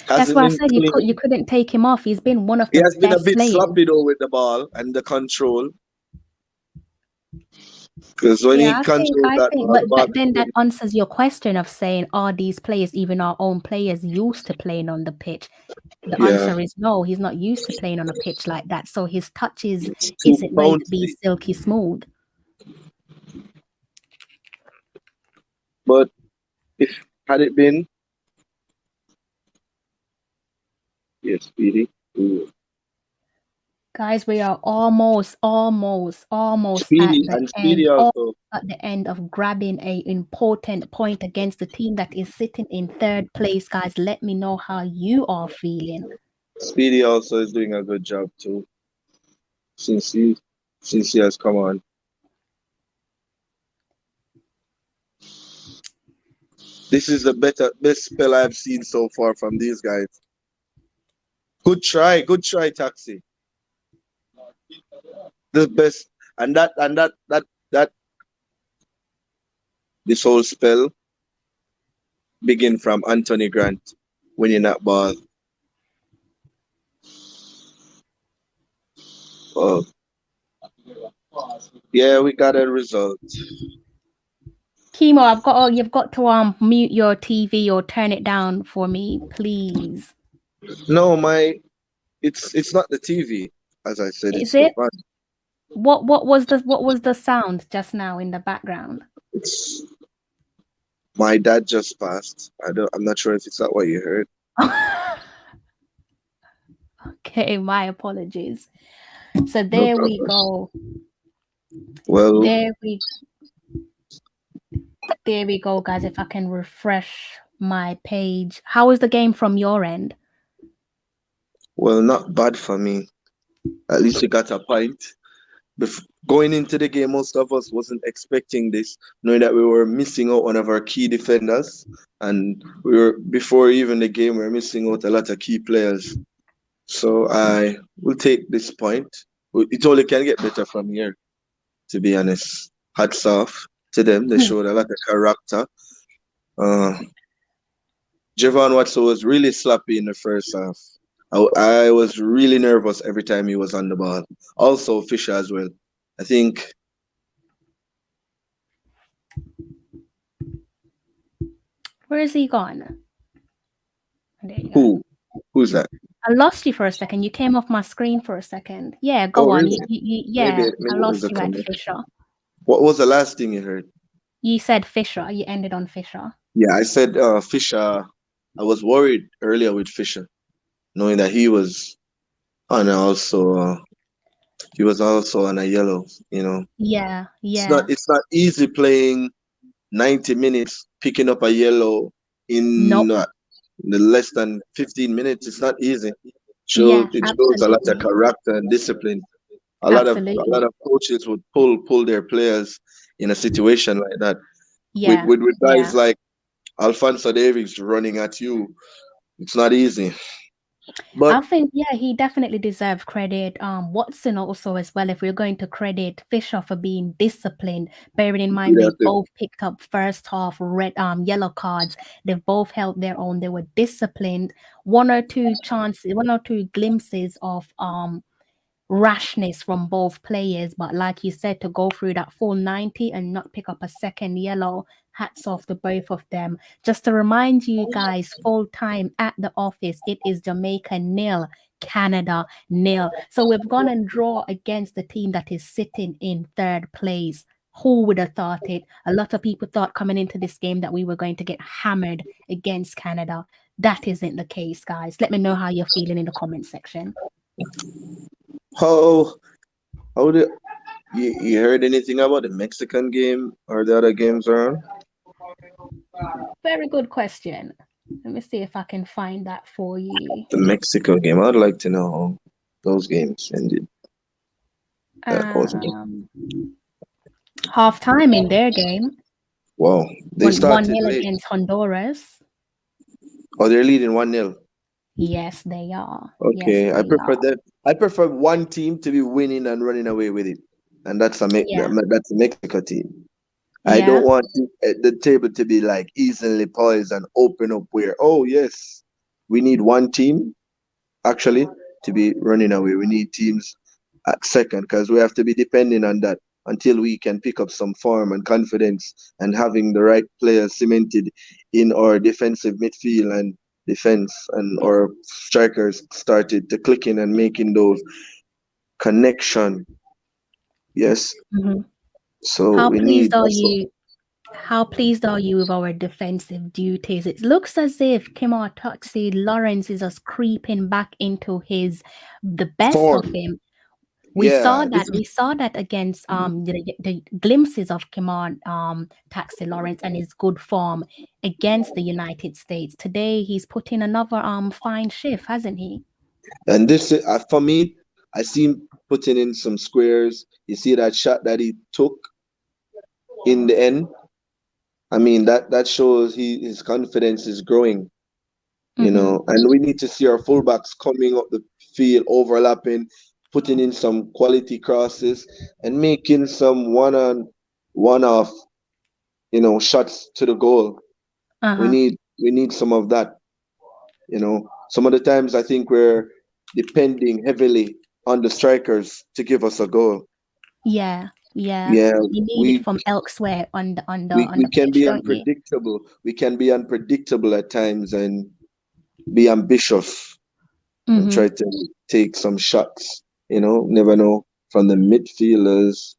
That's why I said you couldn't take him off. He's been one of the best players. He has been a bit sloppy though with the ball and the control. Because when he controls that ball, but then that answers your question of saying, are these players, even our own players, used to playing on the pitch? The answer is no, he's not used to playing on a pitch like that. So his touches isn't going to be silky smooth. But had it been, yes, Speedy. Ooh. Guys, we are almost at the end of grabbing an important point against the team that is sitting in third place. Guys, let me know how you are feeling. Speedy also is doing a good job too, since he has come on. This is the best spell I've seen so far from these guys. Good try, Taxi. The best, and that this whole spell begin from Anthony Grant winning that ball. Oh, yeah, we got a result. Chemo, you've got to mute your TV or turn it down for me, please. No, it's not the TV, as I said. Is it? What was the sound just now in the background? It's my dad just passed. I'm not sure if it's not what you heard. Okay, my apologies. So No there we problem. go. Well, There we go, guys. If I can refresh my page. How was the game from your end? well, not bad for me. At least we got a point. Going into the game, most of us wasn't expecting this, knowing that we were missing out one of our key defenders, and we were before even the game, we were missing out a lot of key players. So I will take this point. It only can get better from here, to be honest. Hats off to them. They showed a lot of character. Javon Watson was really sloppy in the first half. I was really nervous every time he was on the ball. Also, Fisher as well. I think. Where is he gone? There you Who? go. Who's that? I lost you for a second. You came off my screen for a second. Yeah, go Oh, on. really? Maybe Yeah, I it was lost a you at comment. Fisher. What was the last thing you heard? You said Fisher. You ended on Fisher. Yeah, I said Fisher. I was worried earlier with Fisher, knowing that he was on also on a yellow. Yeah, It's not easy playing 90 minutes, picking up a yellow in Nope. the less than 15 minutes. It's not easy. Yeah, It shows a lot of absolutely. character and discipline. A lot Absolutely. of coaches would pull their players in a situation like that. Yeah. With guys Yeah. like Alfonso Davies running at you, it's not easy. But I think, yeah, he definitely deserves credit. Watson also as well. If we're going to credit Fisher for being disciplined, bearing in mind they both picked up first half red yellow cards. They've both held their own. They were disciplined. One or two glimpses of rashness from both players, but like you said, to go through that full 90 and not pick up a second yellow, hats off to both of them. Just to remind you guys, full time at the office, it is Jamaica 0, Canada 0. So we've gone and draw against the team that is sitting in third place. Who would have thought it? A lot of people thought coming into this game that we were going to get hammered against Canada. That isn't the case, guys. Let me know how you're feeling in the comment section. how did you heard anything about the Mexican game or the other games around? Very good question. Let me see if I can find that for you. The Mexico game. I'd like to know how those games ended. Half time in their game. Wow. They started 1-0 late. against Honduras. Oh, they're leading 1-0. Yes, they are. Okay, yes, I prefer one team to be winning and running away with it, and that's a Mexico team. Yeah. I don't want the table to be like easily poised and open up where, oh yes, we need one team actually to be running away. We need teams at second because we have to be depending on that until we can pick up some form and confidence and having the right players cemented in our defensive midfield and defense, and our strikers started to clicking and making those connection. Yes. Mm-hmm. So How we pleased need are you? How pleased are you with our defensive duties? It looks as if Kimar Taxi Lawrence is just creeping back into the best form. of him. We saw that against the glimpses of Kimar Taxi Lawrence and his good form against the United States. Today he's put in another fine shift, hasn't he? And this for me, I see him putting in some squares. You see that shot that he took in the end. I mean that shows his confidence is growing. And we need to see our fullbacks coming up the field, overlapping, putting in some quality crosses, and making some one-off, shots to the goal. We need some of that. Some of the times I think we're depending heavily on the strikers to give us a goal. Yeah. You need it from elsewhere on the we can pitch, be don't unpredictable. We can be unpredictable at times and be ambitious and try to take some shots. Never know. from the midfielders.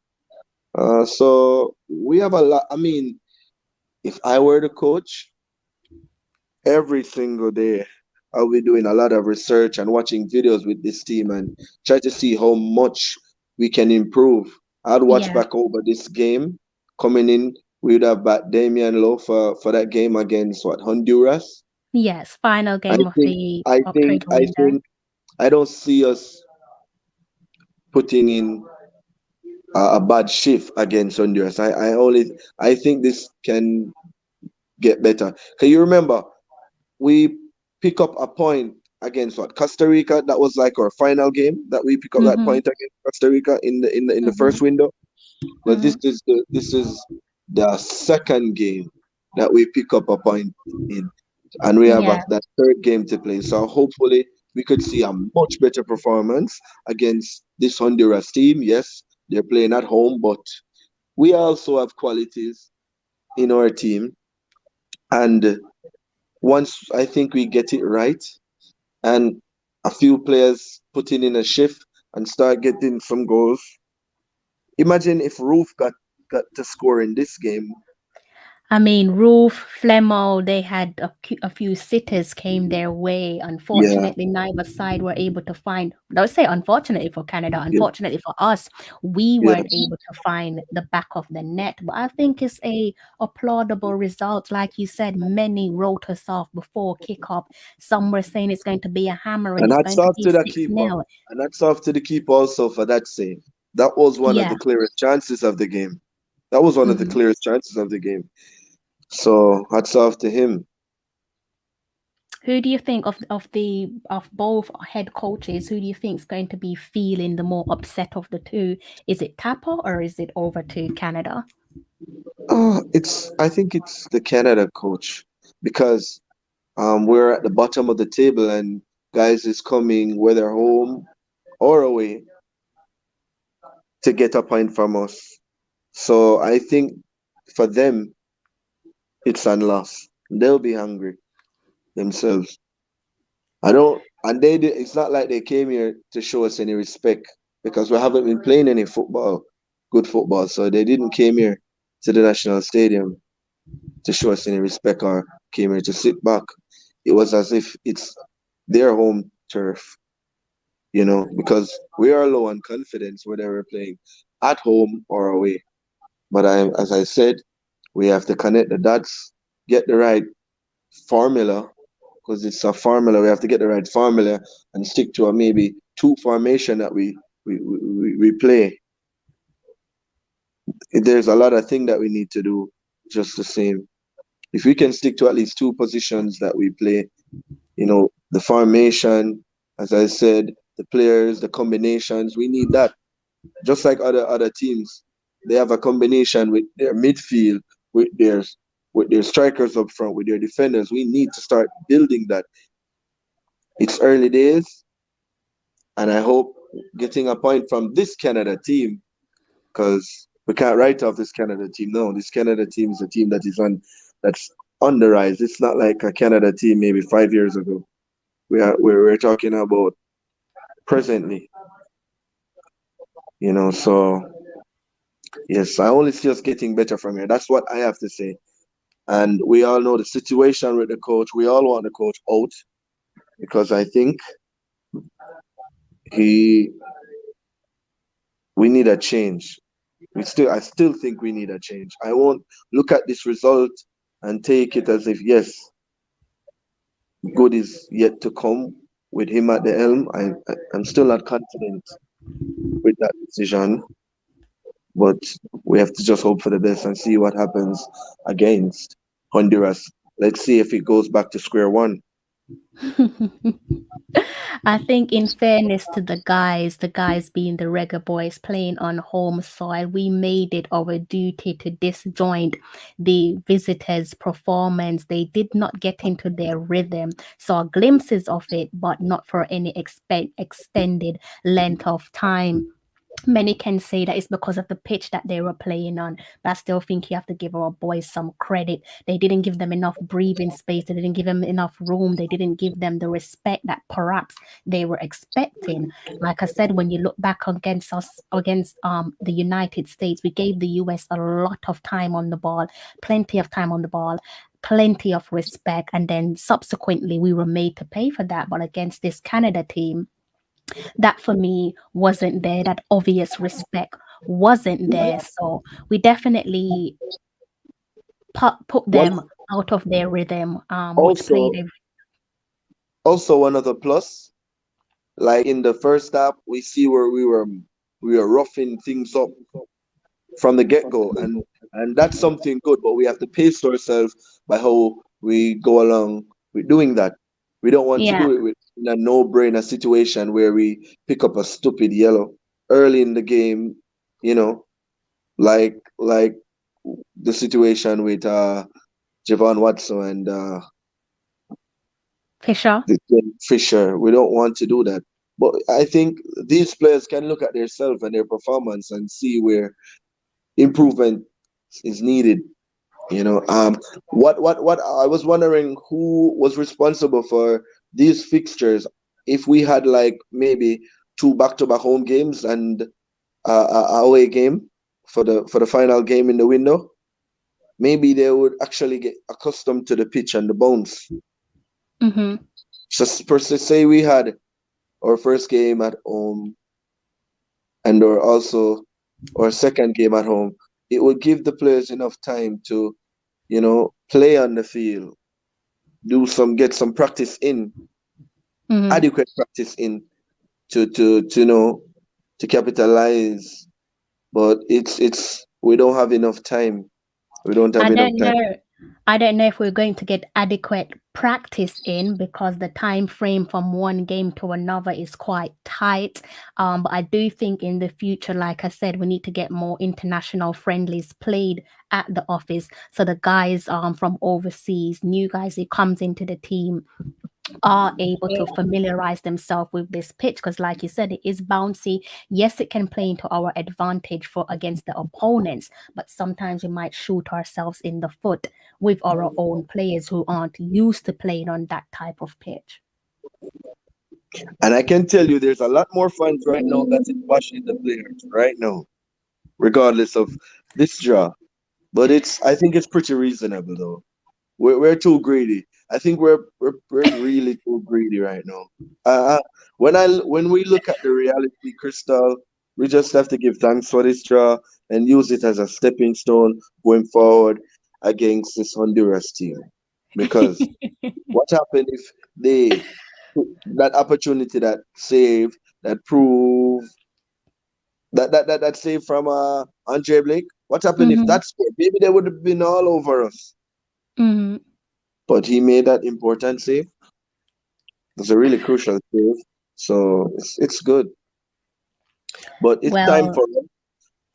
So we have a lot. I mean, if I were the coach, every single day I'll be doing a lot of research and watching videos with this team and try to see how much we can improve. I'd watch Yeah. back over this game coming in. We'd have back Damian Lowe for that game against what, Honduras. Yes. Final I game of think the I think October I window. think I don't see us putting in a bad shift against Honduras. I think this can get better. Can you remember we pick up a point against what, Costa Rica? That was like our final game that we pick up that Mm-hmm. point against Costa Rica in the Mm-hmm. first window. But Mm-hmm. this is the second game that we pick up a point in, and we have Yeah. that third game to play. So hopefully we could see a much better performance against this Honduras team. Yes, they're playing at home, but we also have qualities in our team, and once I think we get it right and a few players putting in a shift and start getting some goals. Imagine if Roof got to score in this game. I mean, Roof, Flemo, they had a few sitters came their way. Yeah, Unfortunately, neither side were able to find, I would say unfortunately for Canada, yeah, unfortunately for us, we yeah. weren't able to find the back of the net. But I think it's a applaudable result. Like you said, many wrote us off before kickoff. Some were saying it's going to be a hammering, And it's that's going to off be to the 6 keeper. nil. And that's off to the keeper also for that save. That was one of Yeah. the clearest chances of the game. That was one of the Mhm. clearest chances of the game. So hats off to him. Who do you think of both head coaches? Who do you think is going to be feeling the more upset of the two? Is it Tapa or is it over to Canada? I think it's the Canada coach because we're at the bottom of the table and guys is coming whether home or away to get a point from us. So I think for them it's a loss. They'll be hungry themselves. I don't, and it's not like they came here to show us any respect because we haven't been playing any football, good football. So they didn't came here to the national stadium to show us any respect or came here to sit back. It was as if it's their home turf, because we are low on confidence whether we're playing at home or away. But as I said, we have to connect the dots, get the right formula, because it's a formula. We have to get the right formula and stick to a maybe two formation that we play. There's a lot of things that we need to do just the same. If we can stick to at least two positions that we play, the formation, as I said, the players, the combinations, we need that. Just like other teams, they have a combination with their midfield, with their strikers up front, with their defenders. We need to start building that. It's early days, and I hope getting a point from this Canada team, because we can't write off this Canada team. No, this Canada team is a team that's on the rise. It's not like a Canada team maybe 5 years ago. We're talking about presently, So yes, I only see us getting better from here. That's what I have to say. And we all know the situation with the coach. We all want the coach out because I think he we need a change. I still think we need a change. I won't look at this result and take it as if yes, good is yet to come with him at the helm. I'm still not confident with that decision, but we have to just hope for the best and see what happens against Honduras. Let's see if it goes back to square one. I think, in fairness to the guys being the Reggae Boys playing on home soil, we made it our duty to disjoint the visitors' performance. They did not get into their rhythm. Saw glimpses of it, but not for any extended length of time. Many can say that it's because of the pitch that they were playing on, but I still think you have to give our boys some credit. They didn't give them enough breathing space. They didn't give them enough room. They didn't give them the respect that perhaps they were expecting. Like I said, when you look back against the United States, we gave the US a lot of time on the ball, plenty of time on the ball, plenty of respect, and then subsequently we were made to pay for that. But against this Canada team, that for me wasn't there. That obvious respect wasn't there. So we definitely put them out of their rhythm, which played also another plus. Like in the first half, we see where we were roughing things up from the get-go, and that's something good, but we have to pace ourselves by how we go along with doing that. We don't want to do it with in a no-brainer situation where we pick up a stupid yellow early in the game, you know, like the situation with Javon Watson and Fisher. We don't want to do that. But I think these players can look at themselves and their performance and see where improvement is needed. What I was wondering, who was responsible for these fixtures? If we had like maybe 2 back-to-back home games and a away game for the final game in the window, maybe they would actually get accustomed to the pitch and the bounce. So say we had our first game at home and or also our second game at home, it would give the players enough time to, play on the field, get some practice in, adequate practice in to capitalize. But it's we don't have enough time. We don't have enough time. I don't know if we're going to get adequate practice in because the time frame from one game to another is quite tight. But I do think in the future, like I said, we need to get more international friendlies played at the office. So the guys from overseas, new guys who comes into the team, are able to familiarize themselves with this pitch, because like you said, it is bouncy. Yes, it can play into our advantage for against the opponents, but sometimes we might shoot ourselves in the foot with our own players who aren't used to playing on that type of pitch. And I can tell you there's a lot more fans right now that's watching the players right now, regardless of this draw. But I think it's pretty reasonable though. We're too greedy. I think we're really too greedy right now. When we look at the reality, Crystal, we just have to give thanks for this draw and use it as a stepping stone going forward against this Honduras team. Because what happened if they that opportunity, that save, that prove that save from Andre Blake? What happened if that's maybe they would have been all over us? But he made that important save. It's a really crucial save, so it's good. But it's time for.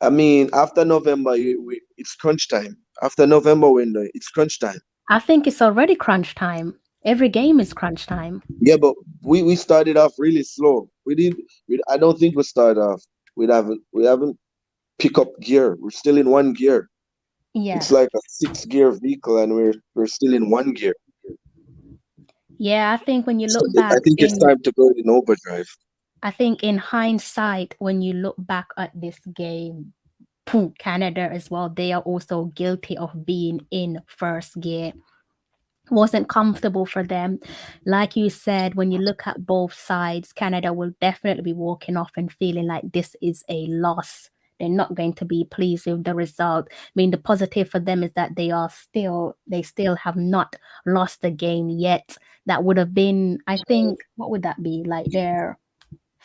I mean, after November, it's crunch time. After November window, it's crunch time. I think it's already crunch time. Every game is crunch time. Yeah, but we started off really slow. I don't think we started off. We haven't pick up gear. We're still in one gear. Yeah. It's like a 6-gear vehicle, and we're still in one gear. Yeah, I think when you look back, I think it's time to go in overdrive. I think in hindsight, when you look back at this game, Canada as well, they are also guilty of being in first gear. Wasn't comfortable for them. Like you said, when you look at both sides, Canada will definitely be walking off and feeling like this is a loss. They're not going to be pleased with the result. I mean, the positive for them is that they still have not lost the game yet. That would have been, I think, what would that be? Like their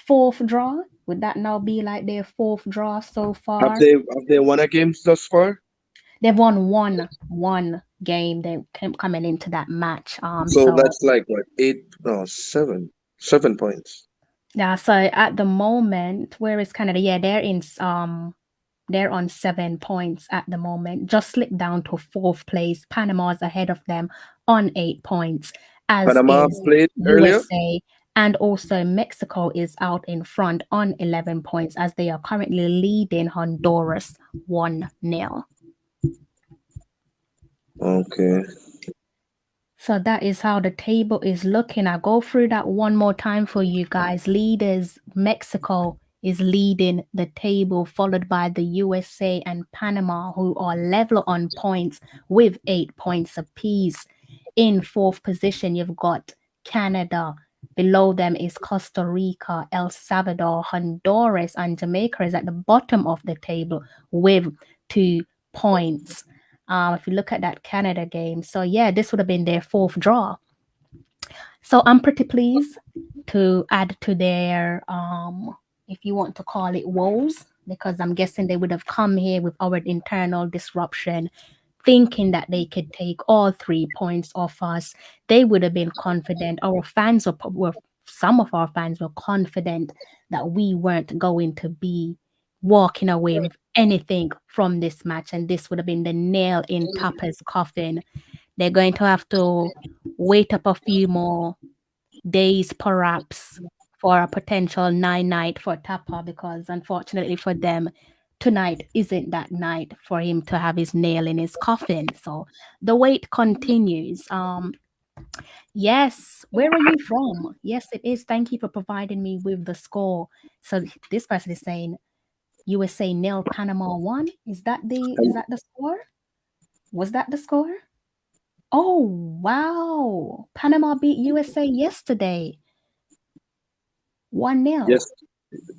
4th draw? Would that now be like their 4th draw so far? Have they won a game thus far? They've won one game. They coming into that match. So that's like what, 7 points. Yeah. So at the moment, where is Canada? Yeah, they're on 7 points at the moment. Just slipped down to 4th place. Panama's ahead of them on 8 points. As Panama is played USA earlier? And also Mexico is out in front on 11 points as they are currently leading Honduras 1-0. Okay. So that is how the table is looking. I'll go through that one more time for you guys. Leaders, Mexico is leading the table, followed by the USA and Panama, who are level on points with 8 points apiece. In fourth position, you've got Canada. Below them is Costa Rica, El Salvador, Honduras, and Jamaica is at the bottom of the table with 2 points. If you look at that Canada game. So yeah, this would have been their fourth draw. So I'm pretty pleased to add to their, if you want to call it, woes, because I'm guessing they would have come here with our internal disruption, thinking that they could take all 3 points off us. They would have been confident. Our fans were some of our fans were confident that we weren't going to be walking away with anything from this match, and this would have been the nail in Papa's coffin. They're going to have to wait up a few more days, perhaps, for a potential 9-night for Tapa, because unfortunately for them, tonight isn't that night for him to have his nail in his coffin. So the wait continues. Yes, where are you from? Yes, it is. Thank you for providing me with the score. So this person is saying USA 0, Panama 1. Is that the score? Was that the score? Oh, wow. Panama beat USA yesterday. 1-0. Yes.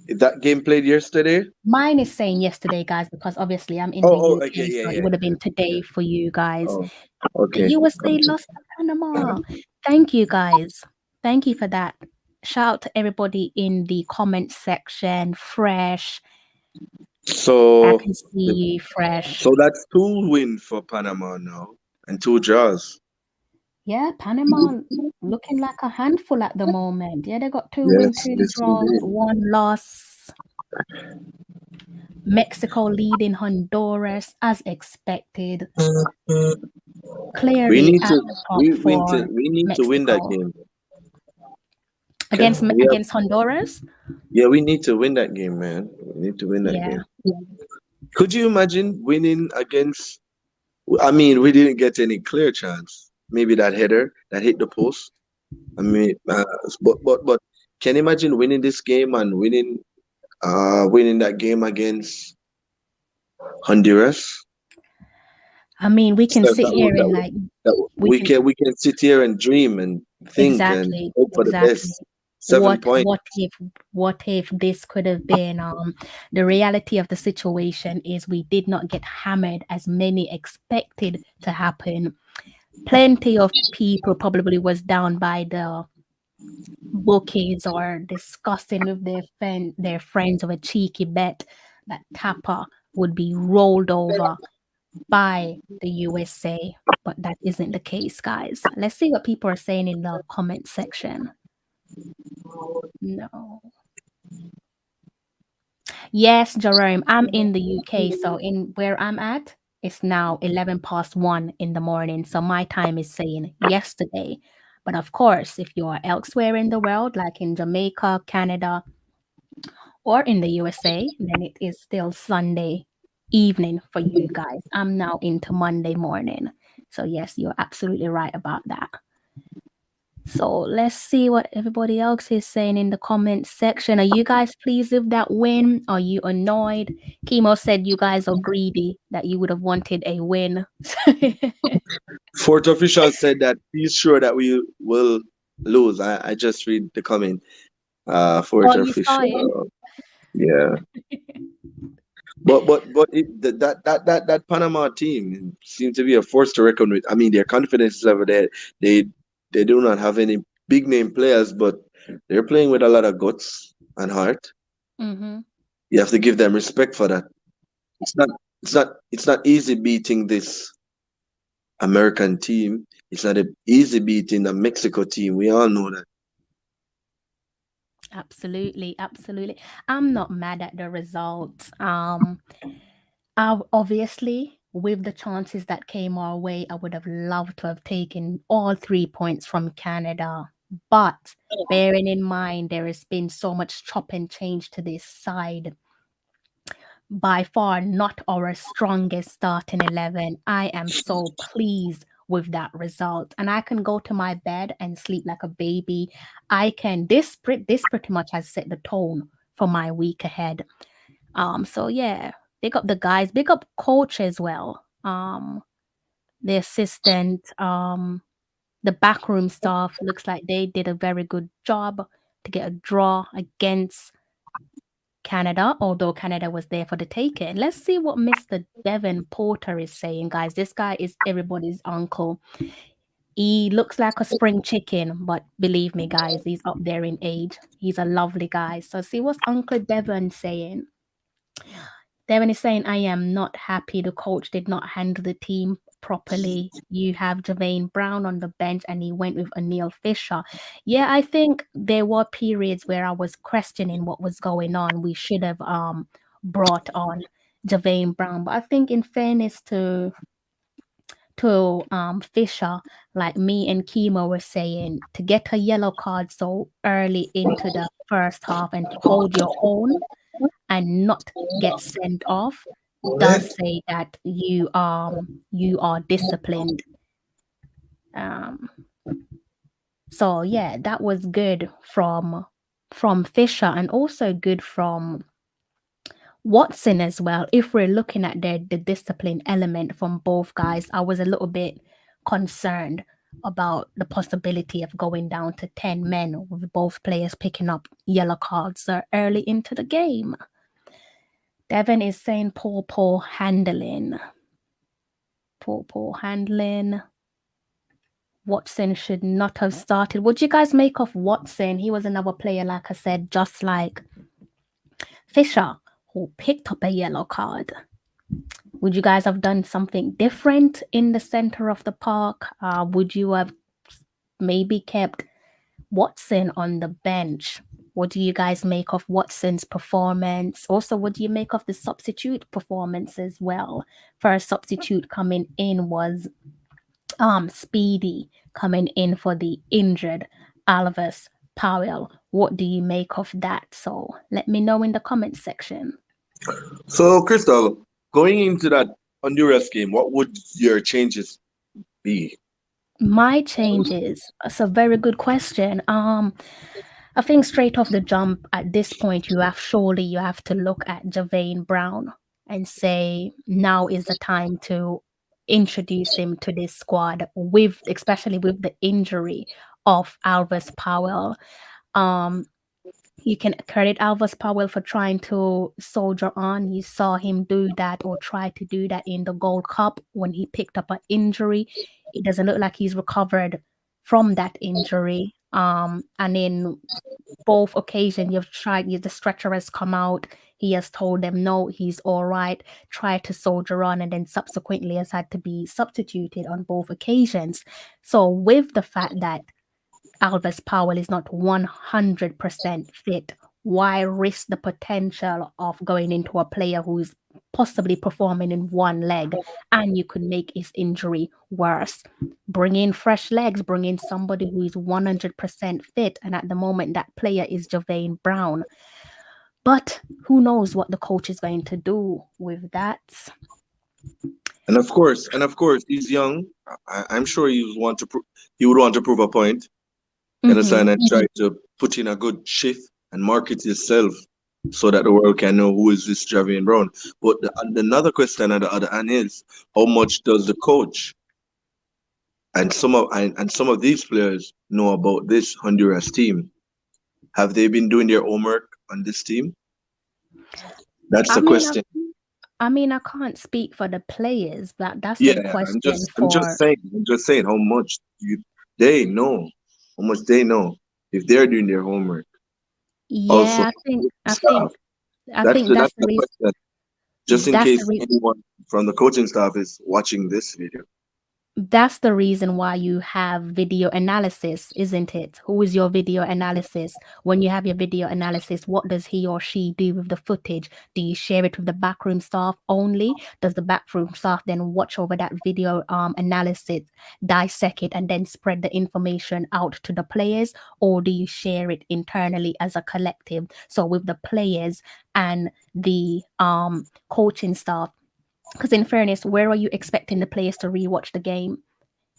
That game played yesterday? Mine is saying yesterday, guys, because obviously I'm in the UK, okay, so it would have been today for you guys. Oh, The okay. USA lost to Panama. Thank you, guys. Thank you for that. Shout out to everybody in the comment section. Fresh. So I can see you, Fresh. So that's 2 wins for Panama now and 2 draws. Yeah, Panama looking like a handful at the moment. Yeah, they got 2 wins, 2 yes, draws, indeed. 1 loss. Mexico leading Honduras as expected. Clearly We need at to the top for we need to win that Mexico. game. Against Honduras? Yeah, we need to win that game, man. We need to win that game. Could you imagine winning against? I mean, we didn't get any clear chance. Maybe that header that hit the post. I mean, but can you imagine winning this game and winning that game against Honduras? I mean, we can So sit here and like we can sit here and dream and think and hope for the best. 7 points. What if this could have been the reality of the situation is we did not get hammered as many expected to happen. Plenty of people probably was down by the bookies or discussing with their friends of a cheeky bet that Tapa would be rolled over by the USA, but that isn't the case, guys. Let's see what people are saying in the comment section. No. Yes, Jerome, I'm in the UK, so in where I'm at, it's now 11:01 in the morning, so my time is saying yesterday. But of course, if you are elsewhere in the world, like in Jamaica, Canada, or in the USA, then it is still Sunday evening for you guys. I'm now into Monday morning. So yes, you're absolutely right about that. So let's see what everybody else is saying in the comment section. Are you guys pleased with that win? Are you annoyed? Chemo said you guys are greedy, that you would have wanted a win. Fourth official said that he's sure that we will lose. I just read the comment. Fourth official. Yeah. But that Panama team seems to be a force to reckon with. I mean, their confidence level there, they do not have any big name players, but they're playing with a lot of guts and heart. Mm-hmm. You have to give them respect for that. It's not easy beating this American team. It's not easy beating the Mexico team. We all know that. Absolutely. I'm not mad at the results. Obviously, with the chances that came our way, I would have loved to have taken all 3 points from Canada. But bearing in mind there has been so much chop and change to this side, by far not our strongest starting 11. I am so pleased with that result, and I can go to my bed and sleep like a baby. This pretty much has set the tone for my week ahead. So yeah, big up the guys, big up coach as well. The assistant, the backroom staff looks like they did a very good job to get a draw against Canada, although Canada was there for the taking. Let's see what Mr. Devin Porter is saying, guys. This guy is everybody's uncle. He looks like a spring chicken, but believe me, guys, he's up there in age. He's a lovely guy. So see what's Uncle Devin saying. Devin is saying, I am not happy the coach did not handle the team properly. You have Javane Brown on the bench and he went with Anil Fisher. Yeah, I think there were periods where I was questioning what was going on. We should have brought on Javane Brown. But I think in fairness to Fisher, like me and Kimo were saying, to get a yellow card so early into the first half and to hold your own and not get sent off does say that you are disciplined. So yeah, that was good from Fisher and also good from Watson as well. If we're looking at the discipline element from both guys, I was a little bit concerned about the possibility of going down to 10 men with both players picking up yellow cards early into the game. Devin is saying poor handling. Poor handling. Watson should not have started. What do you guys make of Watson? He was another player, like I said, just like Fisher, who picked up a yellow card. Would you guys have done something different in the center of the park? Would you have maybe kept Watson on the bench? What do you guys make of Watson's performance? Also, what do you make of the substitute performance as well? First substitute coming in was Speedy, coming in for the injured Alvis Powell. What do you make of that? So let me know in the comments section. So, Crystal, going into that Honduras game, what would your changes be? My changes? That's a very good question. I think straight off the jump at this point, you have to look at Javane Brown and say now is the time to introduce him to this squad, especially with the injury of Alvis Powell. You can credit Alvis Powell for trying to soldier on. You saw him do that or try to do that in the Gold Cup when he picked up an injury. It doesn't look like he's recovered from that injury. And in both occasions, the stretcher has come out. He has told them, no, he's all right. Try to soldier on, and then subsequently has had to be substituted on both occasions. So with the fact that Alvis Powell is not 100% fit, why risk the potential of going into a player who is possibly performing in one leg and you could make his injury worse? Bring in fresh legs, bring in somebody who is 100% fit, and at the moment that player is Javane Brown. But who knows what the coach is going to do with that. And of course, he's young. I'm sure he would want to prove a point. Understand, and try to put in a good shift and market yourself so that the world can know who is this Javane Brown. But another question at the other hand is, how much does the coach and some of these players know about this Honduras team? Have they been doing their homework on this team? That's the question. I can't speak for the players, but that's a question. I'm just saying how much they know. How much they know if they're doing their homework. Yeah, also, I think that's the reason. Just in case anyone from the coaching staff is watching this video. That's the reason why you have video analysis, isn't it? Who is your video analysis? When you have your video analysis, what does he or she do with the footage? Do you share it with the backroom staff only? Does the backroom staff then watch over that video analysis, dissect it, and then spread the information out to the players? Or do you share it internally as a collective? So with the players and the coaching staff, because in fairness, where are you expecting the players to rewatch the game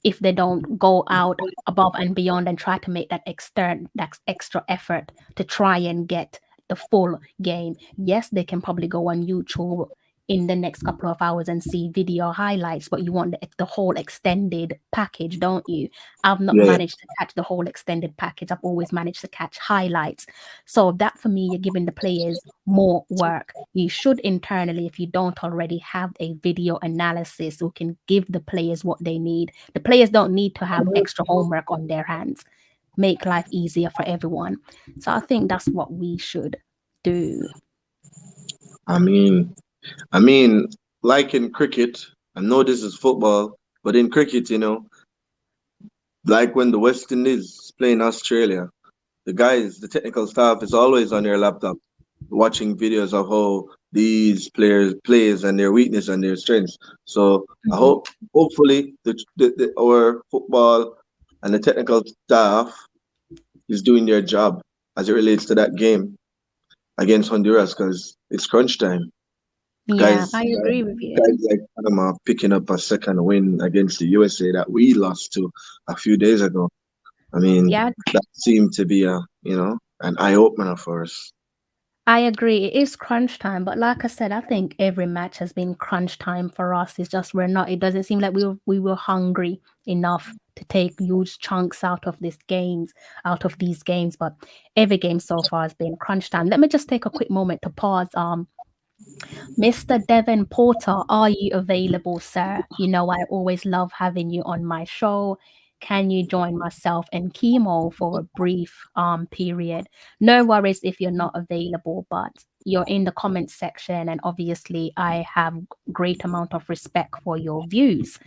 if they don't go out above and beyond and try to make that extra effort to try and get the full game? Yes, they can probably go on YouTube in the next couple of hours and see video highlights, but you want the whole extended package, don't you? I've not Yeah. managed to catch the whole extended package. I've always managed to catch highlights. So that for me, you're giving the players more work. You should internally, if you don't already have a video analysis who can give the players what they need. The players don't need to have extra homework on their hands. Make life easier for everyone. So I think that's what we should do. I mean, like in cricket, I know this is football, but in cricket, like when the West Indies is playing Australia, the technical staff is always on their laptop watching videos of how these players plays and their weakness and their strengths. So I Mhm. hopefully our football and the technical staff is doing their job as it relates to that game against Honduras because it's crunch time. Yeah, Guys, I agree with you. guys like Panama picking up a second win against the USA that we lost to a few days ago. I mean, Yeah, that seemed to be an eye opener for us. I agree. It is crunch time, but like I said, I think every match has been crunch time for us. It's just we're not. It doesn't seem like we were hungry enough to take huge chunks out of these games. But every game so far has been crunch time. Let me just take a quick moment to pause. Mr. Devon Porter, are you available, sir? You know, I always love having you on my show. Can you join myself and Chemo for a brief period? No worries if you're not available, but you're in the comment section, and obviously I have great amount of respect for your views,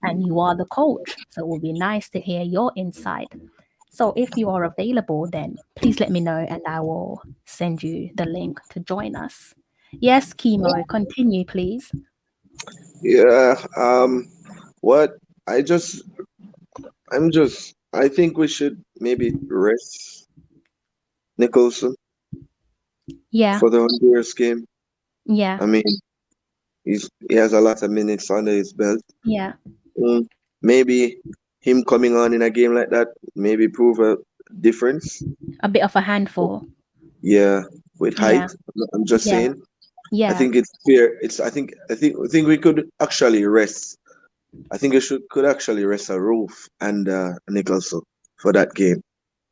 and you are the coach, so it will be nice to hear your insight. So if you are available, then please let me know and I will send you the link to join us. Yes, Chemo, continue, please. Yeah. What I just I think we should maybe rest Nicholson Yeah, for the Honduras game. yeah, I mean, he has a lot of minutes under his belt. yeah. Mm, maybe him coming on in a game like that maybe prove a difference. A bit of a handful. Yeah, with height. Yeah, I'm just yeah, saying. I yeah. think it's fair. I think we could actually rest. I think we could actually rest a Roof and Nicholson for that game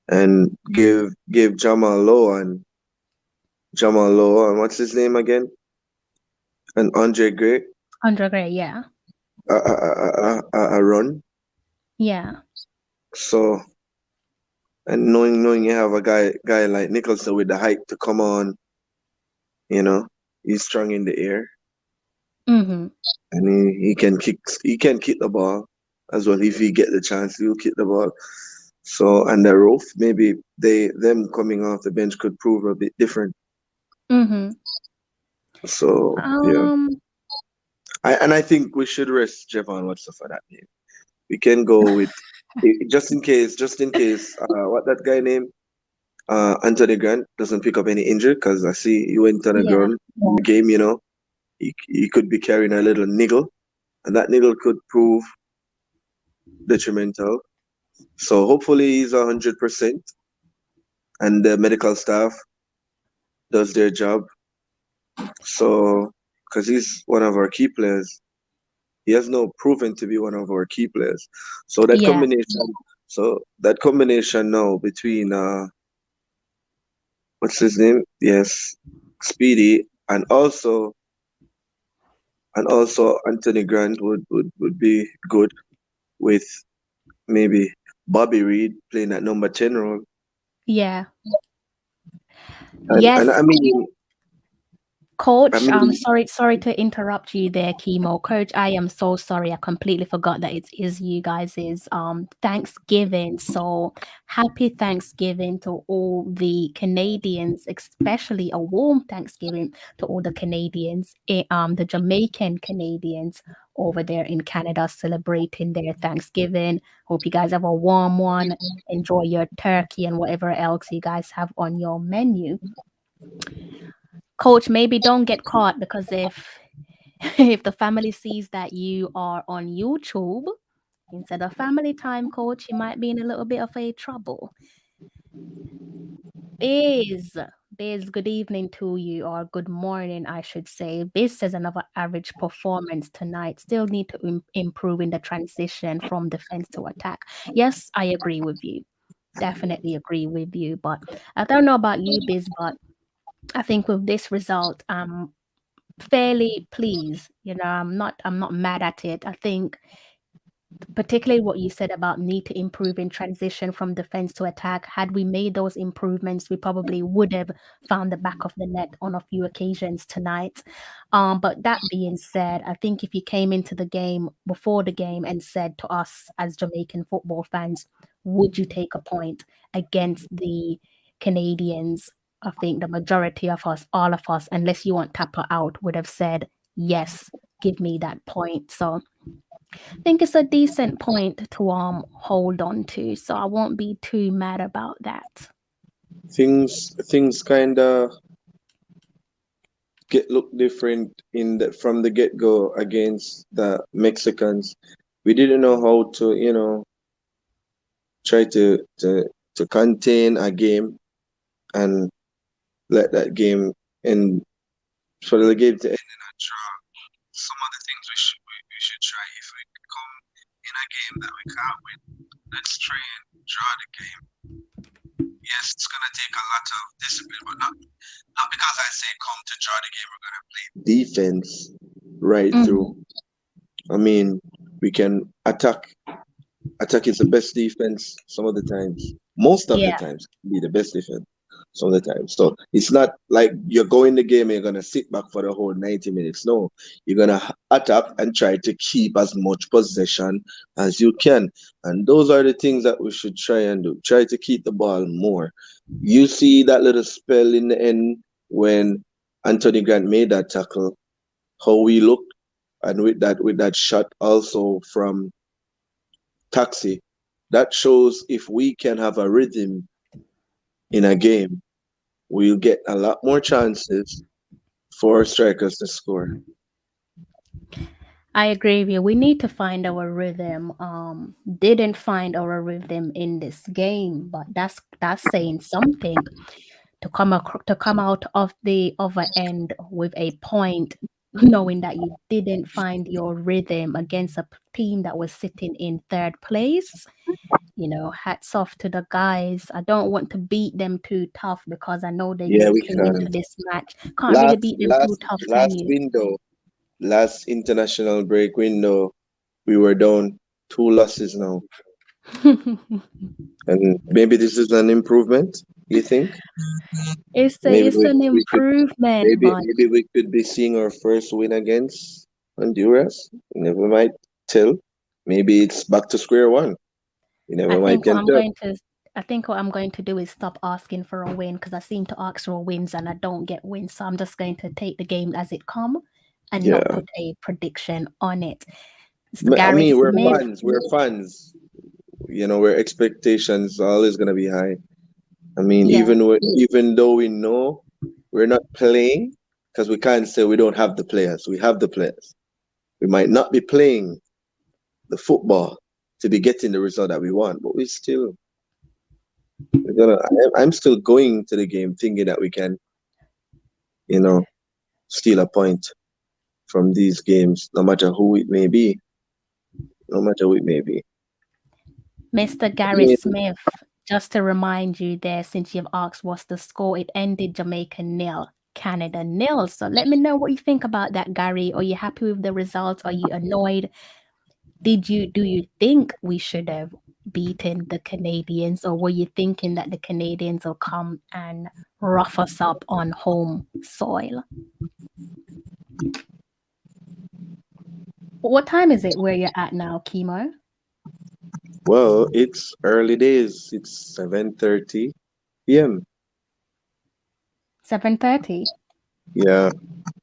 and give Jamal Lowe and what's his name again, and Andre Gray Andre Gray, yeah, a run. yeah. So, and knowing you have a guy like Nicholson with the height to come on, you know, he's strong in the air Mm-hmm. and he can kick the ball as well. If he get the chance, he'll kick the ball. So, and the Roof, maybe them coming off the bench could prove a bit different. Mm-hmm. So yeah, Um, I think we should rest Javon Watson for that game. We can go with just in case. What that guy name? Anthony Grant doesn't pick up any injury because I see he went on the yeah. ground in the game. He could be carrying a little niggle, and that niggle could prove detrimental. So hopefully he's 100%, and the medical staff does their job. So because he's one of our key players, he has no proven to be one of our key players. So that Yeah, combination, now between what's his name? Yes, Speedy, and also Anthony Grant would be good with maybe Bobby Reed playing that number 10 role. yeah. And Yes, I mean, Coach, I mean, I'm sorry to interrupt you there, Chemo. Coach, I am so sorry. I completely forgot that it is you guys' Thanksgiving. So happy Thanksgiving to all the Canadians, especially a warm Thanksgiving to all the Canadians, the Jamaican Canadians over there in Canada celebrating their Thanksgiving. Hope you guys have a warm one. Enjoy your turkey and whatever else you guys have on your menu. Coach, maybe don't get caught, because if if the family sees that you are on YouTube instead of family time, Coach, you might be in a little bit of a trouble. Biz, good evening to you, or good morning, I should say. Biz says another average performance tonight. Still need to improve in the transition from defense to attack. Yes, I agree with you. Definitely agree with you. But I don't know about you, Biz, but I think with this result, fairly pleased. I'm not mad at it. I think particularly what you said about need to improve in transition from defense to attack. Had we made those improvements, we probably would have found the back of the net on a few occasions tonight. But that being said, I think if you came into the game before the game and said to us as Jamaican football fans, would you take a point against the Canadians? I think the majority of us, all of us, unless you want Tapper out, would have said, yes, give me that point. So I think it's a decent point to hold on to. So I won't be too mad about that. things kind of look different from the get go against the Mexicans. We didn't know how to try to contain a game and let that game end, for the game to end in a draw. Some of the things we should try if we come in a game that we can't win. Let's try and draw the game. Yes, it's gonna take a lot of discipline, but not because I say come to draw the game. We're gonna play defense right through. I mean, we can attack. Attack is the best defense some of the times. Most of the times, be the best defense some of the time. So it's not like you're going the game and you're gonna sit back for the whole 90 minutes. No, you're gonna attack and try to keep as much possession as you can. And those are the things that we should try and do. Try to keep the ball more. You see that little spell in the end when Anthony Grant made that tackle, how we looked, and with that shot also from Taxi, that shows if we can have a rhythm in a game, we'll get a lot more chances for strikers to score. I agree with you. We need to find our rhythm. Didn't find our rhythm in this game, but that's saying something. To come out of the other end with a point, knowing that you didn't find your rhythm against a team that was sitting in third place. Hats off to the guys. I don't want to beat them too tough because I know they came into this match. Can't really beat them too tough, can you? Last international break window, we were down 2 losses now. And maybe this is an improvement, you think? It's an improvement. Maybe we could be seeing our first win against Honduras. You never might tell. Maybe it's back to square one. You never might tell. I think what I'm going to do is stop asking for a win, because I seem to ask for wins and I don't get wins. So I'm just going to take the game as it comes and not put a prediction on it. I mean, we're fans. We're fans. Where expectations are always going to be high. I mean, even though we know we're not playing, because we can't say we don't have the players. We have the players. We might not be playing the football to be getting the result that we want, but I'm still going to the game thinking that we can, steal a point from these games, no matter who it may be. Mr. Gary Smith, just to remind you there, since you've asked what's the score, it ended Jamaica 0, Canada 0. So let me know what you think about that, Gary. Are you happy with the results? Are you annoyed? Do you think we should have beating the Canadians, or were you thinking that the Canadians will come and rough us up on home soil? What time is it where you're at now, Chemo? Well, it's early days. It's 7:30 p.m. 7:30. Yeah,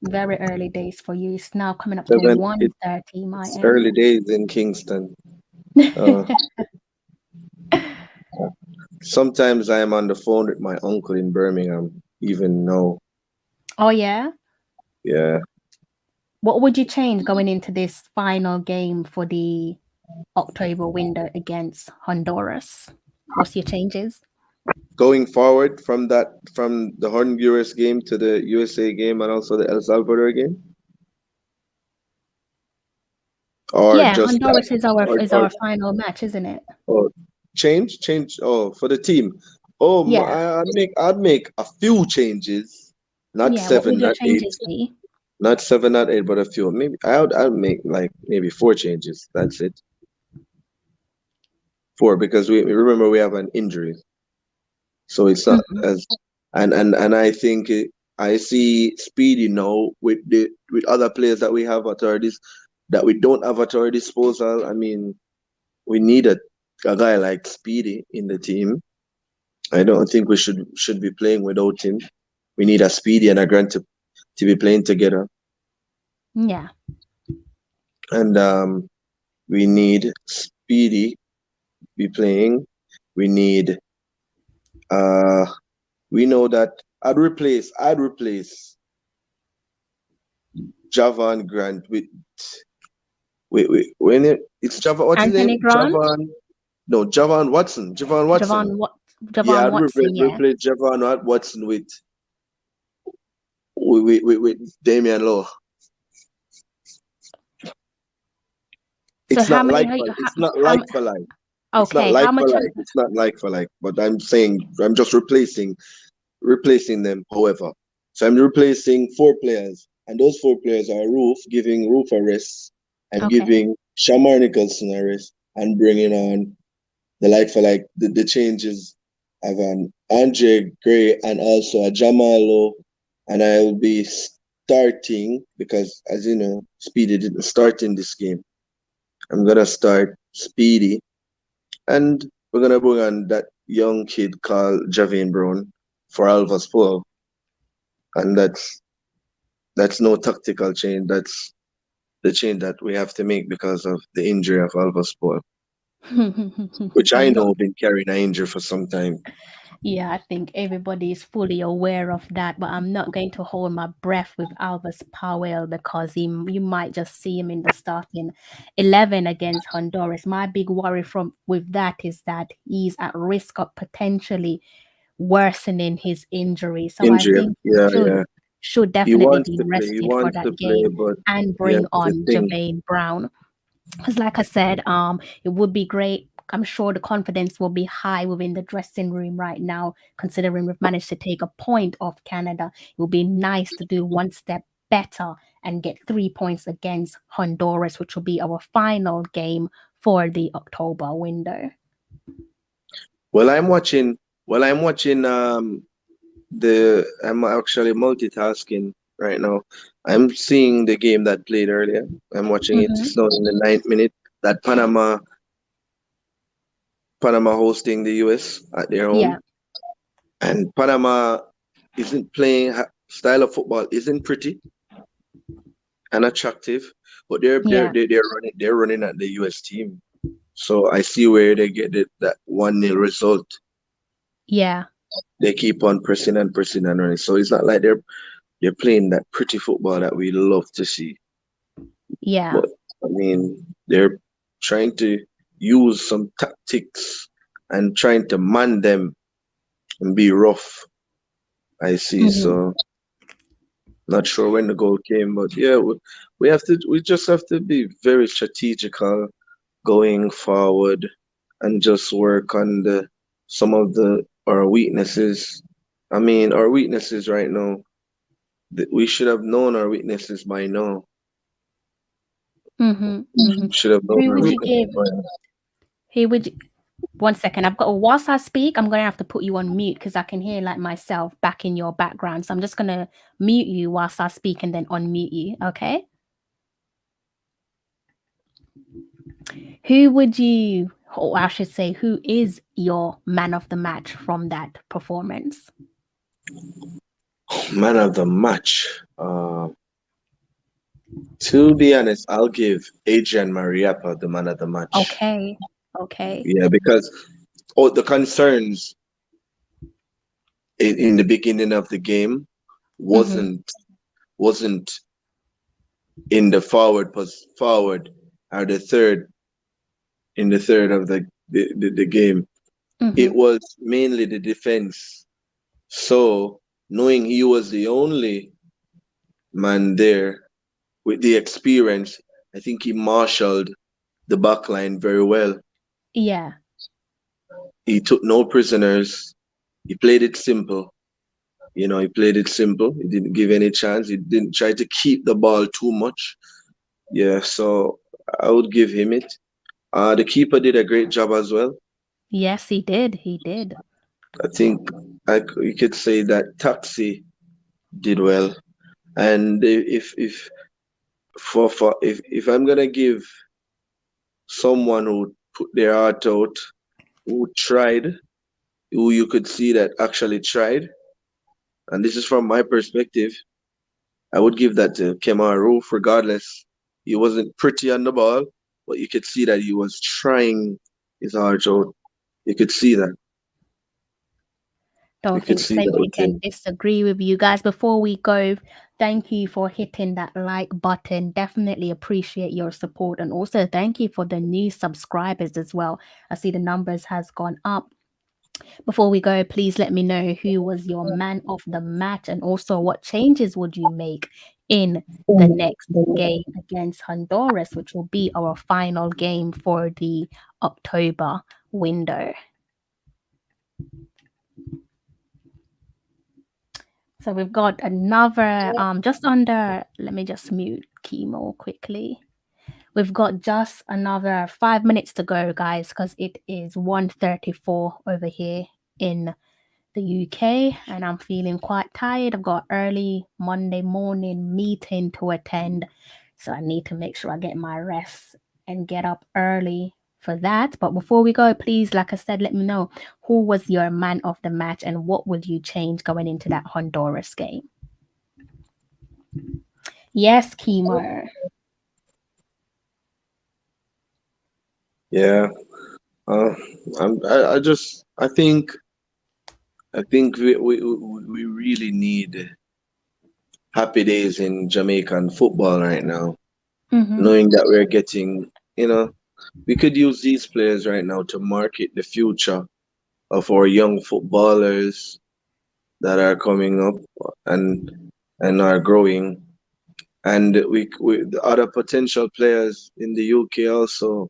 Very early days for you. It's now coming up to 1:30 my it's end. early days in Kingston. Sometimes I am on the phone with my uncle in Birmingham, even now. Oh, yeah? Yeah. What would you change going into this final game for the October window against Honduras? What's your changes? Going forward from the Honduras game to the USA game and also the El Salvador game? Or Yeah, just that? Honduras is our final match, isn't it? Or change? Oh, for the team. Oh, Yeah. I'd make a few changes, not Yeah, what would seven, your not eight, changes be? not seven, not eight, but a few. Maybe I'd make like maybe 4 changes. That's it. 4 because we remember we have an injury, so it's not as and I think I see Speedy now with other players that we have at our that we don't have at our disposal. I mean, we need a guy like Speedy in the team. I don't think we should be playing without him. We need a Speedy and a Grant to be playing together. Yeah. And we need Speedy be playing. We need we know that I'd replace Javon Grant with it's Javon, what's his name? Anthony Grant? Javon Watson. Javon Watson. Javon Watson, yeah. Replace Javon Watson with Damian Lowe. It's not like for like. Okay, how much? It's not like for like. But I'm saying I'm just replacing them. However, so I'm replacing 4 players, and those 4 players are giving Roof a rest, and giving Shamar Nicholson a rest, and bringing on the like for like the changes of an Andre Gray and also a Jamalo, and I'll be starting because, as you know, Speedy didn't start in this game. I'm gonna start Speedy, and we're gonna bring on that young kid called Javane Brown for Alva's Paul, and that's no tactical change. That's the change that we have to make because of the injury of Alva's Paul, which I know been carrying an injury for some time. Yeah, I think everybody is fully aware of that, but I'm not going to hold my breath with Alvis Powell because you might just see him in the starting 11 against Honduras. My big worry with that is that he's at risk of potentially worsening his injury. So I think should definitely be rested for that game and bring on Javane Brown. Because like I said, it would be great. I'm sure the confidence will be high within the dressing room right now, considering we've managed to take a point off Canada. It would be nice to do one step better and get 3 points against Honduras, which will be our final game for the October window. Well, I'm watching. I'm actually multitasking right now. I'm seeing the game that played earlier. I'm watching it. It's now in the 9th minute. That Panama hosting the US at their home. Yeah. And Panama isn't playing style of football isn't pretty and attractive, but they're running at the US team. So I see where they get that 1-0 result. Yeah. They keep on pressing and running. So it's not like they're playing that pretty football that we love to see. Yeah. But I mean, they're trying to use some tactics and trying to man them and be rough. I see. So not sure when the goal came, but yeah, we just have to be very strategical going forward and just work on some of our weaknesses. I mean, our weaknesses right now, we should have known our weaknesses by now. Should have known our weaknesses by now. 1 second. I've got, whilst I speak, I'm going to have to put you on mute because I can hear like myself back in your background. So I'm just going to mute you whilst I speak and then unmute you. Okay. Who would you, or I should say, who is your man of the match from that performance? Man of the match. To be honest, I'll give Adrian Mariappa the man of the match. Okay. Okay. Yeah, because the concerns in the beginning of the game wasn't in the forward or the third in the third of the game. It was mainly the defense. So knowing he was the only man there with the experience, I think he marshaled the back line very well. Yeah. He took no prisoners. He played it simple. You know, he played it simple. He didn't give any chance. He didn't try to keep the ball too much. Yeah, so I would give him it. The keeper did a great job as well. Yes, he did. He did. I think you could say that Taxi did well. And if I'm gonna give someone who put their heart out, who tried, who you could see that actually tried, and this is from my perspective, I would give that to Kemar Roof, regardless. He wasn't pretty on the ball, but you could see that he was trying his heart out. You could see that. Don't think Plenty can disagree with you guys. Before we go, thank you for hitting that like button. Definitely appreciate your support. And also thank you for the new subscribers as well. I see the numbers has gone up. Before we go, please let me know who was your man of the match and also what changes would you make in the next game against Honduras, which will be our final game for the October window. So we've got another, just under, let me just mute Chemo quickly. We've got just another 5 minutes to go, guys, because it is 1:34 over here in the UK, and I'm feeling quite tired. I've got early Monday morning meeting to attend, so I need to make sure I get my rest and get up early for that. But before we go, please, like I said, let me know who was your man of the match and what would you change going into that Honduras game. Yes, Chemo. Yeah, I think we really need happy days in Jamaican football right now. Knowing that we're getting, we could use these players right now to market the future of our young footballers that are coming up and are growing, and the other potential players in the UK also,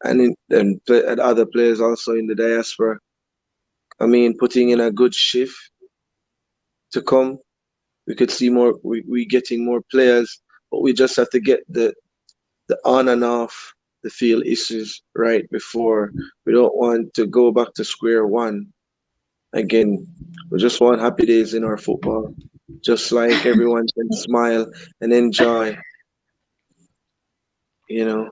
and other players also in the diaspora. I mean, putting in a good shift to come. We could see more. We getting more players, but we just have to get the on and off the field issues right before. We don't want to go back to square one again. We just want happy days in our football, just like everyone can smile and enjoy. The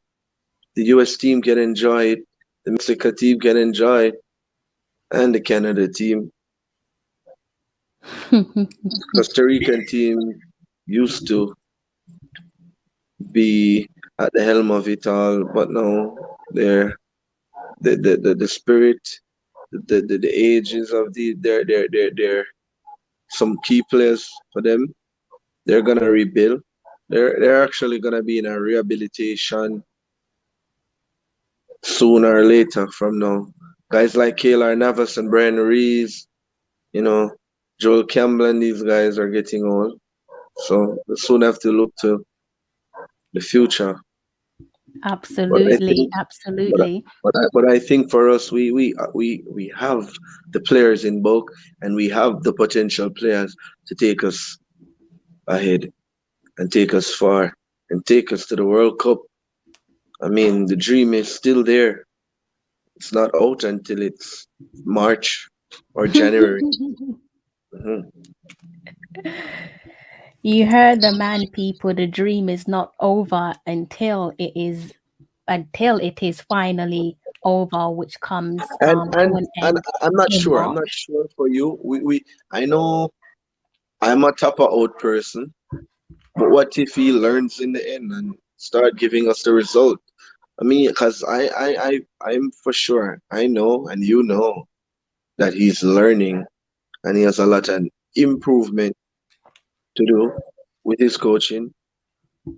US team can enjoy it, the Mexico team can enjoy it, and the Canada team. Costa Rican team used to be at the helm of it all, but now they're the spirit, the ages of their some key players for them. They're gonna rebuild. They're actually gonna be in a rehabilitation sooner or later from now. Guys like Kaylor Navas and Brian Rees, Joel Campbell and these guys are getting old. So we soon have to look to the future. Absolutely. But I think for us, we have the players in bulk, and we have the potential players to take us ahead and take us far and take us to the World Cup. I mean, the dream is still there. It's not out until it's March or January. Mhm. You heard the man, people. The dream is not over until it is finally over, which comes And to and an and end I'm not in sure. I'm March. not sure for you. We I know I'm a topper out person, but what if he learns in the end and start giving us the result? I mean, because I'm for sure. I know, and you know that he's learning, and he has a lot of improvement to do with his coaching.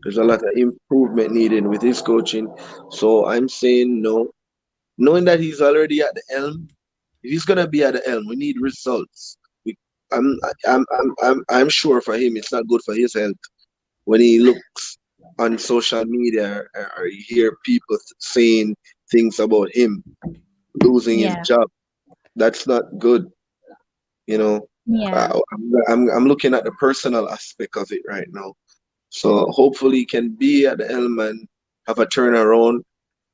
There's a lot of improvement needed with his coaching. So I'm saying no, knowing that he's already at the helm. If he's gonna be at the helm, we need results. We, I'm, I'm sure for him, it's not good for his health when he looks on social media or you hear people saying things about him losing his Yeah, job. That's not good, you know. yeah. I'm looking at the personal aspect of it right now. So hopefully he can be at the helm and have a turnaround.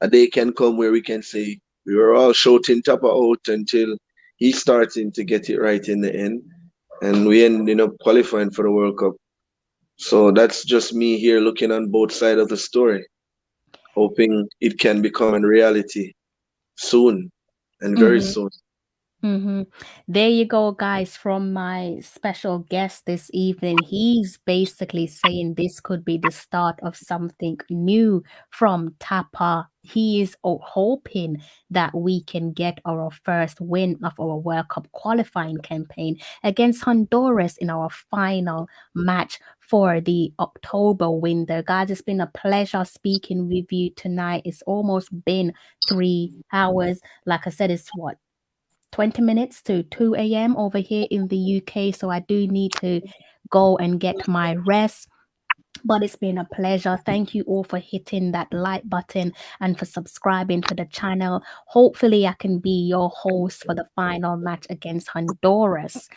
A day can come where we can say we were all shouting Tapa out until he's starting to get it right in the end. And we ended up qualifying for the World Cup. So that's just me here looking on both sides of the story, hoping it can become a reality soon and very Mm-hmm. soon. Mm-hmm. There you go, guys, from my special guest this evening. He's basically saying this could be the start of something new from Tapa. He is hoping that we can get our first win of our World Cup qualifying campaign against Honduras in our final match for the October window. Guys, it's been a pleasure speaking with you tonight. It's almost been 3 hours. Like I said, it's what? 20 minutes to 2 a.m. over here in the UK. So I do need to go and get my rest. But it's been a pleasure. Thank you all for hitting that like button and for subscribing to the channel. Hopefully, I can be your host for the final match against Honduras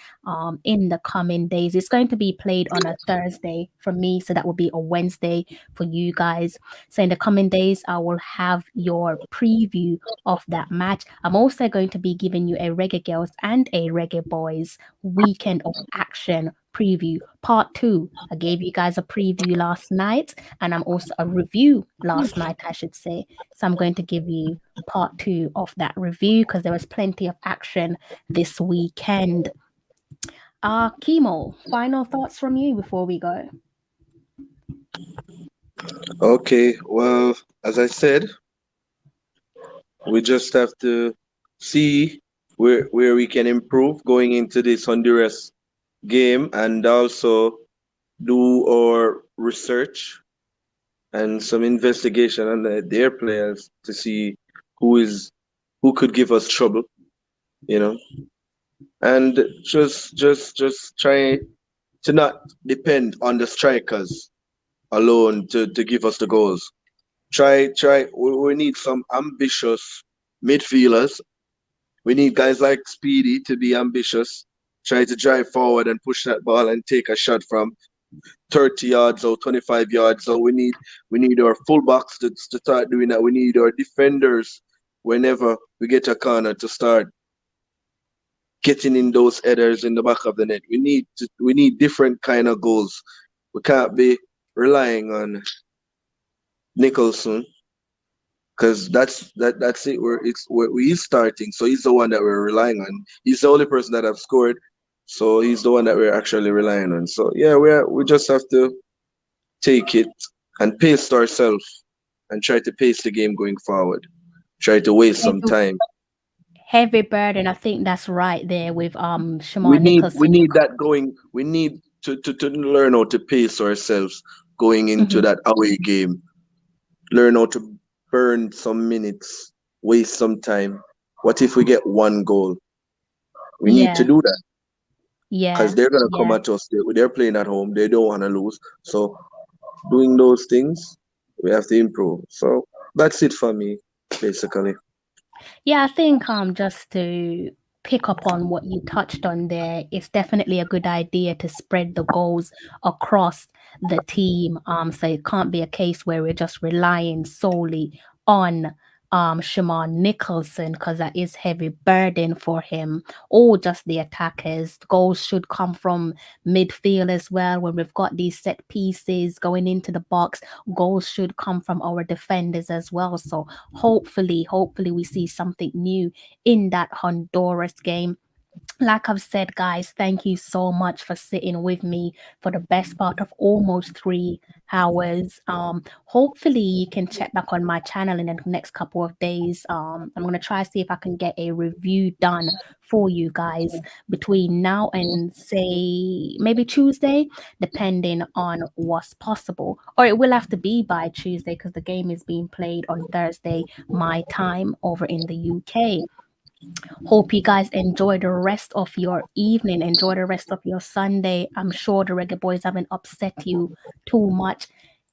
in the coming days. It's going to be played on a Thursday for me, so that will be a Wednesday for you guys. So, in the coming days, I will have your preview of that match. I'm also going to be giving you a Reggae Girls and a Reggae Boys weekend of action preview part 2. I gave you guys a preview last night, and I'm also a review last night, I should say. So I'm going to give you part 2 of that review because there was plenty of action this weekend. Chemo, final thoughts from you before we go. Okay, well, as I said, we just have to see where we can improve going into this Honduras game and also do our research and some investigation on their players to see who could give us trouble, you know, and just try to not depend on the strikers alone to give us the goals. Try. We need some ambitious midfielders. We need guys like Speedy to be ambitious. Try to drive forward and push that ball and take a shot from 30 yards or 25 yards. So we need our fullbacks to start doing that. We need our defenders whenever we get a corner to start getting in those headers in the back of the net. We need different kind of goals. We can't be relying on Nicholson because that's it. He's starting, so he's the one that we're relying on. He's the only person that have scored, so he's the one that we're actually relying on. So yeah, we just have to take it and pace ourselves and try to pace the game going forward. Try to waste some Heavy, time. heavy burden. I think that's right there with We Shamar need we Nicholson. need that going. We need to learn how to pace ourselves going into Mhm. that away game. Learn how to burn some minutes, waste some time. What if we get one goal? We need to Yeah, do that because yeah, they're gonna come yeah. at us. They're playing at home. They don't want to lose. So doing those things, we have to improve. So that's it for me, basically. Yeah, I think just to pick up on what you touched on there, it's definitely a good idea to spread the goals across the team. So it can't be a case where we're just relying solely on Shamar Nicholson, because that is heavy burden for him, or just the attackers. Goals should come from midfield as well. When we've got these set pieces going into the box, goals should come from our defenders as well. So hopefully we see something new in that Honduras game. Like I've said, guys, thank you so much for sitting with me for the best part of almost 3 hours. Hopefully you can check back on my channel in the next couple of days. I'm gonna try to see if I can get a review done for you guys between now and say maybe Tuesday, depending on what's possible. Or it will have to be by Tuesday because the game is being played on Thursday, my time over in the UK. Hope you guys enjoy the rest of your evening. Enjoy the rest of your Sunday. I'm sure the Reggae Boys haven't upset you too much.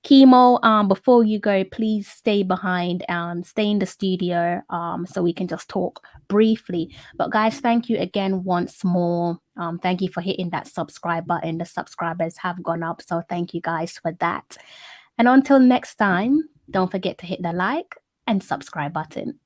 Chemo, before you go, please stay behind, stay in the studio, so we can just talk briefly. But guys, thank you again once more. Thank you for hitting that subscribe button. The subscribers have gone up, so thank you guys for that. And until next time, don't forget to hit the like and subscribe button.